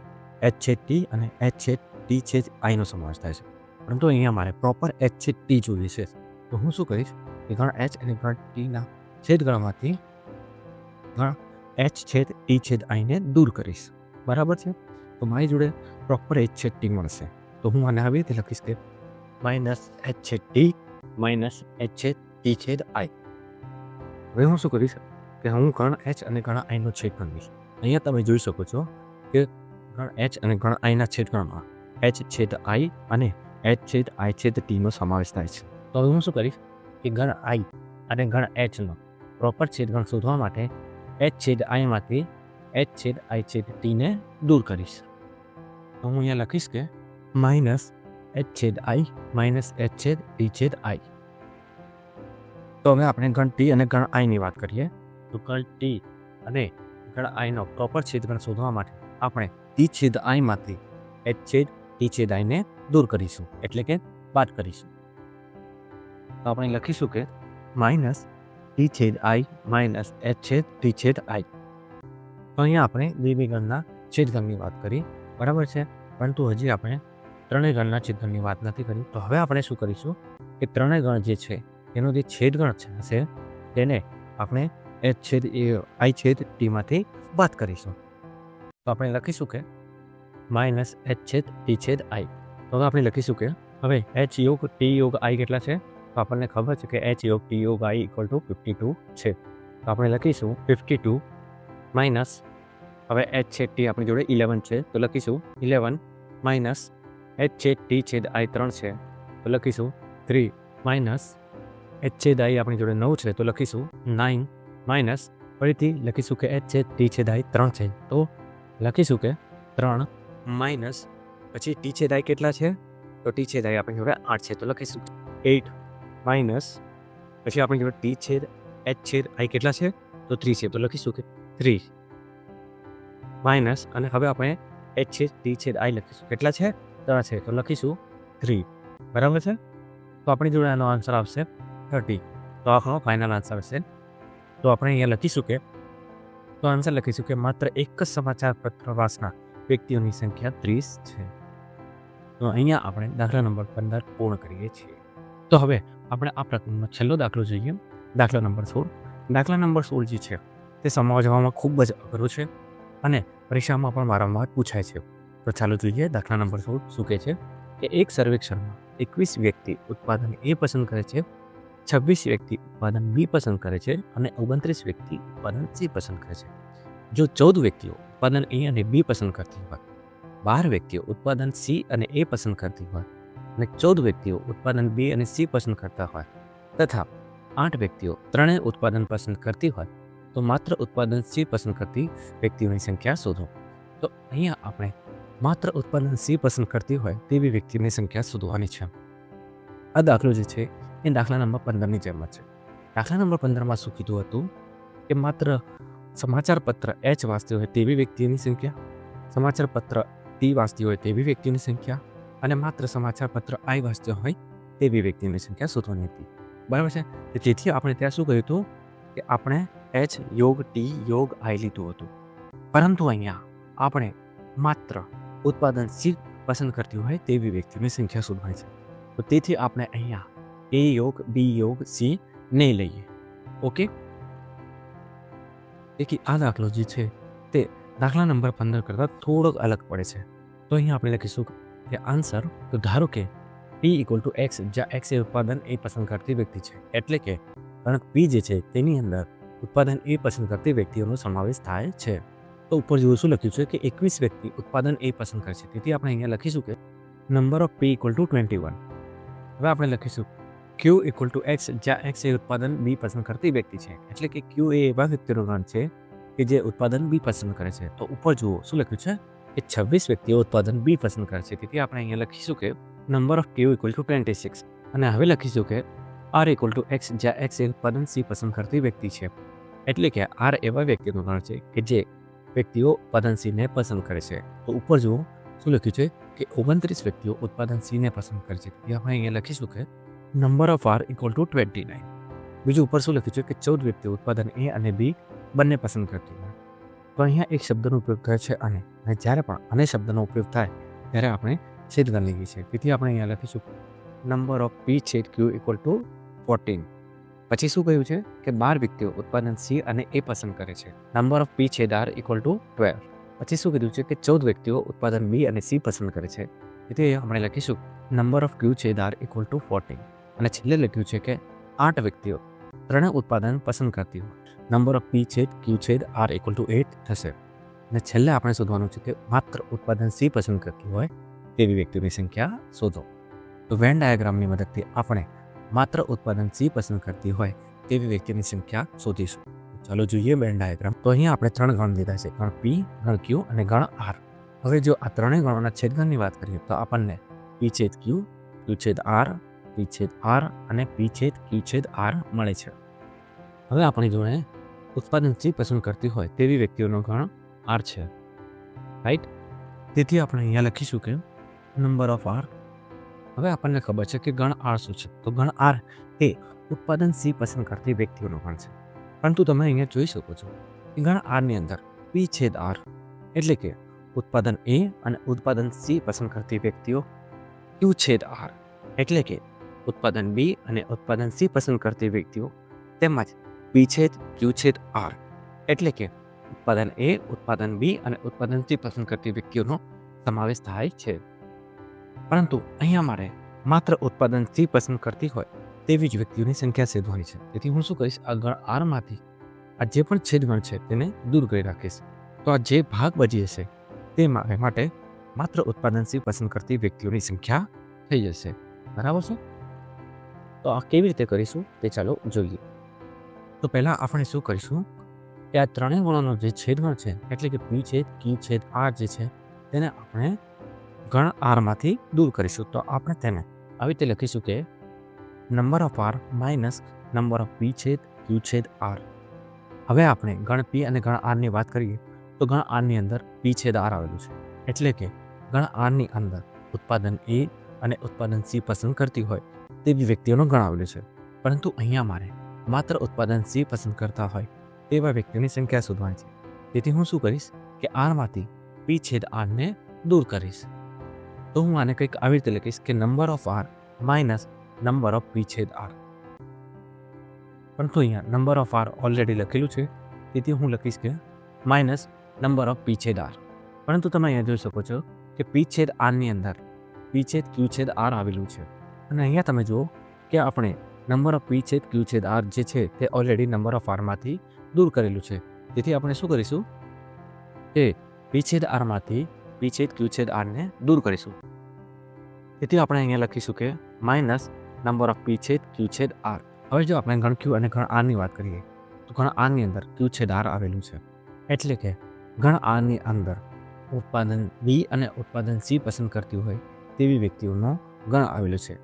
એચ છેદ ટી અને એચ છેદ ટી છેદ આઈનો સમાવેશ થાય છે. પરંતુ અહીંયા મારે પ્રોપર એચ છેદ ટી જોઈએ છે. તો હું શું કરીશ કે ગણ એચ અને ગણ ટીના છેદગણમાંથી ગણ એચ છેદ ટી છેદ આઈને દૂર કરીશ. બરાબર છે. તો મારી જોડે પ્રોપર એચ છેદ ટી મળશે. તો હું આને આવી રીતે લખીશ કે માઇનસ એચ છેદ ટી માઇનસ એચ છેદ ટી છેદ આઈ. હવે હું શું કરીશ કે હું ગણ એચ અને ગણ આઈનો છેદ ગણીશ. અહીંયા તમે જોઈ શકો છો કે ગણ એચ અને ગણ આઈના છેદગણમાં એચ છેદ આઈ અને એચ છેદ આઈ છેદ ટીનો સમાવેશ થાય છે. તો હવે હું શું કરીશ કે ગણ આઈ અને ગણ એચનો પ્રોપર છેદગણ શોધવા માટે એચ છેદ આઈમાંથી એચ છેદ આઈ છેદ ટીને દૂર કરીશ. તો હું અહીંયા લખીશ કે માઇનસ એચ છેદ આઈ માઇનસ એચ છેદ ટી છેદ આઈ. તો હવે આપણે ગણ ટી અને ગણ આઈની વાત કરીએ. તો ગણ ટી અને ગણ આઈનો પ્રોપર છેદગણ શોધવા માટે આપણે ટી છેદ આઈમાંથી એચ છેદ ટી છેદ આઈને દૂર કરીશું, એટલે કે બાદ કરીશું. તો આપણે લખીશું કે માઇનસ ટી છેદ આઈ માઇનસ એચ છેદ ટી છેદ આઈ. તો અહીંયા આપણે બે ગણના છેદગણની વાત કરી. બરાબર છે. પરંતુ હજી આપણે ત્રણેય ગણના છેદગણની વાત નથી કરી. તો હવે આપણે શું કરીશું કે ત્રણેય ગણ જે છે એનો જે છેદગણ છે તેને આપણે એચ છેદ આઈ છેદ ટીમાંથી બાદ કરીશું. તો આપણે લખીશું કે માઇનસ એચ છેદ ટી છેદ આઈ. તો હવે આપણે લખીશું કે હવે એચ યોગ ટી યોગ આઈ કેટલા છે? તો આપણને ખબર છે કે એચ યોગ ટી યોગ આઈ ઇક્વલ ટુ 52 છે. તો આપણે લખીશું 52 માઇનસ હવે એચ છેદ ટી આપણી જોડે 11 છે. તો લખીશું 11 માઇનસ એચ છેદ ટી છેદ આઈ 3 છે. તો લખીશું 3 માઇનસ એચ છેદ આઈ આપણી જોડે 9 છે. તો લખીશું 9 માઇનસ ફરીથી લખીશું કે એચ છેદ ટી છેદ આઈ 3 છે. તો લખીશું કે 3 માઇનસ પછી ટી છેદ આઈ કેટલા છે? તો ટી છેદ આઈ આપણી જોડે 8 છે. તો લખીશું 8 માઇનસ પછી આપણી જોડે ટી છેદ એચ છેદ આઈ કેટલા છે? તો 3 છે. તો લખીશું કે 3 માઇનસ અને હવે આપણે એચ છેદ ટી છેદ આઈ લખીશું કેટલા છે? 3 છે. તો લખીશું 3. બરાબર છે. તો આપણી જોડે આનો આન્સર આવશે 30. તો આપણો ફાઇનલ આન્સર છે. તો આપણે અહીંયા લખીશું કે તો આન્સર લખીશું કે માત્ર એક જ સમાચાર પત્ર વાંચનાર વ્યક્તિઓની સંખ્યા 30 છે. તો અહીંયા આપણે દાખલા નંબર 15 પૂર્ણ કરીએ છીએ. તો હવે આપણે આ પ્રકરણનો છેલ્લો દાખલો જોઈએ. દાખલા નંબર 16. દાખલા નંબર 16 જે છે તે સમજવામાં ખૂબ જ અઘરો છે અને પરીક્ષામાં પણ વારંવાર પૂછાય છે. તો ચાલો જોઈએ દાખલા નંબર 16 શું કહે છે કે એક સર્વેક્ષણમાં 21 વ્યક્તિ ઉત્પાદન એ પસંદ કરે છે, 26 વ્યક્તિ ઉત્પાદન બી પસંદ કરે છે અને 29 વ્યક્તિ ઉત્પાદન સી પસંદ કરે છે. જો 14 વ્યક્તિઓ ઉત્પાદન એ અને બી પસંદ કરતી હોય, 12 વ્યક્તિઓ ઉત્પાદન સી અને એ પસંદ કરતી હોય અને 14 વ્યક્તિઓ ઉત્પાદન બી અને સી પસંદ કરતા હોય તથા 8 વ્યક્તિઓ ત્રણેય ઉત્પાદન પસંદ કરતી હોય તો માત્ર ઉત્પાદન સી પસંદ કરતી વ્યક્તિઓની સંખ્યા શોધો. તો અહીંયા આપણે માત્ર ઉત્પાદન સી પસંદ કરતી હોય તેવી વ્યક્તિની સંખ્યા શોધવાની છે. આ દાખલો જે છે એ દાખલા નંબર 15ની જેમ જ છે. દાખલા નંબર 15માં શું કીધું હતું કે માત્ર સમાચાર પત્ર એચ વાંચતી હોય તેવી વ્યક્તિની સંખ્યા, સમાચાર પત્ર ટી વાંચતી હોય તેવી વ્યક્તિની સંખ્યા અને માત્ર સમાચાર પત્ર આઈ વાંચતી હોય તેવી વ્યક્તિની સંખ્યા શોધવાની હતી. બરાબર છે. તેથી આપણે ત્યાં શું કહ્યું હતું કે આપણે એચ યોગ ટી યોગ આઈ લીધું હતું. પરંતુ અહીંયા આપણે માત્ર ઉત્પાદન સી પસંદ કરતી હોય તેવી વ્યક્તિની સંખ્યા શોધવાની છે. તો તેથી આપણે અહીંયા એ યોગ બી યોગ સી નહીં લઈએ. ઓકે. તેથી આ દાખલો જે છે તે દાખલા નંબર 15 કરતાં થોડોક અલગ પડે છે. તો અહીંયા આપણે લખીશું કે આન્સર તો ધારો કે પી ઇક્વલ ટુ એક્સ, જ્યાં એક્સ એ ઉત્પાદન એ પસંદ કરતી વ્યક્તિ છે, એટલે કે ગણક પી જે છે તેની અંદર ઉત્પાદન એ પસંદ કરતી વ્યક્તિઓનો સમાવેશ થાય છે. તો ઉપર જેવું શું લખ્યું છે કે 21 વ્યક્તિ ઉત્પાદન એ પસંદ કરે છે. તેથી આપણે અહીંયા લખીશું કે number of P equal to 21. હવે આપણે લખીશું ક્યુ ઇક્વલ ટુ એક્સ, જ્યાં એક્સ એ ઉત્પાદન બી પસંદ કરતી વ્યક્તિ છે. એટલે કે ક્યુ એ એવા વ્યક્તિનો ગણ છે કે જે ઉત્પાદન બી પસંદ કરે છે. તો ઉપર જુઓ શું લખ્યું છે કે 26 વ્યક્તિઓ ઉત્પાદન બી પસંદ કરે છે. તેથી આપણે અહીંયા લખીશું કે number of Q equal to 26. અને હવે લખીશું કે આર ઇક્વલ ટુ એક્સ, જ્યાં એક્સ એ ઉત્પાદન સી પસંદ કરતી વ્યક્તિ છે. એટલે કે આર એવા વ્યક્તિનો ગણ છે કે જે વ્યક્તિઓ ઉત્પાદન સીને પસંદ કરે છે. તો ઉપર જુઓ શું લખ્યું છે કે 29 વ્યક્તિઓ ઉત્પાદન સીને પસંદ કરે છે. તેથી આપણે અહીંયા લખીશું કે number of R equal to 29. બીજું ઉપર શું લખ્યું છે કે 14 વ્યક્તિઓ ઉત્પાદન એ અને બી બંને પસંદ કરતી હોય. તો અહીંયા એક શબ્દનો ઉપયોગ થયો છે અને જ્યારે પણ અને શબ્દનો ઉપયોગ થાય ત્યારે આપણે છેદગણ લઈએ છીએ. તેથી આપણે અહીંયા લખીશું નંબર ઓફ પી છેદ ક્યુ ઇક્વલ ટુ 14. પછી શું કહ્યું છે કે 12 વ્યક્તિઓ ઉત્પાદન સી અને એ પસંદ કરે છે. નંબર ઓફ પી છેદ આર ઇક્વલ ટુ 12. પછી શું કીધું છે કે 14 વ્યક્તિઓ ઉત્પાદન બી અને સી પસંદ કરે છે. તેથી આપણે લખીશું નંબર ઓફ ક્યુ છેદ આર ઇક્વલ ટુ 14. અને છેલ્લે લખ્યું છે કે 8 વ્યક્તિઓ ત્રણે ઉત્પાદન પસંદ કરતી હોય. નંબર ઓફ પી છેદ ક્યુ છેદ આર ઇક્વલ ટુ 8 થશે. અને છેલ્લે આપણે શોધવાનું છે કે માત્ર ઉત્પાદન સી પસંદ કરતી હોય તેવી વ્યક્તિઓની સંખ્યા શોધો. તો વેન ડાયાગ્રામની મદદથી આપણે માત્ર ઉત્પાદન સી પસંદ કરતી હોય તેવી વ્યક્તિની સંખ્યા શોધીશું. ચાલો જોઈએ વેન ડાયાગ્રામ. તો અહીંયા આપણે 3 ગણ લીધા છે, ગણ પી, ગણ ક્યુ અને ગણ આર. હવે જો આ ત્રણેય ગણોના છેદગણની વાત કરીએ તો આપણને પી છેદ ક્યુ, ક્યુ છેદ આર, પી છેદ આર અને પી છેદ ક્યુ છેદ આર મળે છે. હવે આપણી જોડે ઉત્પાદન સી પસંદ કરતી હોય તેવી વ્યક્તિઓનો ગણ આર છે, રાઈટ. તેથી આપણે અહીંયા લખીશું કે નંબર ઓફ આર. હવે આપણને ખબર છે કે ગણ આર શું છે. તો ગણ આર એ ઉત્પાદન સી પસંદ કરતી વ્યક્તિઓનો ગણ છે. પરંતુ તમે અહીંયા જોઈ શકો છો કે ગણ આરની અંદર પી છેદ આર એટલે કે ઉત્પાદન એ અને ઉત્પાદન સી પસંદ કરતી વ્યક્તિઓ, ક્યુ છેદ આર એટલે કે ઉત્પાદન બી અને ઉત્પાદન સી પસંદ કરતી વ્યક્તિઓ, તેમજ પી છેદ ક્યુ છેદ આર એટલે કે ઉત્પાદન એ, ઉત્પાદન બી અને ઉત્પાદન સી પસંદ કરતી વ્યક્તિઓનો સમાવેશ થાય છે. પરંતુ અહીંયા મારે માત્ર ઉત્પાદન સી પસંદ કરતી હોય તેવી જ વ્યક્તિઓની સંખ્યા શોધવાની છે. તેથી હું શું કરીશ, આ ગણ આરમાંથી આ જે પણ છેદગણ છે તેને દૂર કરી રાખીશ. તો આ જે ભાગ બચી જશે તે માટે માત્ર ઉત્પાદન સી પસંદ કરતી વ્યક્તિઓની સંખ્યા થઈ જશે. બરાબર છે? તો આ કેવી રીતે કરીશું તે ચાલો જોઈએ. તો પહેલાં આપણે શું કરીશું કે આ ત્રણેય ગણોનો જે છેદગણ છે એટલે કે પી છેદ ક્યુ છેદ આર જે છે તેને આપણે ગણ આરમાંથી દૂર કરીશું. તો આપણે તેને આવી રીતે લખીશું કે number of R minus number of P છેદ ક્યુ છેદ આર. હવે આપણે ગણ પી અને ગણ આરની વાત કરીએ તો ગણ આરની અંદર પી છેદ આર આવેલું છે. એટલે કે ગણ આરની અંદર ઉત્પાદન એ અને ઉત્પાદન સી પસંદ કરતી હોય તેવી વ્યક્તિઓનો ગણ આવેલું છે. પરંતુ અહીંયા મારે માત્ર ઉત્પાદન સી પસંદ કરતા હોય તેવા વ્યક્તિઓની સંખ્યા શોધવાની છે. તેથી હું શું કરીશ કે આરમાંથી પી છેદ આરને દૂર કરીશ. તો હું આને કંઈક આવી રીતે લખીશ કે number of R minus number of P છેદ આર. પરંતુ અહીંયા નંબર ઓફ આર ઓલરેડી લખેલું છે, તેથી હું લખીશ કે માઇનસ નંબર ઓફ પી છેદ આર. પરંતુ તમે અહીંયા જોઈ શકો છો કે પી છેદ આરની અંદર પી છેદ ક્યુ છેદ આર આવેલું છે. અને અહીંયા તમે જુઓ કે આપણે નંબર ઓફ પી છેદ ક્યુ છેદ આર જે છે તે ઓલરેડી નંબર ઓફ આરમાંથી દૂર કરેલું છે. તેથી આપણે શું કરીશું કે પી છેદ આરમાંથી પી છેદ ક્યુ છેદ આરને દૂર કરીશું. તેથી આપણે અહીંયા લખીશું કે માઇનસ નંબર ઓફ પી છેદ ક્યુ છેદ આર. હવે જો આપણે ગણ ક્યુ અને ગણ આરની વાત કરીએ તો ગણ આરની અંદર ક્યુ છેદ આર આવેલું છે. એટલે કે ગણ આરની અંદર ઉત્પાદન બી અને ઉત્પાદન સી પસંદ કરતી હોય તેવી વ્યક્તિઓનો ગણ આવેલો છે.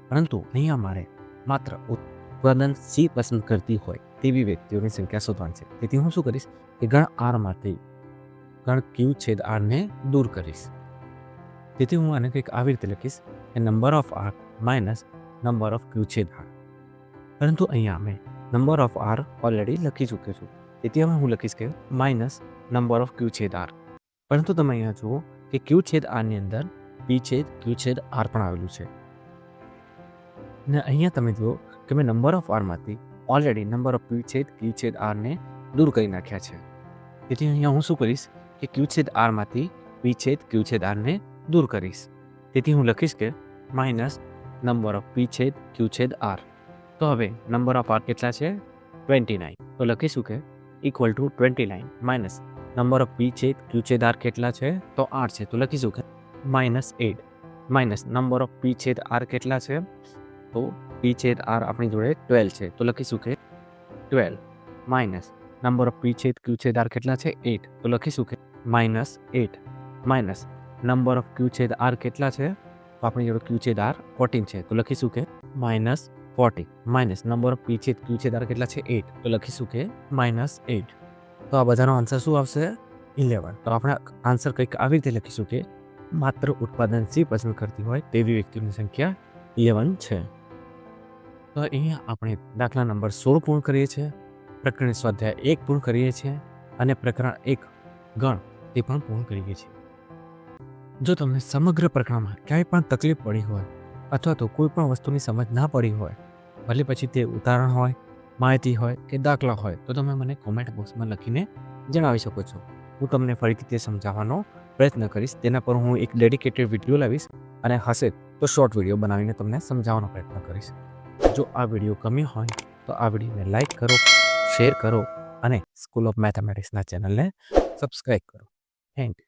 પરંતુ અહીંયા મારે માત્ર ઉત્પાદન સી પસંદ કરતી હોય તેવી વ્યક્તિઓની સંખ્યા શોધવાની છે. તેથી હું શું કરીશ કે ગણ આરમાંથી ગણ ક્યુ છેદ આરને દૂર કરીશ. તેથી હું આને કંઈક આવી રીતે લખીશ કે number of R minus number of Q છેદ આર. પરંતુ અહીંયા મેં નંબર ઓફ આર ઓલરેડી લખી ચૂક્યો છું. તેથી હવે હું લખીશ કે માઇનસ નંબર ઓફ ક્યુ છેદ આર. પરંતુ તમે અહીંયા જુઓ કે ક્યુ છેદ આરની અંદર પી છેદ ક્યુ છેદ આર પણ આવેલું છે. ને અહીંયા તમે જુઓ કે મેં નંબર ઓફ આરમાંથી ઓલરેડી નંબર ઓફ પી છેદ ક્યુ છેદ આરને દૂર કરી નાખ્યા છે. તેથી અહીંયા હું શું કરીશ કે ક્યુ છેદ આરમાંથી પી છેદ ક્યુ છેદ આરને દૂર કરીશ. તેથી હું લખીશ કે માઇનસ નંબર ઓફ પી છેદ ક્યુ છેદ આર. તો હવે નંબર ઓફ આર કેટલા છે? 29. તો લખીશું કે equal to 29 minus number of P છેદ ક્યુ છેદ આર કેટલા છે? તો 8 છે. તો લખીશું કે -8 માઇનસ નંબર ઓફ પી છેદ આર કેટલા છે? તો પી છેદ આર આપણી જોડે 12 છે તો લખીશું કે 12 માઇનસ નંબર ઓફ પી છેદ ક્યુ છેદ આર કેટલા છે 8 તો લખીશું કે -8 માઇનસ નંબર ઓફ ક્યુ છેદ આર કેટલા છે તો આપણી જોડે ક્યુ છેદ આર 14 છે તો લખીશું કે -40 માઇનસ નંબર ઓફ પી છેદ ક્યુ છેદ આર કેટલા છે 8 તો લખીશું કે -8. તો આ બધાનો આન્સર શું આવશે 11. તો આપણે આન્સર કંઈક આવી રીતે લખીશું કે માત્ર ઉત્પાદન સી પસંદ કરતી હોય તેવી વ્યક્તિઓની સંખ્યા 11 છે. તો અહીંયા આપણે દાખલા નંબર 16 પૂર્ણ કરીએ છીએ, પ્રકરણ સ્વાધ્યાય 1 પૂર્ણ કરીએ છીએ અને પ્રકરણ 1 ગણ તે પણ પૂર્ણ કરીએ છીએ. જો તમને સમગ્ર પ્રકરણમાં ક્યાંય પણ તકલીફ પડી હોય અથવા તો કોઈ પણ વસ્તુની સમજ ના પડી હોય, ભલે પછી તે ઉદાહરણ હોય, માહિતી હોય કે દાખલા હોય, તો તમે મને કોમેન્ટ બોક્સમાં લખીને જણાવી શકો છો. હું તમને ફરીથી તે સમજાવવાનો પ્રયત્ન કરીશ. તેના પર હું એક ડેડિકેટેડ વિડીયો લાવીશ અને હશે તો શોર્ટ વિડીયો બનાવીને તમને સમજાવવાનો પ્રયત્ન કરીશ. જો આ વિડીયો ગમ્યો હોય તો આ વિડીયોને લાઈક કરો, શેર કરો અને સ્કૂલ ઓફ મેથેમેટિક્સના ચેનલને સબસ્ક્રાઈબ કરો. Thank you.